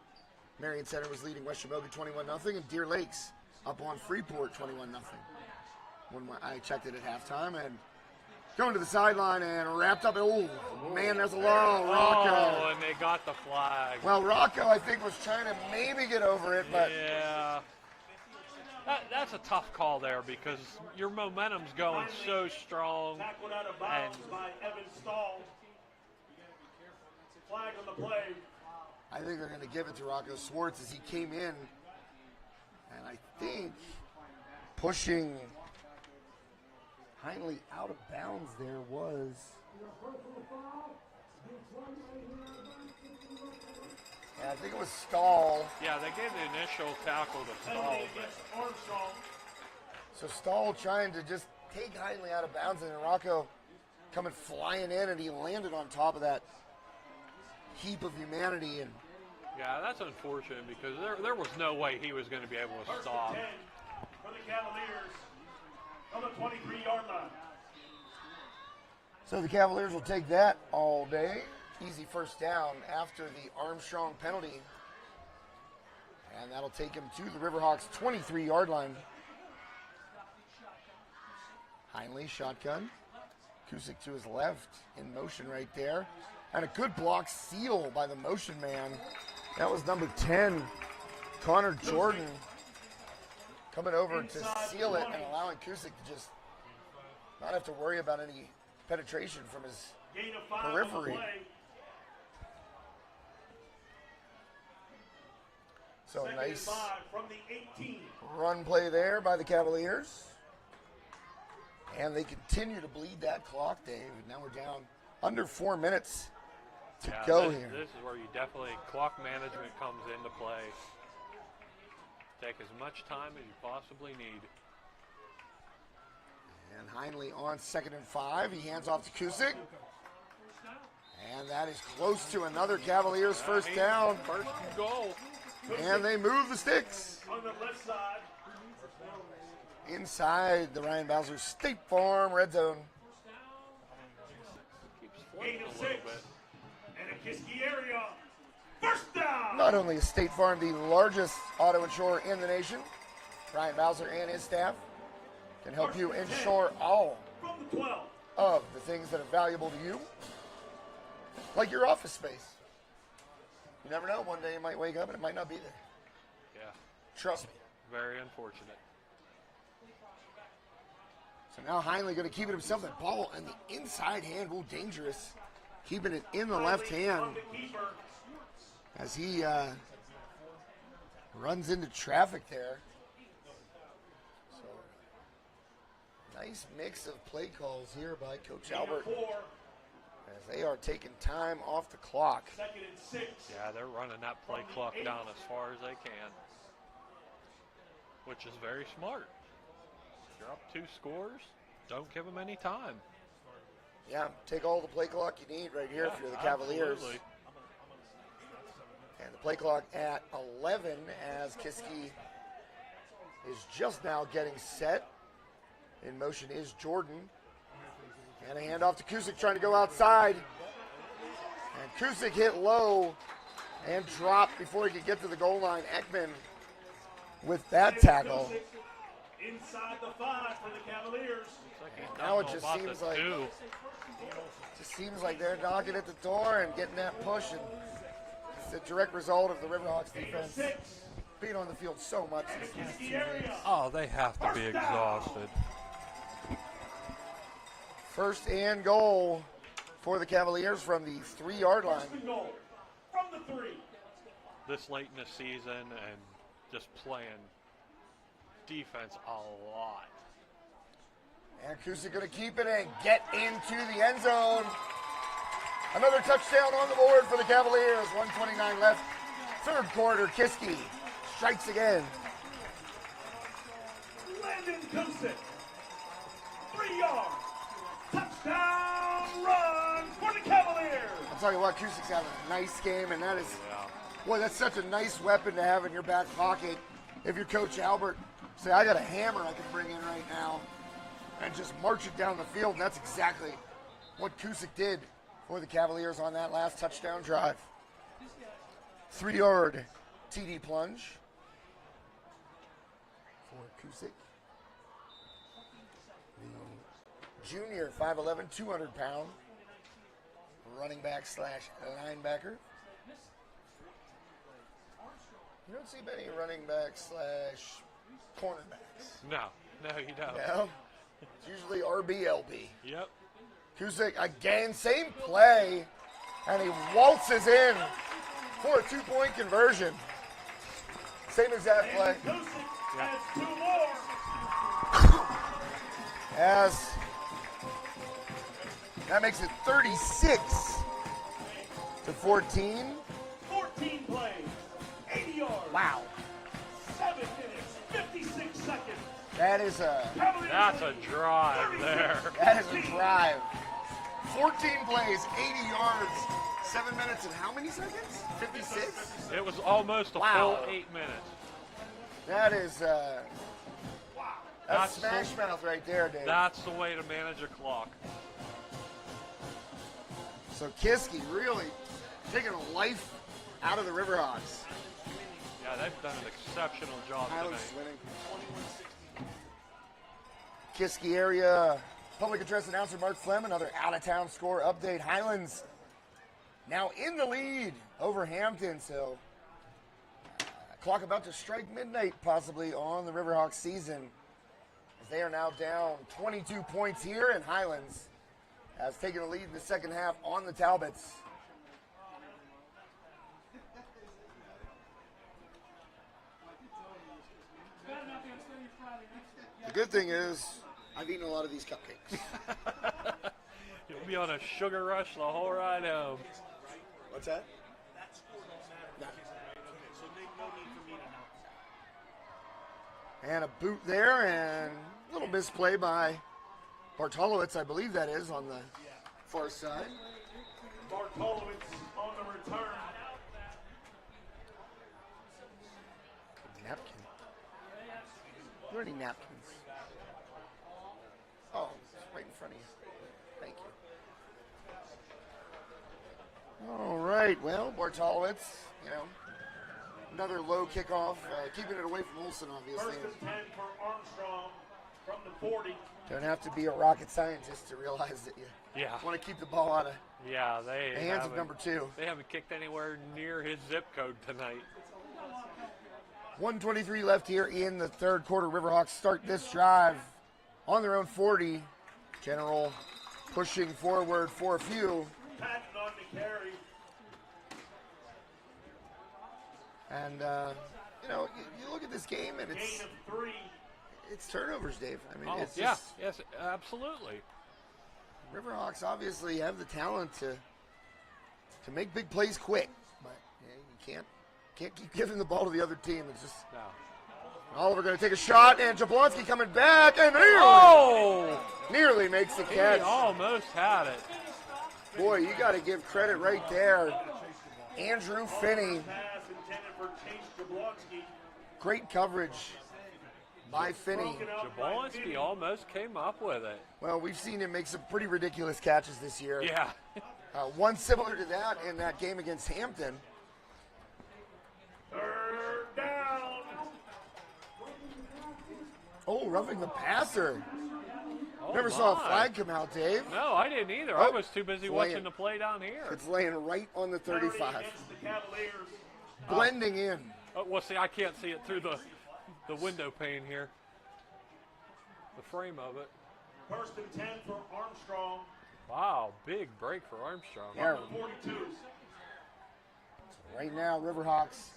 Marion Center was leading West Shamokin 21-0, and Deer Lakes up on Freeport 21-0. When I checked it at halftime, and going to the sideline and wrapped up. Oh, man, there's a low. Rocco. Oh, and they got the flag. Well, Rocco, I think, was trying to maybe get over it, but yeah. That's a tough call there because your momentum's going so strong. Tackled out of bounds by Evan Stahl. Flag on the play. I think they're going to give it to Rocco Swartz as he came in. And I think pushing Heinley out of bounds there was... Yeah, I think it was Stahl. Yeah, they gave the initial tackle to Stahl. Armstrong. So Stahl trying to just take Heinley out of bounds, and then Rocco coming flying in, and he landed on top of that heap of humanity. And yeah, that's unfortunate because there was no way he was going to be able to stop. 10 for the Cavaliers on the 23-yard line. So the Cavaliers will take that all day. Easy first down after the Armstrong penalty. And that'll take him to the Riverhawks' 23-yard line. Heinley, shotgun. Kusick to his left, in motion right there. And a good block seal by the motion man. That was number 10, Connor Jordan, coming over to seal it and allowing Kusick to just not have to worry about any penetration from his periphery. So nice from the 18. Run play there by the Cavaliers. And they continue to bleed that clock, Dave. And now we're down under 4 minutes to go here. This is where you definitely, clock management comes into play. Take as much time as you possibly need. And Heinley on 2nd and 5. He hands off to Kusick. And that is close to another Cavaliers first down. First and goal. And they move the sticks. On the left side. Inside the Ryan Bowser State Farm red zone. Gain of 6. And a Kiski area. First down. Not only is State Farm the largest auto insurer in the nation, Ryan Bowser and his staff can help you insure all From the 12. of the things that are valuable to you, like your office space. You never know, one day you might wake up and it might not be there. Yeah. Trust me. Very unfortunate. So now Heinle going to keep it himself. That ball in the inside hand, a little dangerous. Keeping it in the left hand as he runs into traffic there. So nice mix of play calls here by Coach Albert as they are taking time off the clock. Yeah, they're running that play clock down as far as they can, which is very smart. If you're up 2 scores, don't give them any time. Yeah, take all the play clock you need right here if you're the Cavaliers. Absolutely. And the play clock at 11 as Kiski is just now getting set. In motion is Jordan. And a handoff to Kusick trying to go outside. And Kusick hit low and dropped before he could get to the goal line. Ekman with that tackle. Inside the 5 for the Cavaliers. Now it just seems like they're knocking at the door and getting that push, and it's a direct result of the Riverhawks defense being on the field so much this season. Oh, they have to be exhausted. First and goal for the Cavaliers from the 3-yard line. From the 3. This late in the season and just playing defense a lot. And Kusick going to keep it and get into the end zone. Another touchdown on the board for the Cavaliers. 1:29 left. Third quarter. Kiski strikes again. Landon Kusick. 3 yards. Touchdown run for the Cavaliers. I'll tell you what, Kusick's having a nice game, and that is, boy, that's such a nice weapon to have in your back pocket. If you're Coach Albert, say, I got a hammer I can bring in right now and just march it down the field, and that's exactly what Kusick did for the Cavaliers on that last touchdown drive. 3-yard TD plunge for Kusick. The junior, 5'11", 200-pound running back / linebacker. You don't see many running backs / cornerbacks. No, you don't. No? It's usually RBLB. Yep. Kusick again, same play, and he waltzes in for a 2-point conversion. Same exact play. Has 2 more. As that makes it 36 to 14. 14 plays, 80 yards. Wow. 7 minutes, 56 seconds. That's a drive there. That is a drive. 14 plays, 80 yards, 7 minutes and how many seconds? 56? It was almost a full 8 minutes. That is that's smash mouth right there, Dave. That's the way to manage a clock. So Kiski really taking a life out of the Riverhawks. Yeah, they've done an exceptional job Highlands tonight. winning. Kiski area public address announcer Mark Flem, another out-of-town score update. Highlands now in the lead over Hampton, so clock about to strike midnight possibly on the Riverhawks season, as they are now down 22 points here, and Highlands has taken the lead in the second half on the Talbots. The good thing is, I've eaten a lot of these cupcakes. You'll be on a sugar rush the whole ride home. What's that? And a boot there, and a little misplay by Bartolowicz, I believe that is, on the far side. Bartolowicz on the return. Napkin. Are there any napkins? Oh, it's right in front of you. Thank you. All right, well, Bartolowicz, another low kickoff, keeping it away from Olsen, obviously. 1st and 10 for Armstrong from the 40. Don't have to be a rocket scientist to realize that you want to keep the ball out of the hands of number 2. They haven't kicked anywhere near his zip code tonight. 1:23 left here in the third quarter. Riverhawks start this drive on their own 40. General pushing forward for a few. Patton on the carry. And, you know, you look at this game and Gain of 3. it's turnovers, Dave. I mean, Oh, it's yeah, just, yes, absolutely. Riverhawks obviously have the talent to make big plays quick, but you can't keep giving the ball to the other team. It's just No. Oliver going to take a shot, and Jablonski coming back, and nearly makes the He catch. almost had it. Boy, you got to give credit right there. Andrew Finney, Pass intended for Chase Jablonski. great coverage by Finney. Jablonski almost came up with it. Well, we've seen him make some pretty ridiculous catches this year. Yeah. One similar to that in that game against Hampton. Third down. Oh, roughing the passer. Oh, Never saw a my. flag come out, Dave. No, I didn't either. Oh, I was too busy it's watching laying. the play down here. It's laying right on the 35. Against the Cavaliers. Blending in. Oh, well, see, I can't see it through the window pane here. The frame of it. First and 10 for Armstrong. Wow, big break for Armstrong. Yeah. 42. Right now, Riverhawks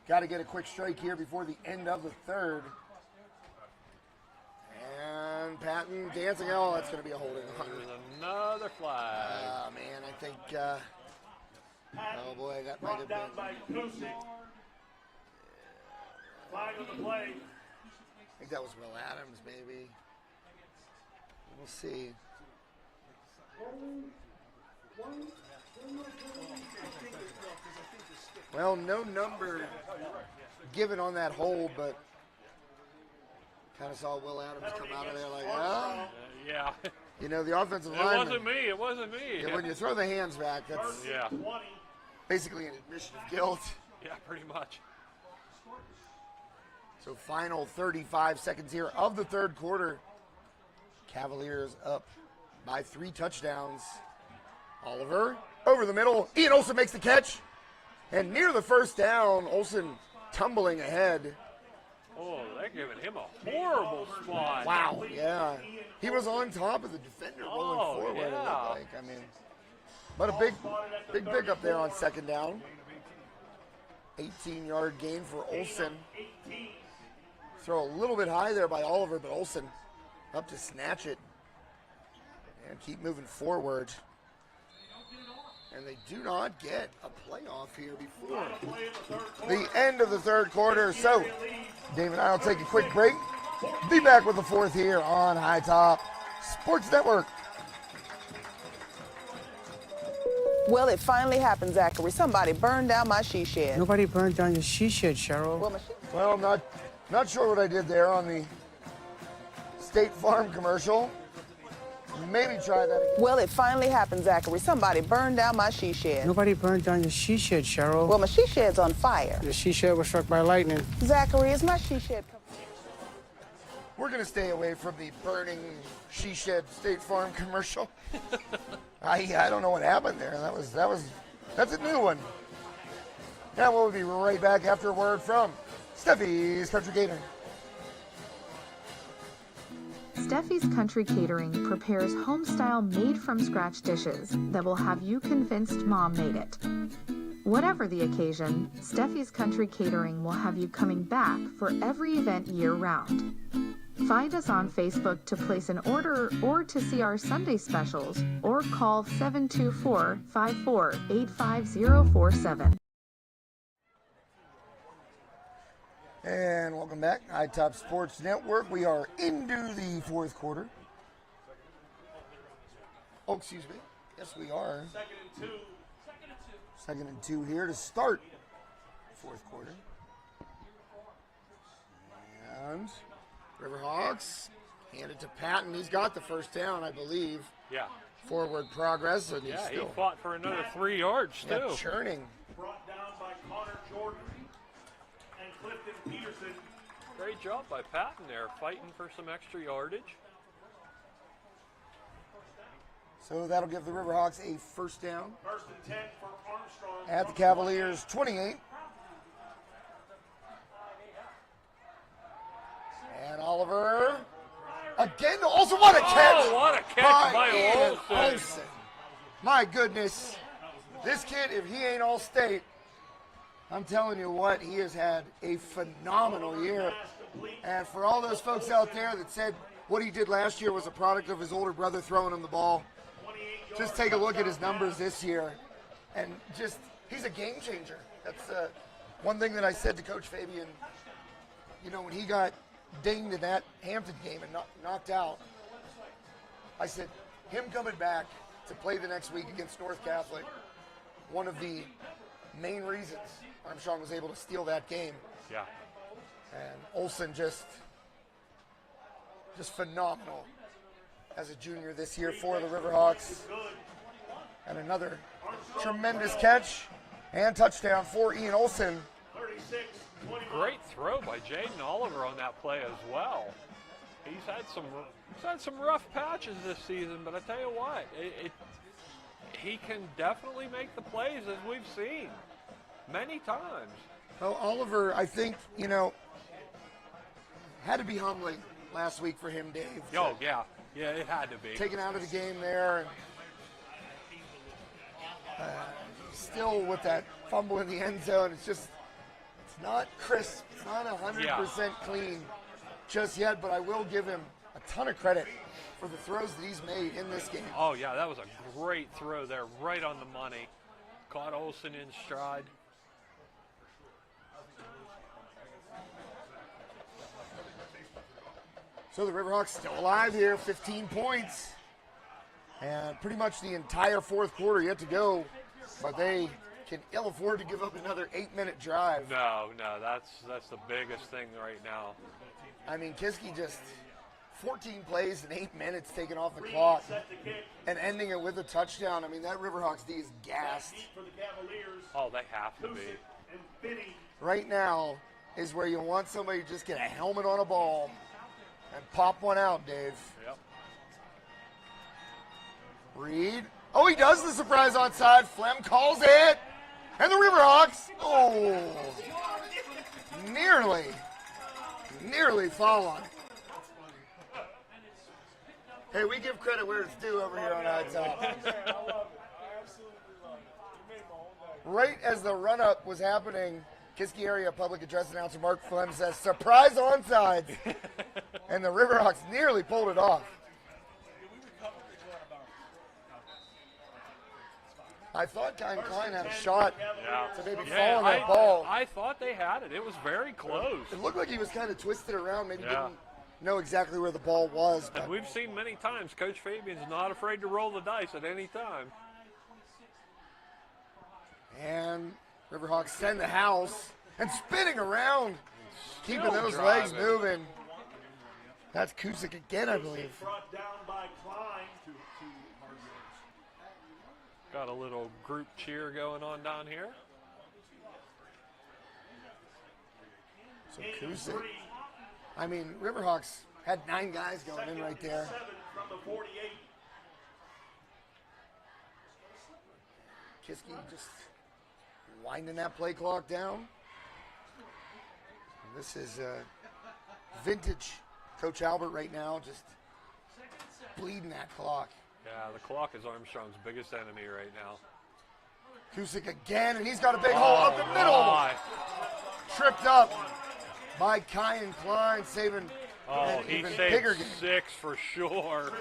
got to get a quick strike here before the end of the third. And Patton dancing. Oh, that's going to be a holding on. There's another flag. Man, I think, oh boy, that might have Brought down been. by Kiski. Flag on the play. I think that was Will Adams, maybe. We'll see. Well, no number given on that hold, but kind of saw Will Adams come out of there like, well, Yeah. you know, the offensive It lineman. wasn't me. It wasn't me. Yeah, when you throw the hands back, that's Yeah. 20. basically an admission of guilt. Yeah, pretty much. So final 35 seconds here of the third quarter. Cavaliers up by 3 touchdowns. Oliver over the middle. Ian Olsen makes the catch. And near the first down, Olsen tumbling ahead. Oh, they're giving him a horrible spot. Wow, yeah. He was on top of the defender rolling Oh, forward, it yeah. looked like. I mean, but a big pickup there on second down. 18-yard gain for Olsen. Throw a little bit high there by Oliver, but Olsen up to snatch it and keep moving forward. And they do not get a playoff here before the end of the third quarter. So, Dave and I will take a quick break. Be back with the fourth here on High Top Sports Network. Well, it finally happened, Zachary. Somebody burned down my she shed. Nobody burned down your she shed, Cheryl. Well, I'm not sure what I did there on the State Farm commercial. Maybe try that again. Well, it finally happened, Zachary. Somebody burned down my she shed. Nobody burned down your she shed, Cheryl. Well, my she shed's on fire. The she shed was struck by lightning. Zachary, is my she shed coming? We're going to stay away from the burning she shed State Farm commercial. I don't know what happened there. That's a new one. Now we'll be right back after a word from Steffi's Country Catering. Steffi's Country Catering prepares home-style made-from-scratch dishes that will have you convinced Mom made it. Whatever the occasion, Steffi's Country Catering will have you coming back for every event year-round. Find us on Facebook to place an order or to see our Sunday specials, or call 724-54-85047. And welcome back, High Top Sports Network. We are into the fourth quarter. Oh, excuse me. Yes, we are. Second and two here to start fourth quarter. And Riverhawks hand it to Patton. He's got the first down, I believe. Yeah. Forward progress, and Yeah, he's he fought for another 3 yards, too. yeah, churning. Brought down by Connor Jordan and Clifton Peterson. Great job by Patton there, fighting for some extra yardage. So that'll give the Riverhawks a first down First and 10 for Armstrong. at the Cavaliers 28. And Oliver Again, also what a catch! Oh, what a catch by Ian Olsen. Olsen. My goodness. This kid, if he ain't all-state, I'm telling you what, he has had a phenomenal year. And for all those folks out there that said what he did last year was a product of his older brother throwing him the ball, just take a look at his numbers this year. And just, he's a game changer. That's one thing that I said to Coach Fabian, you know, when he got dinged in that Hampton game and knocked out, I said, him coming back to play the next week against North Catholic, one of the main reasons Armstrong was able to steal that game. Yeah. And Olsen just phenomenal as a junior this year for the Riverhawks. And another tremendous catch and touchdown for Ian Olsen. Great throw by Jaden Oliver on that play as well. He's had some rough patches this season, but I tell you what, he can definitely make the plays as we've seen many times. Well, Oliver, I think, you know, had to be humbling last week for him, Dave. Oh, yeah. Yeah, it had to be. Taken out of the game there. And, still with that fumble in the end zone, it's not crisp. It's not 100% clean just yet, but I will give him a ton of credit for the throws that he's made in this game. Oh, yeah, that was a great throw there, right on the money. Caught Olsen in stride. So the Riverhawks still alive here, 15 points. And pretty much the entire fourth quarter yet to go, but they can ill afford to give up another 8-minute drive. No, that's the biggest thing right now. I mean, Kiski just 14 plays in 8 minutes taken off the clock and ending it with a touchdown. I mean, that Riverhawks D is gassed. Oh, they have to be. Right now is where you want somebody to just get a helmet on a ball and pop one out, Dave. Yep. Reed. Oh, he does the surprise onside. Flem calls it. And the Riverhawks, nearly fall on it. Hey, we give credit where it's due over here on High Top. Right as the run-up was happening, Kiski area public address announcer Mark Flem says, surprise onside. And the Riverhawks nearly pulled it off. I thought Klein had a shot to maybe fall on that ball. I thought they had it. It was very close. It looked like he was kind of twisted around, maybe didn't know exactly where the ball was. And we've seen many times Coach Fabian's not afraid to roll the dice at any time. And Riverhawks send the house and spinning around, keeping those driving. legs moving. That's Kusick again, I believe. Got a little group cheer going on down here. So Kusick, I mean, Riverhawks had 9 guys going in right there. Kiski just winding that play clock down. And this is vintage Coach Albert right now, just bleeding that clock. Yeah, the clock is Armstrong's biggest enemy right now. Kusick again, and he's got a big hole up the middle. Tripped up by Kyan Klein, saving an he even saved bigger game. 6 for sure.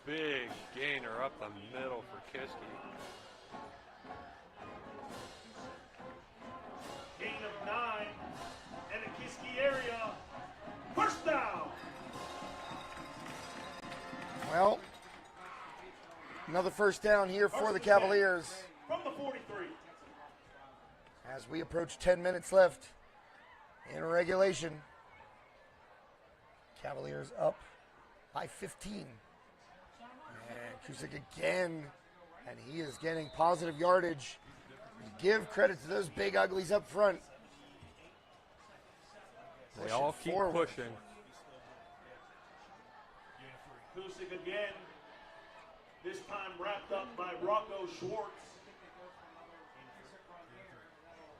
Big gainer up the middle for Kiski. Gain of 9 in the Kiski area. First down. Well, another first down here for the Cavaliers. From the 43. As we approach 10 minutes left in regulation. Cavaliers up by 15. And Kusick again, and he is getting positive yardage. Give credit to those big uglies up front. They all keep pushing. Kusick again. This time wrapped up by Rocco Schwartz.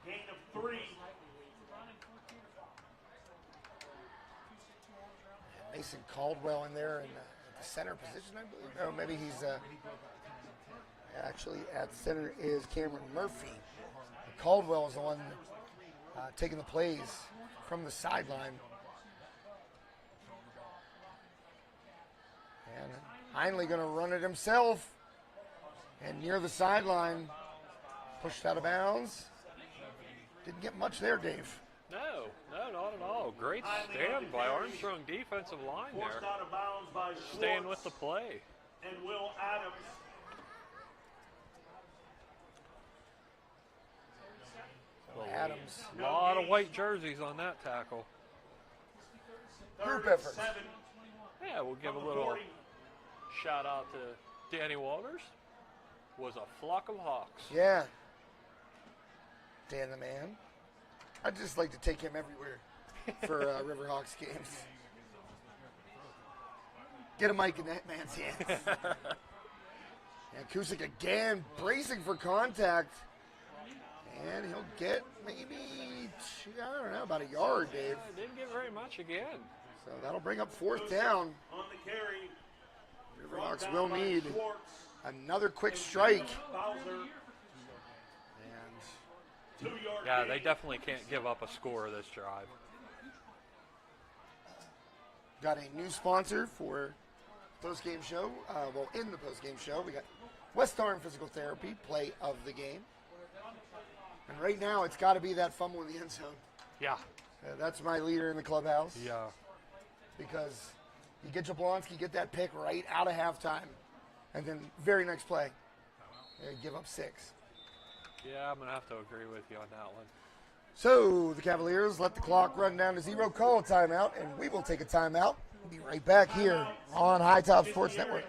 Gain of 3 Mason Caldwell in there in the center position, I believe. No, maybe he's actually at center is Cameron Murphy. Caldwell is the one taking the plays from the sideline. And Heinley going to run it himself. And near the sideline, pushed out of bounds. Didn't get much there, Dave. No, not at all. Great stand by Armstrong defensive line there. Forced out of bounds by Staying Schwartz with the play. and Will Adams. Adams. A lot of white jerseys on that tackle. Group effort. Yeah, we'll give a little shout out to Danny Walters. Was a flock of hawks. Yeah. Dan the man. I'd just like to take him everywhere for Riverhawks games. Get a mic in that man's hands. And Kusick again bracing for contact. And he'll get maybe, I don't know, about a yard, Dave. Didn't get very much again. So that'll bring up fourth down. On the carry. Riverhawks will need another quick strike. Yeah, they definitely can't give up a score this drive. Got a new sponsor for postgame show. In the postgame show, we got West Arm Physical Therapy, play of the game. And right now, it's got to be that fumble in the end zone. Yeah. That's my leader in the clubhouse. Yeah. Because you get Jablonski, get that pick right out of halftime. And then very next play, they give up 6. Yeah, I'm going to have to agree with you on that one. So the Cavaliers let the clock run down to 0, call a timeout, and we will take a timeout. We'll be right back here on High Top Sports Network.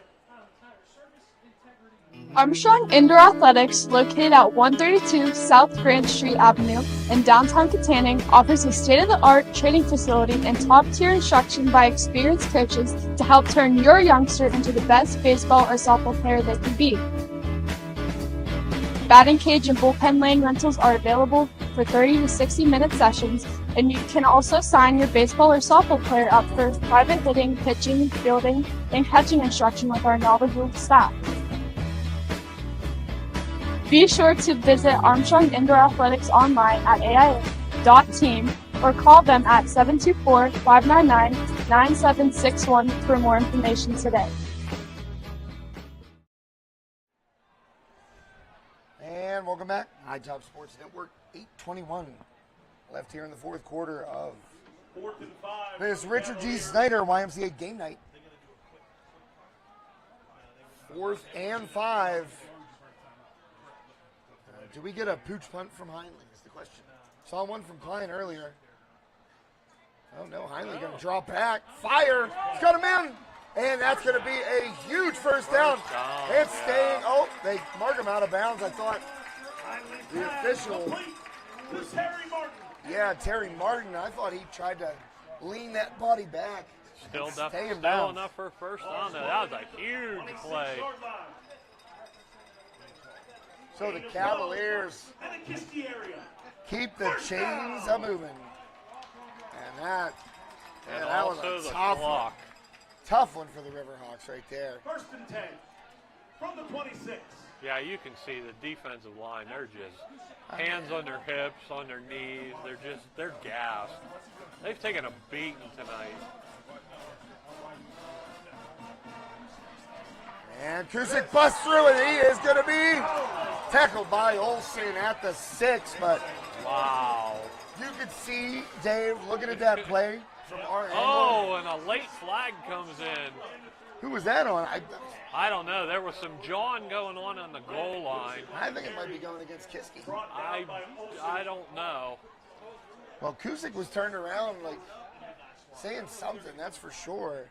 Armstrong Indoor Athletics, located at 132 South Grand Street Avenue in downtown Katanning, offers a state-of-the-art training facility and top-tier instruction by experienced coaches to help turn your youngster into the best baseball or softball player they can be. Batting cage and bullpen lane rentals are available for 30 to 60-minute sessions, and you can also sign your baseball or softball player up for private hitting, pitching, fielding, and catching instruction with our knowledgeable staff. Be sure to visit Armstrong Indoor Athletics online at aia.team or call them at 724-599-9761 for more information today. And welcome back. High Top Sports Network, 8:21 left here in the fourth quarter of this Richard G. Snyder YMCA game night. 4th and 5. Do we get a pooch punt from Heinley is the question. Saw one from Klein earlier. Oh no, Heinley going to drop back. Fire! He's got him in! And that's going to be a huge first down. It's staying. Oh, they mark him out of bounds. I thought the official was Terry Martin. I thought he tried to lean that body back. Still stay enough for a first down. That was a huge play. So the Cavaliers keep the chains a moving. And that was a tough one for the Riverhawks right there. 1st and 10 from the 26. Yeah, you can see the defensive line. They're just hands on their hips, on their knees. They're gassed. They've taken a beating tonight. And Kusick busts through, and he is going to be tackled by Olsen at the 6. But wow, you could see Dave looking at that play from our angle. Oh, and a late flag comes in. Who was that on? I don't know. There was some jawing going on the goal line. I think it might be going against Kiski. I don't know. Well, Kusick was turned around like saying something, that's for sure.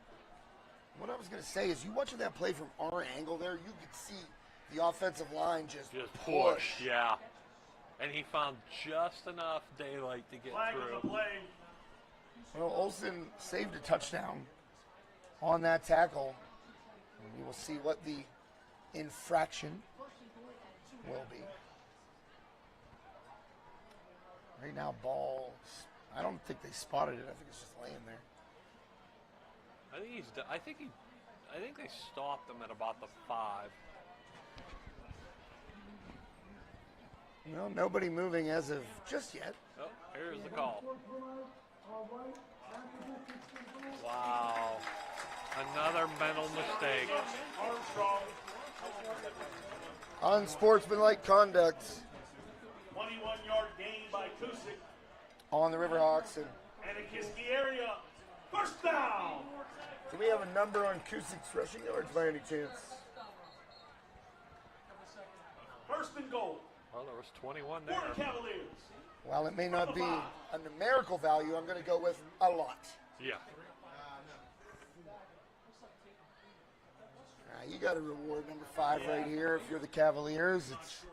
What I was going to say is you watching that play from our angle there, you could see the offensive line just push. Yeah. And he found just enough daylight to get through. Well, Olsen saved a touchdown on that tackle. And we will see what the infraction will be. Right now, ball, I don't think they spotted it. I think it's just laying there. I think they stopped him at about the 5. Well, nobody moving as of just yet. Oh, here's the call. Wow. Another mental mistake. Armstrong. Unsportsmanlike conduct 21-yard gain by Kiski. on the Riverhawks. And And a Kiski area. First down. do we have a number on Kusik's rushing yards by any chance? First and goal. Well, there was 21 there. For the Cavaliers. While it may not be a numerical value, I'm going to go with a lot. Yeah. You got to reward number 5 right here. If you're the Cavaliers, it's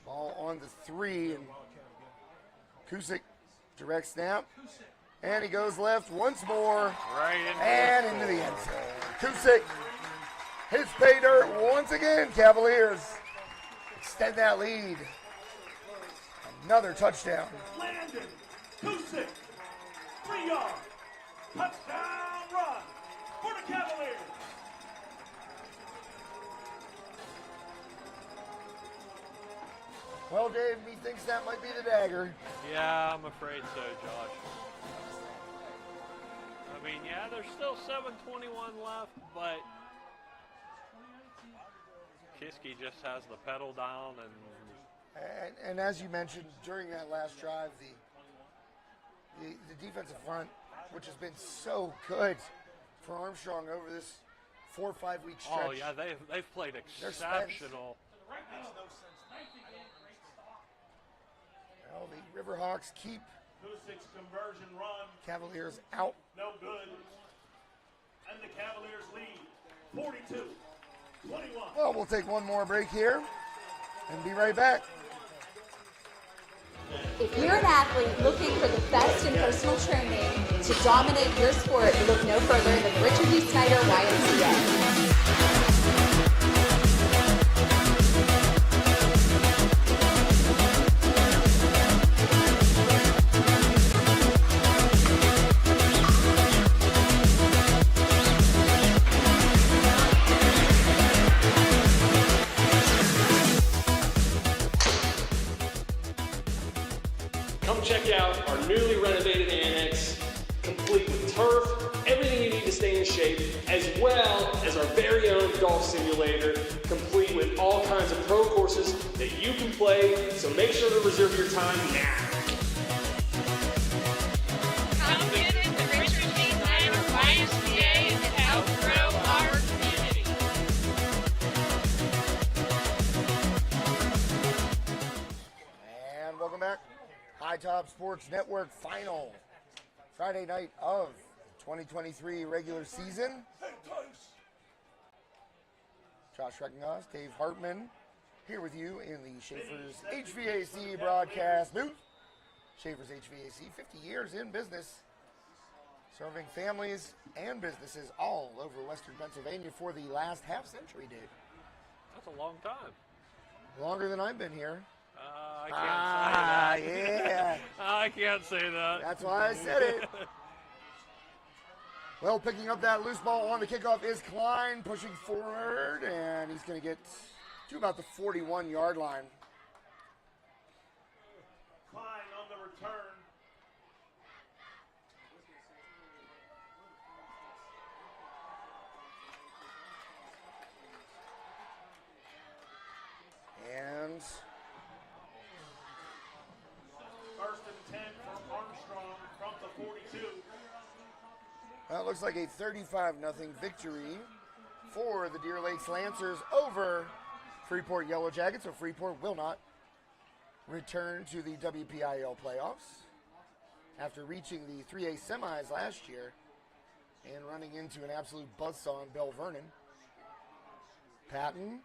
ball on the 3, and Kusik direct snap, and he goes left once more, right into the end zone. Kusik hits pay dirt once again. Cavaliers extend that lead. Another touchdown. Landon. Kiski. 3-yard. Touchdown run for the Cavaliers. Well, Dave, he thinks that might be the dagger. Yeah, I'm afraid so, Josh. I mean, yeah, there's still 7:21 left, but Kiski just has the pedal down, and as you mentioned during that last drive, the defensive front, which has been so good for Armstrong over this 4 or 5 week stretch. oh yeah, they've played exceptional. Well, the Riverhawks keep Kusik's conversion run. Cavaliers out. No good. And the Cavaliers lead 42-21. Well, we'll take one more break here and be right back. If you're an athlete looking for the best in personal training to dominate your sport, look no further than Richard D. Snyder YMCA. Come check out our newly renovated annex, complete with turf, everything you need to stay in shape, as well as our very own golf simulator, complete with all kinds of pro courses that you can play, so make sure to reserve your time now. Come visit the Richard D. Snyder YMCA and help grow our community. And welcome back. High Top Sports Network final Friday night of 2023 regular season. Josh Reckengoss, Dave Hartman, here with you in the Schaefer's HVAC broadcast booth. Schaefer's HVAC, 50 years in business, serving families and businesses all over Western Pennsylvania for the last half century, Dave. That's a long time. Longer than I've been here. I can't say that. Yeah. I can't say that. That's why I said it. Well, picking up that loose ball on the kickoff is Klein, pushing forward, and he's going to get to about the 41-yard line. Klein on the return. And First and 10 from Armstrong from the 42. well, it looks like a 35-0 victory for the Deer Lakes Lancers over Freeport Yellow Jackets, so Freeport will not return to the WPIAL playoffs after reaching the 3A semis last year and running into an absolute buzzsaw in Bell Vernon. Patton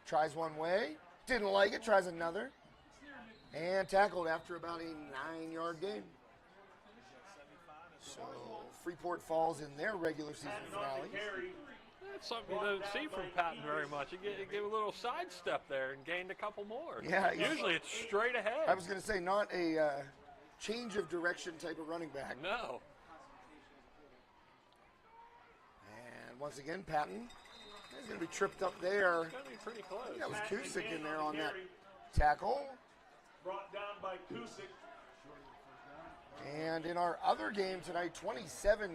tries one way, didn't like it, tries another, and tackled after about a 9-yard gain. So Freeport falls in their regular season finale. That's something you don't see from Patton very much. You get a little sidestep there and gained a couple more. Yeah, Usually it's straight ahead. I was going to say, not a change of direction type of running back. No. And once again, Patton is going to be tripped up there. It's going to be pretty close. I think that was Kusick in there on that tackle. Brought down by Kusick. And in our other game tonight, 27-0,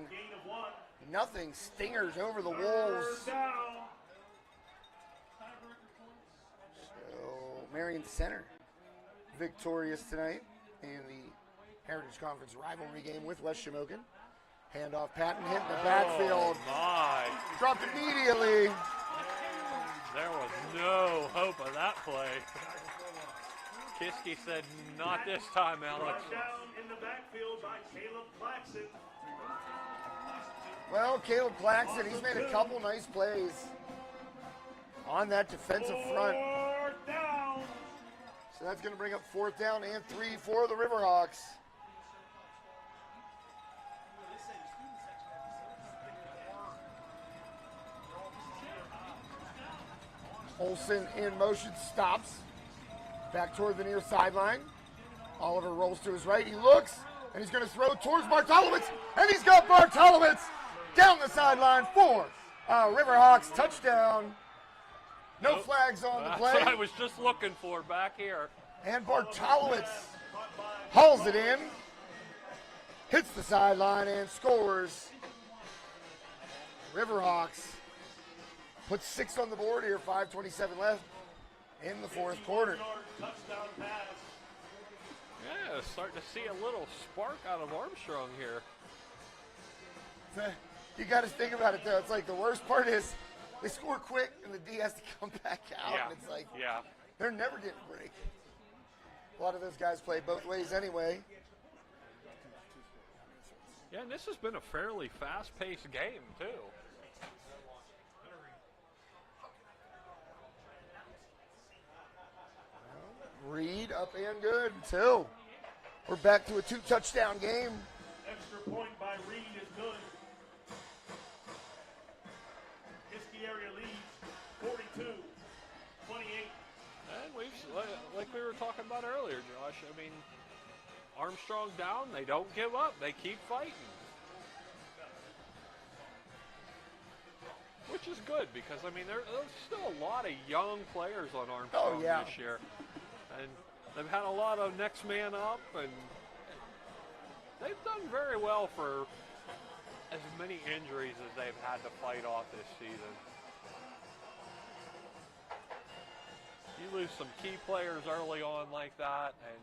Stingers over the Wolves. So Marion Center victorious tonight in the Heritage Conference rivalry game with West Shamokin. Handoff, Patton hit in the backfield. My. Dropped immediately. There was no hope of that play. Kiski said, not this time, Alex. Down in the backfield by Caleb Claxton. Well, Caleb Claxton, he's made a couple nice plays on that defensive front. Fourth down. So that's going to bring up 4th down and 3 for the Riverhawks. Olsen in motion, stops. Back toward the near sideline. Oliver rolls to his right. He looks, and he's going to throw towards Bartolowicz. And he's got Bartolowicz down the sideline for Riverhawks touchdown. No flags on the play. That's what I was just looking for back here. And Bartolowicz hauls it in. Hits the sideline and scores. Riverhawks put 6 on the board here, 5:27 left in the 4th quarter. Yeah, starting to see a little spark out of Armstrong here. You got to think about it, though. It's like the worst part is they score quick and the D has to come back out. Yeah. And it's like Yeah. they're never getting a break. A lot of those guys play both ways anyway. Yeah, and this has been a fairly fast-paced game, too. Reed up and good, too. We're back to a 2-touchdown game. Extra point by Reed is good. Kiski area leads 42-28. And like we were talking about earlier, Josh, I mean, Armstrong down, they don't give up. They keep fighting. Which is good because, I mean, there's still a lot of young players on Armstrong this year. And they've had a lot of next man up, and they've done very well for as many injuries as they've had to fight off this season. You lose some key players early on like that, and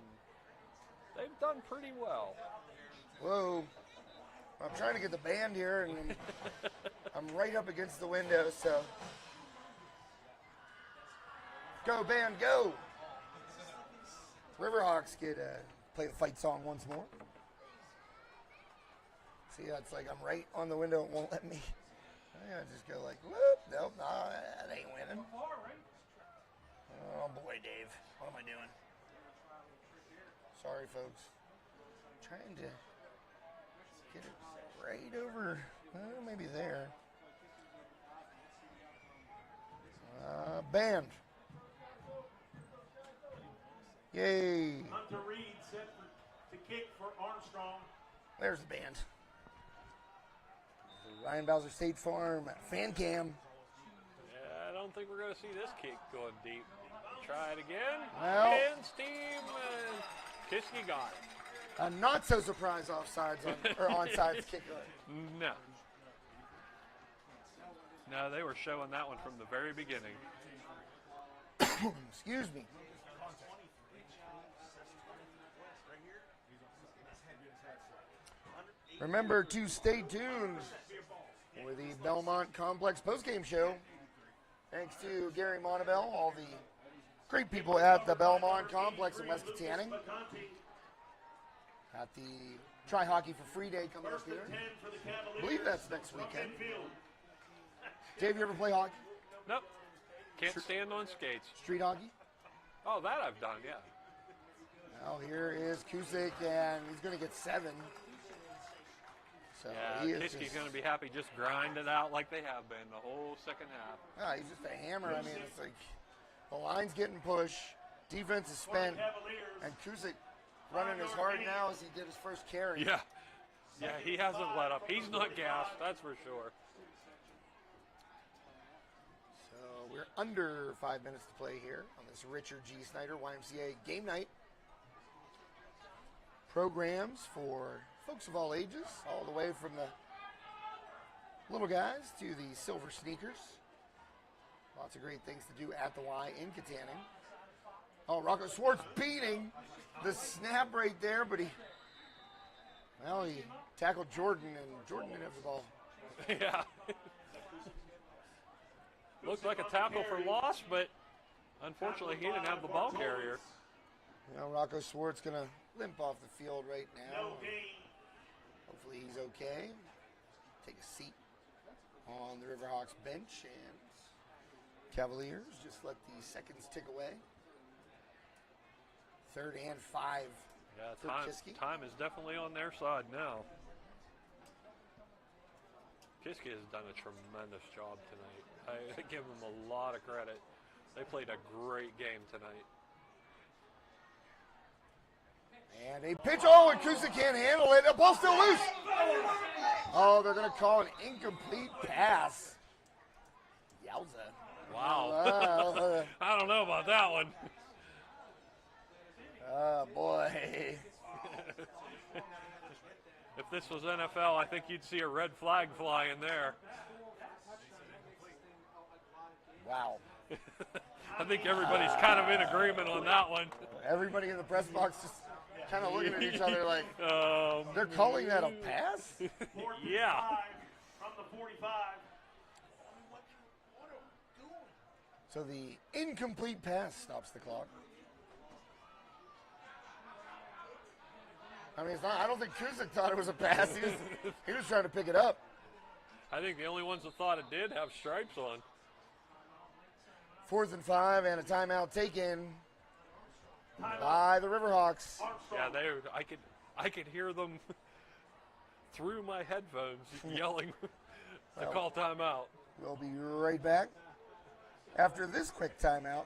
they've done pretty well. Whoa. I'm trying to get the band here, and I'm right up against the window, so. Go, band, go. Riverhawks get play the fight song once more. See, that's like I'm right on the window. It won't let me. I just go like, whoop. Nope, no, that ain't winning. Oh, boy, Dave. What am I doing? Sorry, folks. Trying to get it right over, maybe there. Band. Yay. Hunter Reed set to kick for Armstrong. There's the band. Ryan Bowser State Farm fan cam. Yeah, I don't think we're going to see this kick going deep. Try it again. Well, Men's team, and Kiski got it. A not so surprise offsides or onside kick. No. No, they were showing that one from the very beginning. Excuse me. Remember to stay tuned for the Belmont Complex postgame show. Thanks to Gary Montabell, all the great people at the Belmont Complex in West Katanning. Got the Try Hockey for Free Day coming up here. I believe that's next weekend. Dave, you ever play hockey? Nope. Can't stand on skates. Street hockey? Oh, that I've done, yeah. Now here is Kusick, and he's going to get 7. So yeah, Kiski's going to be happy just grind it out like they have been the whole second half. He's just a hammer. I mean, it's like the line's getting pushed, defense is spent, and Kusick running as hard now as he did his first carry. Yeah. Yeah, he hasn't let up. He's not gassed, that's for sure. under 5 minutes to play here on this Richard G. Snyder YMCA game night. Programs for folks of all ages, all the way from the little guys to the silver sneakers. Lots of great things to do at the Y in Katanning. Oh, Rocco Swartz beating the snap right there, but he tackled Jordan, and Jordan didn't have the ball. Yeah. Looked like a tackle for loss, but unfortunately he didn't have the ball carrier. You know, Rocco Swartz going to limp off the field right now. Hopefully he's okay. Take a seat on the Riverhawks bench, and Cavaliers just let the seconds tick away. 3rd and 5 for Kiski. Time is definitely on their side now. Kiski has done a tremendous job tonight. I give them a lot of credit. They played a great game tonight. And a pitch. Oh, and Kusa can't handle it. The ball's still loose. Oh, they're going to call an incomplete pass. Yowza. Wow. I don't know about that one. Oh, boy. If this was NFL, I think you'd see a red flag fly in there. Wow. I think everybody's kind of in agreement on that one. Everybody in the press box just kind of looking at each other like, they're calling that a pass? Yeah. From the 45. So the incomplete pass stops the clock. I mean, it's not, I don't think Kuzik thought it was a pass. He was trying to pick it up. I think the only ones that thought it did have stripes on. 4th and 5 and a timeout taken by the Riverhawks. Yeah, I could hear them through my headphones yelling to call timeout. We'll be right back after this quick timeout.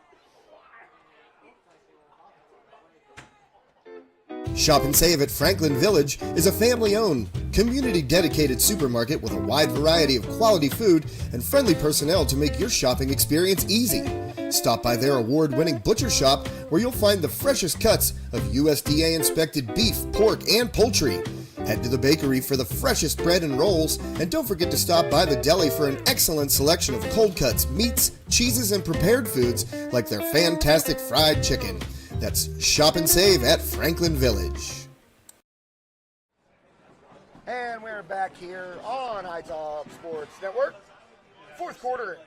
Shop and Save at Franklin Village is a family-owned, community-dedicated supermarket with a wide variety of quality food and friendly personnel to make your shopping experience easy. Stop by their award-winning butcher shop where you'll find the freshest cuts of USDA-inspected beef, pork, and poultry. Head to the bakery for the freshest bread and rolls, and don't forget to stop by the deli for an excellent selection of cold cuts, meats, cheeses, and prepared foods like their fantastic fried chicken. That's Shop and Save at Franklin Village. And we're back here on High Top Sports Network. 4th quarter.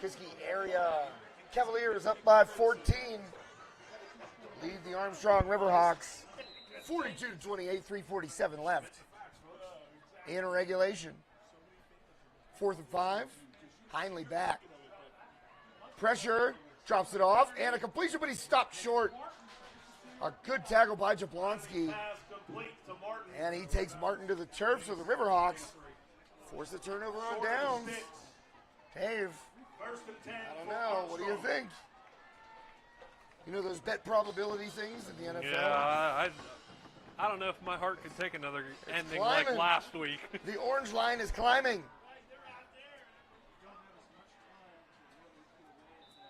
Kiski area Cavaliers up by 14. Lead the Armstrong Riverhawks. 42-28, 3:47 left. In regulation. 4th and 5. Heinley back. Pressure. Drops it off, and a completion, but he stopped short. A good tackle by Jablonski. And he takes Martin to the turf, so the Riverhawks force the turnover on downs. Dave, I don't know. What do you think? You know those bet probability things in the NFL? Yeah, I don't know if my heart can take another ending like last week. The orange line is climbing.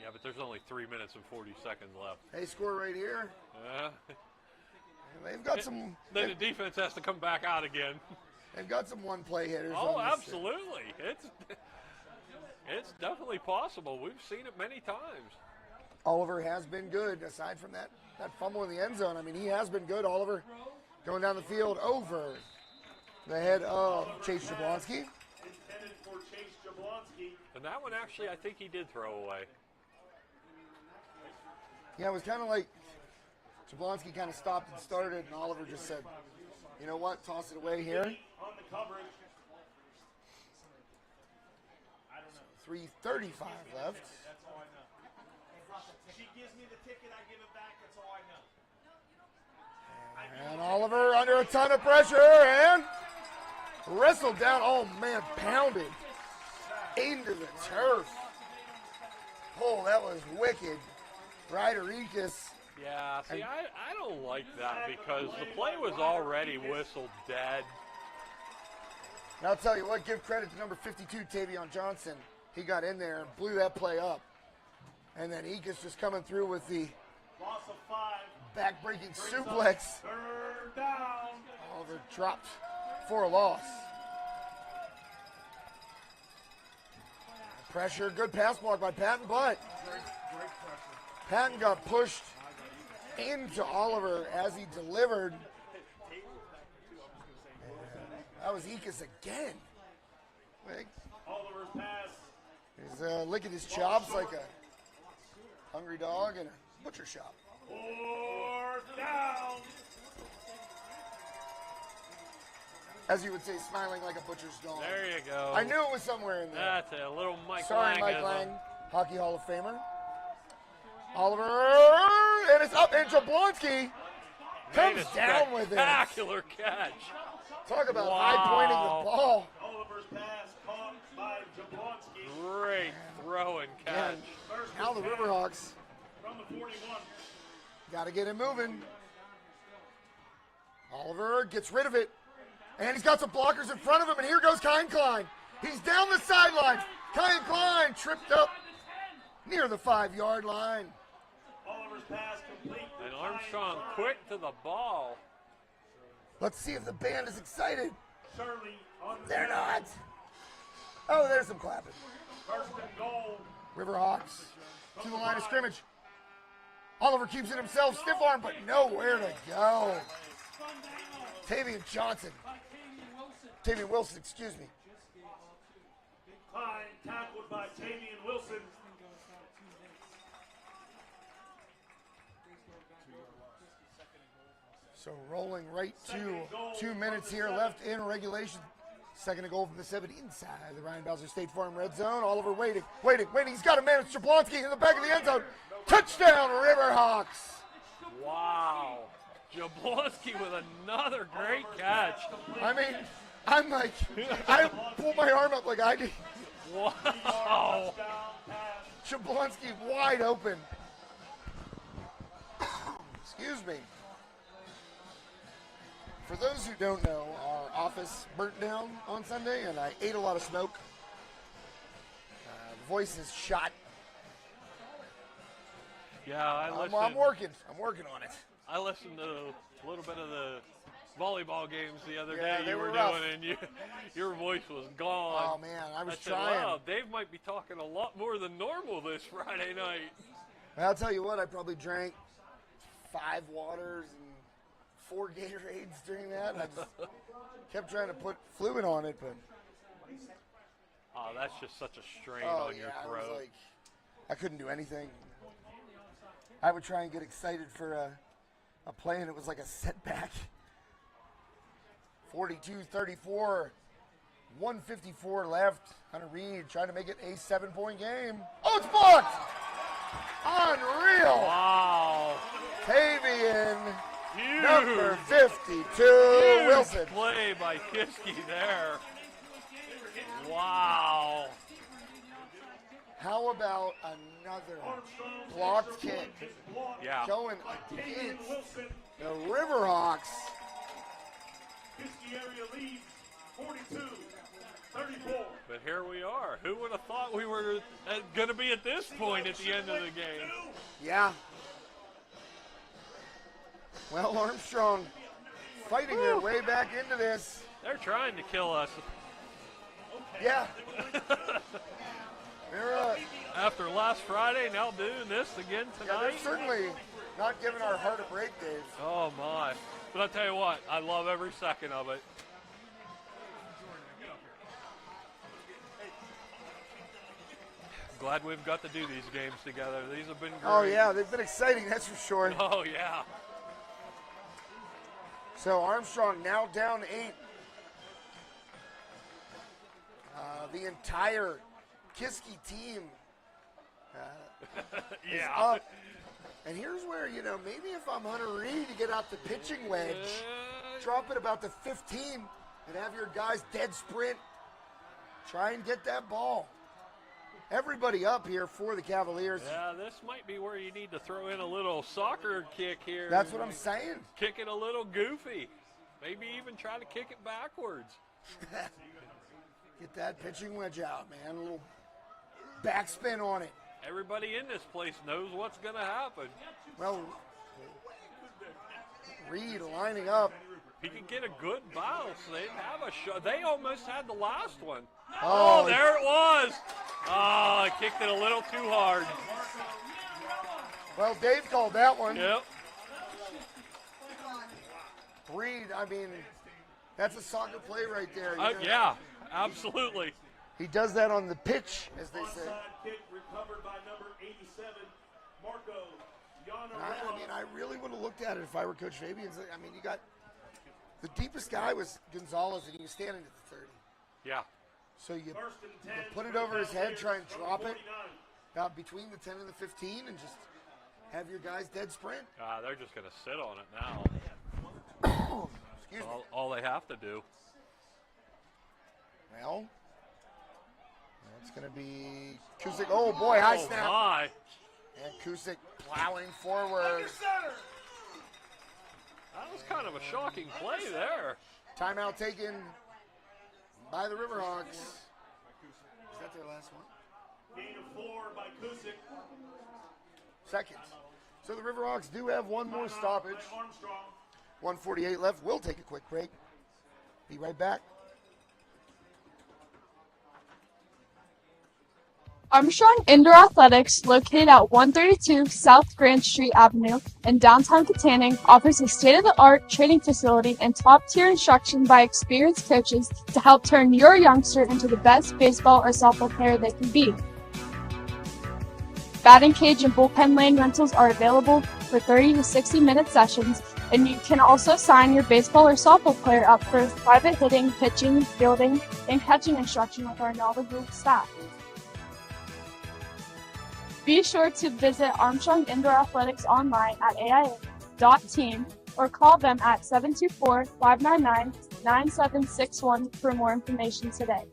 Yeah, but there's only 3 minutes and 40 seconds left. They score right here. Yeah. They've got some. Then the defense has to come back out again. They've got some one-play hitters. Oh, absolutely. It's definitely possible. We've seen it many times. Oliver has been good, aside from that fumble in the end zone. I mean, he has been good. Oliver going down the field over the head of Chase Jablonski. Intended for Chase Jablonski. And that one, actually, I think he did throw away. Yeah, it was kind of like Jablonski kind of stopped and started, and Oliver just said, you know what, toss it away here. On the coverage. 3:35 left. She gives me the ticket, I give it back, that's all I know. And Oliver under a ton of pressure and wrestled down. Oh, man, pounded into the turf. Oh, that was wicked. Ryder-Ekus. Yeah, see, I don't like that because the play was already whistled dead. And I'll tell you what, give credit to number 52, Tavion Johnson. he got in there and blew that play up. And then Ekus just coming through with the Loss of 5. back-breaking suplex. Third down. Oliver dropped for a loss. Pressure, good pass block by Patton, but Patton got pushed into Oliver as he delivered. That was Ekus again. Like, Oliver's pass. he's licking his chops like a hungry dog in a butcher shop. Fourth down. As you would say, smiling like a butcher's dog. There you go. I knew it was somewhere in there. That's a little Mike Sorry, Mike Langism. Lang, Hockey Hall of Famer. Oliver, and it's up, and Jablonski comes down with it. Spectacular catch. Talk about high-pointing the ball. Oliver's pass caught by Jablonski. Great throw and catch. Now the Riverhawks From the 41. got to get it moving. Oliver gets rid of it, and he's got some blockers in front of him, and here goes Kyan Klein. He's down the sideline. Kyan Klein tripped up near the 5-yard line. Oliver's pass complete. And Armstrong quick to the ball. Let's see if the band is excited. Shirley on the They're ground. not. Oh, there's some clapping. First and goal. Riverhawks to the line of scrimmage. Oliver keeps it himself, stiff arm, but nowhere to go. Tavian Wilson, excuse me. Klein tackled by Tavian Wilson. So rolling right to 2 minutes here left in regulation. Second and goal from the 7 inside the Ryan Bowser State Farm red zone. Oliver waiting. He's got a man. It's Jablonski in the back of the end zone. Touchdown, Riverhawks. Wow. Jablonski with another great catch. I mean, I'm like, I pulled my arm up like I did. Wow. Jablonski wide open. Excuse me. For those who don't know, our office burnt down on Sunday, and I ate a lot of smoke. The voice is shot. Yeah, I'm working on it. I listened to a little bit of the volleyball games the other Yeah, day they you were were rough. doing, and your voice was gone. Oh man, I was said, trying. wow, Dave might be talking a lot more than normal this Friday night. I'll tell you what, I probably drank 5 waters and 4 Gatorades during that. I just kept trying to put fluid on it, but Oh, that's just such a strain on your I throat. was like, I couldn't do anything. I would try and get excited for a play, and it was like a setback. 42-34, 154 left. Hunter Reed trying to make it a 7-point game. Oh, it's blocked! Unreal! Wow. Tavian, Huge. number 52, Huge Wilson. play by Kiski there. Wow. How about another blocked kick? Yeah. Going against the Riverhawks. Kiski area leads 42-34. But here we are. Who would have thought we were going to be at this point at the end of the game? Yeah. Well, Armstrong fighting their way back into this. They're trying to kill us. Yeah. They're, After last Friday, now doing this again yeah, tonight. they're certainly not giving our heart a break, Dave. Oh, my. But I'll tell you what, I love every second of it. Glad we've got to do these games together. These have been great. Oh, yeah, they've been exciting, that's for sure. Oh, yeah. So Armstrong now down 8. The entire Kiski team is Yeah. up. And here's where, maybe if I'm Hunter Reed, you get out the pitching wedge, drop it about the 15, and have your guys dead sprint. Try and get that ball. Everybody up here for the Cavaliers. Yeah, this might be where you need to throw in a little soccer kick here. That's what I'm saying. Kick it a little goofy. Maybe even try to kick it backwards. Get that pitching wedge out, man. A little backspin on it. Everybody in this place knows what's going to happen. Well, Reed lining up. He could get a good bounce. They didn't have a shot. They almost had the last one. Oh, there it was. Oh, I kicked it a little too hard. Well, Dave called that one. Yep. Reed, I mean, that's a soccer play right there. Yeah, absolutely. He does that on the pitch, as they say. Onside kick recovered by number 87, Marco I mean, I really would have looked at it if I were Coach Fabian. I mean, you got the deepest guy was Gonzalez, and he was standing at the 30. Yeah. So you put it over his head, try and drop it about between the 10 and the 15, and just have your guys dead sprint. They're just going to sit on it now. Excuse me. All they have to do. Well, it's going to be Kusick. Oh, boy, high snap. My. And Kusick plowing forward. That was kind of a shocking play there. Timeout taken by the Riverhawks. Is that their last one? Gain of 4 by Kusick. Seconds. So the Riverhawks do have one more stoppage. Armstrong. 1:48 left. We'll take a quick break. Be right back. Armstrong Indoor Athletics, located at 132 South Grand Street Avenue in downtown Katanning, offers a state-of-the-art training facility and top-tier instruction by experienced coaches to help turn your youngster into the best baseball or softball player they can be. Batting cage and bullpen lane rentals are available for 30 to 60-minute sessions, and you can also sign your baseball or softball player up for private hitting, pitching, fielding, and catching instruction with our knowledgeable staff. Be sure to visit Armstrong Indoor Athletics online at aia.team or call them at 724-599-9761 for more information today.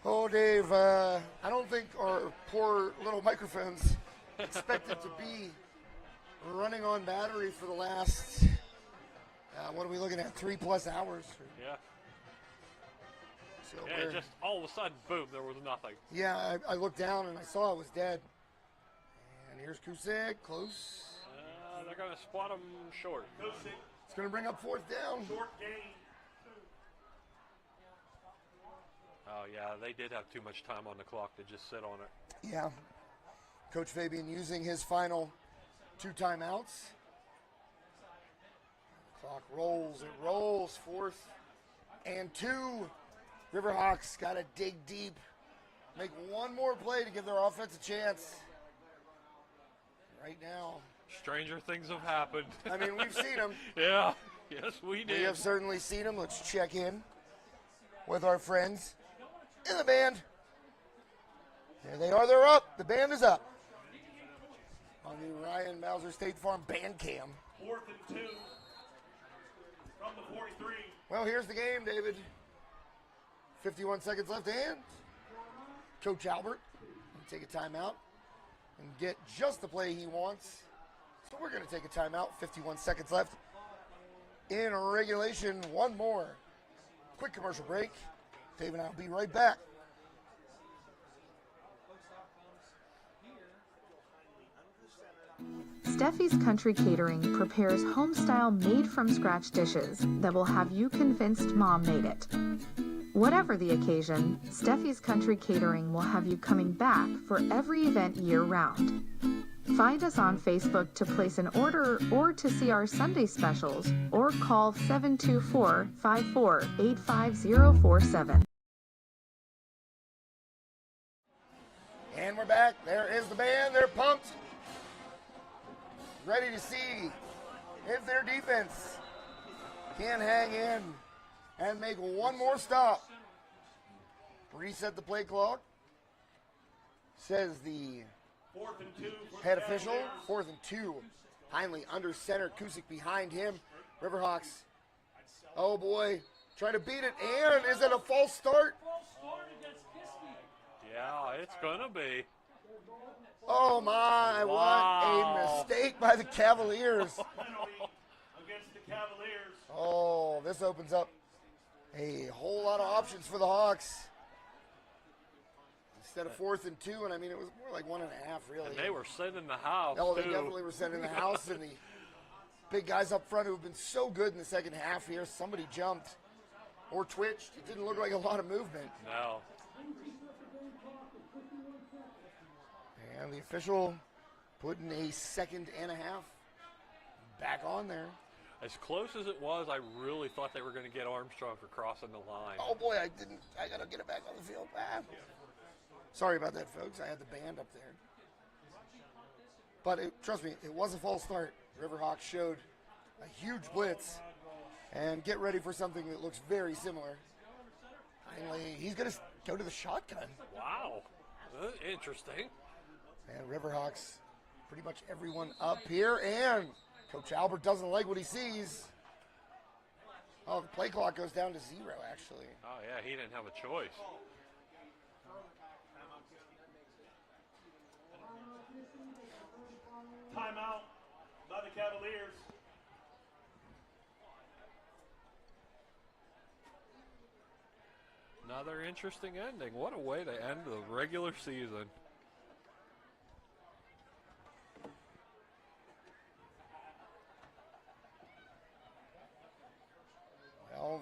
Oh, Dave, I don't think our poor little microphones expected to be running on battery for the last, what are we looking at, 3+ hours? Yeah. So Yeah, just all of a sudden, boom, there was nothing. Yeah, I looked down and I saw it was dead. And here's Kusick, close. They're going to spot him short. It's going to bring up 4th down. Short gain. Oh, yeah, they did have too much time on the clock to just sit on it. Yeah. Coach Fabian using his final 2 timeouts. Clock rolls. It rolls. 4th and 2. Riverhawks got to dig deep. Make one more play to give their offense a chance. Right now. Stranger things have happened. I mean, we've seen them. Yeah. Yes, we did. We have certainly seen them. Let's check in with our friends in the band. There they are. They're up. The band is up on the Ryan Mauser State Farm band cam. 4th and 2 from the 43. Well, here's the game, David. 51 seconds left, and Coach Albert will take a timeout and get just the play he wants. So we're going to take a timeout. 51 seconds left in regulation. One more quick commercial break. Dave and I will be right back. Steffi's Country Catering prepares home-style made-from-scratch dishes that will have you convinced Mom made it. Whatever the occasion, Steffi's Country Catering will have you coming back for every event year-round. Find us on Facebook to place an order or to see our Sunday specials, or call 724-54-85047. And we're back. There is the band. They're pumped. Ready to see if their defense can hang in and make one more stop. Reset the play clock. Says the head official. 4th and 2. Heinle under center. Kusick behind him. Riverhawks. Oh boy. Trying to beat it. And is it a false start? Yeah, it's going to be. Oh my, what a mistake by the Cavaliers. Against the Cavaliers. Oh, this opens up a whole lot of options for the Hawks. Instead of 4th and 2, and I mean, it was more like 1.5, really. And they were sending the house, Oh, too. they definitely were sending the house, and the big guys up front who have been so good in the second half here. Somebody jumped or twitched. It didn't look like a lot of movement. No. And the official putting a 2.5 back on there. As close as it was, I really thought they were going to get Armstrong for crossing the line. Oh boy, I didn't. I got to get it back on the field. Sorry about that, folks. I had the band up there. But trust me, it was a false start. Riverhawks showed a huge blitz. And get ready for something that looks very similar. Finally, he's going to go to the shotgun. Wow. Interesting. And Riverhawks, pretty much everyone up here. And Coach Albert doesn't like what he sees. Oh, the play clock goes down to 0, actually. Oh, yeah, he didn't have a choice. Timeout by the Cavaliers. Another interesting ending. What a way to end the regular season. Well,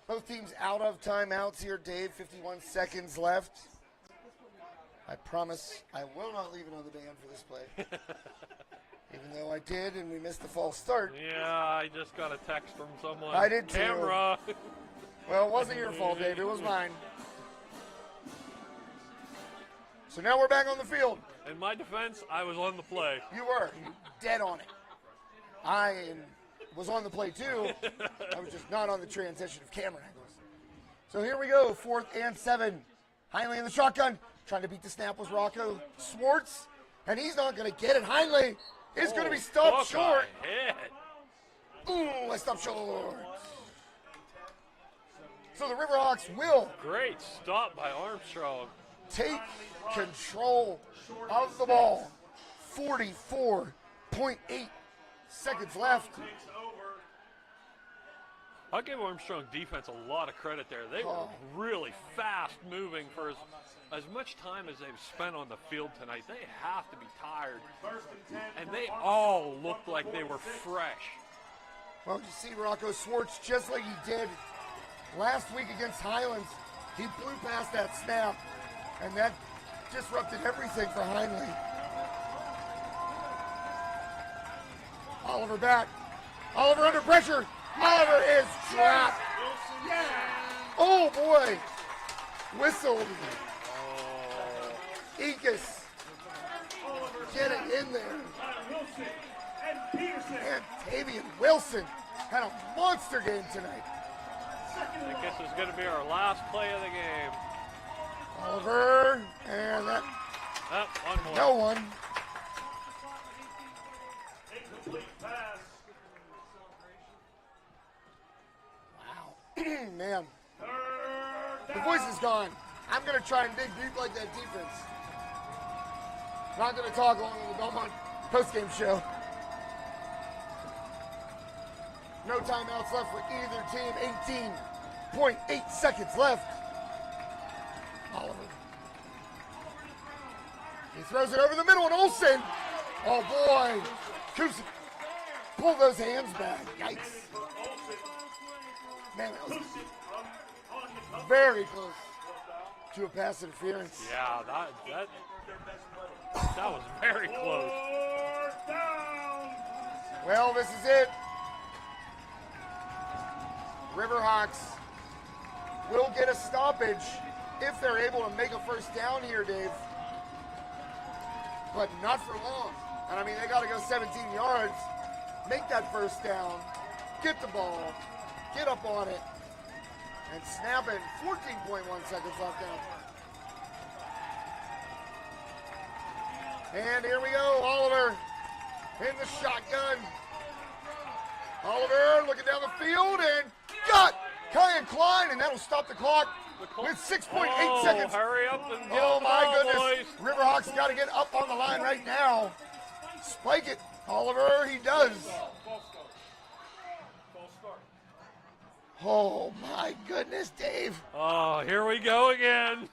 both teams out of timeouts here, Dave. 51 seconds left. I promise I will not leave it on the band for this play. Even though I did, and we missed the false start. Yeah, I just got a text from someone. I did too. Camera. Well, it wasn't your fault, Dave. It was mine. So now we're back on the field. In my defense, I was on the play. You were. You dead on it. I was on the play too. I was just not on the transition of camera angles. So here we go. 4th and 7. Heinle in the shotgun. Trying to beat the snap was Rocco Swartz. And he's not going to get it. Heinle is going to be stopped short. Ooh, I stopped short. So the Riverhawks will. Great stop by Armstrong. Take control of the ball. 44.8 seconds left. I'll give Armstrong defense a lot of credit there. They were really fast moving for as much time as they've spent on the field tonight. They have to be tired. And they all looked like they were fresh. Well, you see Rocco Swartz just like he did last week against Highlands. He blew past that snap, and that disrupted everything for Heinle. Oliver back. Oliver under pressure. Oliver is trapped. Oh, boy. Whistled. Ekus. Get it in there. And Tavian Wilson had a monster game tonight. I guess it's going to be our last play of the game. Oliver, and that. One more. No one. Incomplete pass. Wow. Man. The voice is gone. I'm going to try and dig deep like that defense. Not going to talk along with the Belmont postgame show. No timeouts left for either team. 18.8 seconds left. Oliver. He throws it over the middle, and Olsen Oh, boy. Kuski, pull those hands back. Yikes. Man, that was very close to a pass interference. Yeah, that was very close. Well, this is it. Riverhawks will get a stoppage if they're able to make a first down here, Dave. But not for long. And I mean, they got to go 17 yards, make that first down, get the ball, get up on it, and snap it. 14.1 seconds left now. And here we go, Oliver in the shotgun. Oliver looking down the field and got Kyan Klein, and that'll stop the clock with 6.8 seconds. Hurry up and get Oh the my ball, goodness. boys. Riverhawks got to get up on the line right now. Spike it, Oliver, he does. Oh my goodness, Dave. Oh, here we go again.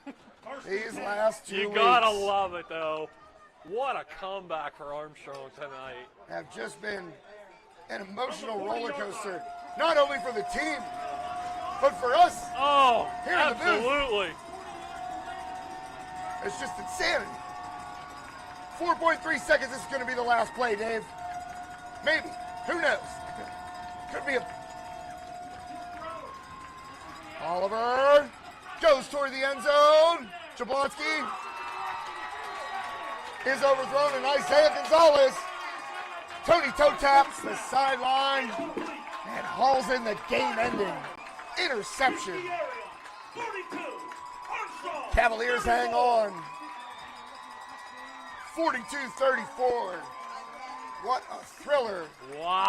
These last 2 You weeks gotta love it, though. What a comeback for Armstrong tonight. have just been an emotional roller coaster, not only for the team, but for us. Oh, here in the booth. absolutely. It's just insanity. 4.3 seconds, this is going to be the last play, Dave. Maybe. Who knows? Could be a... Oliver goes toward the end zone. Jablonski is overthrown, and Isaiah Gonzalez. Tony toe taps the sideline and hauls in the game-ending interception. Cavaliers hang on. 42-34. What a thriller. Wow.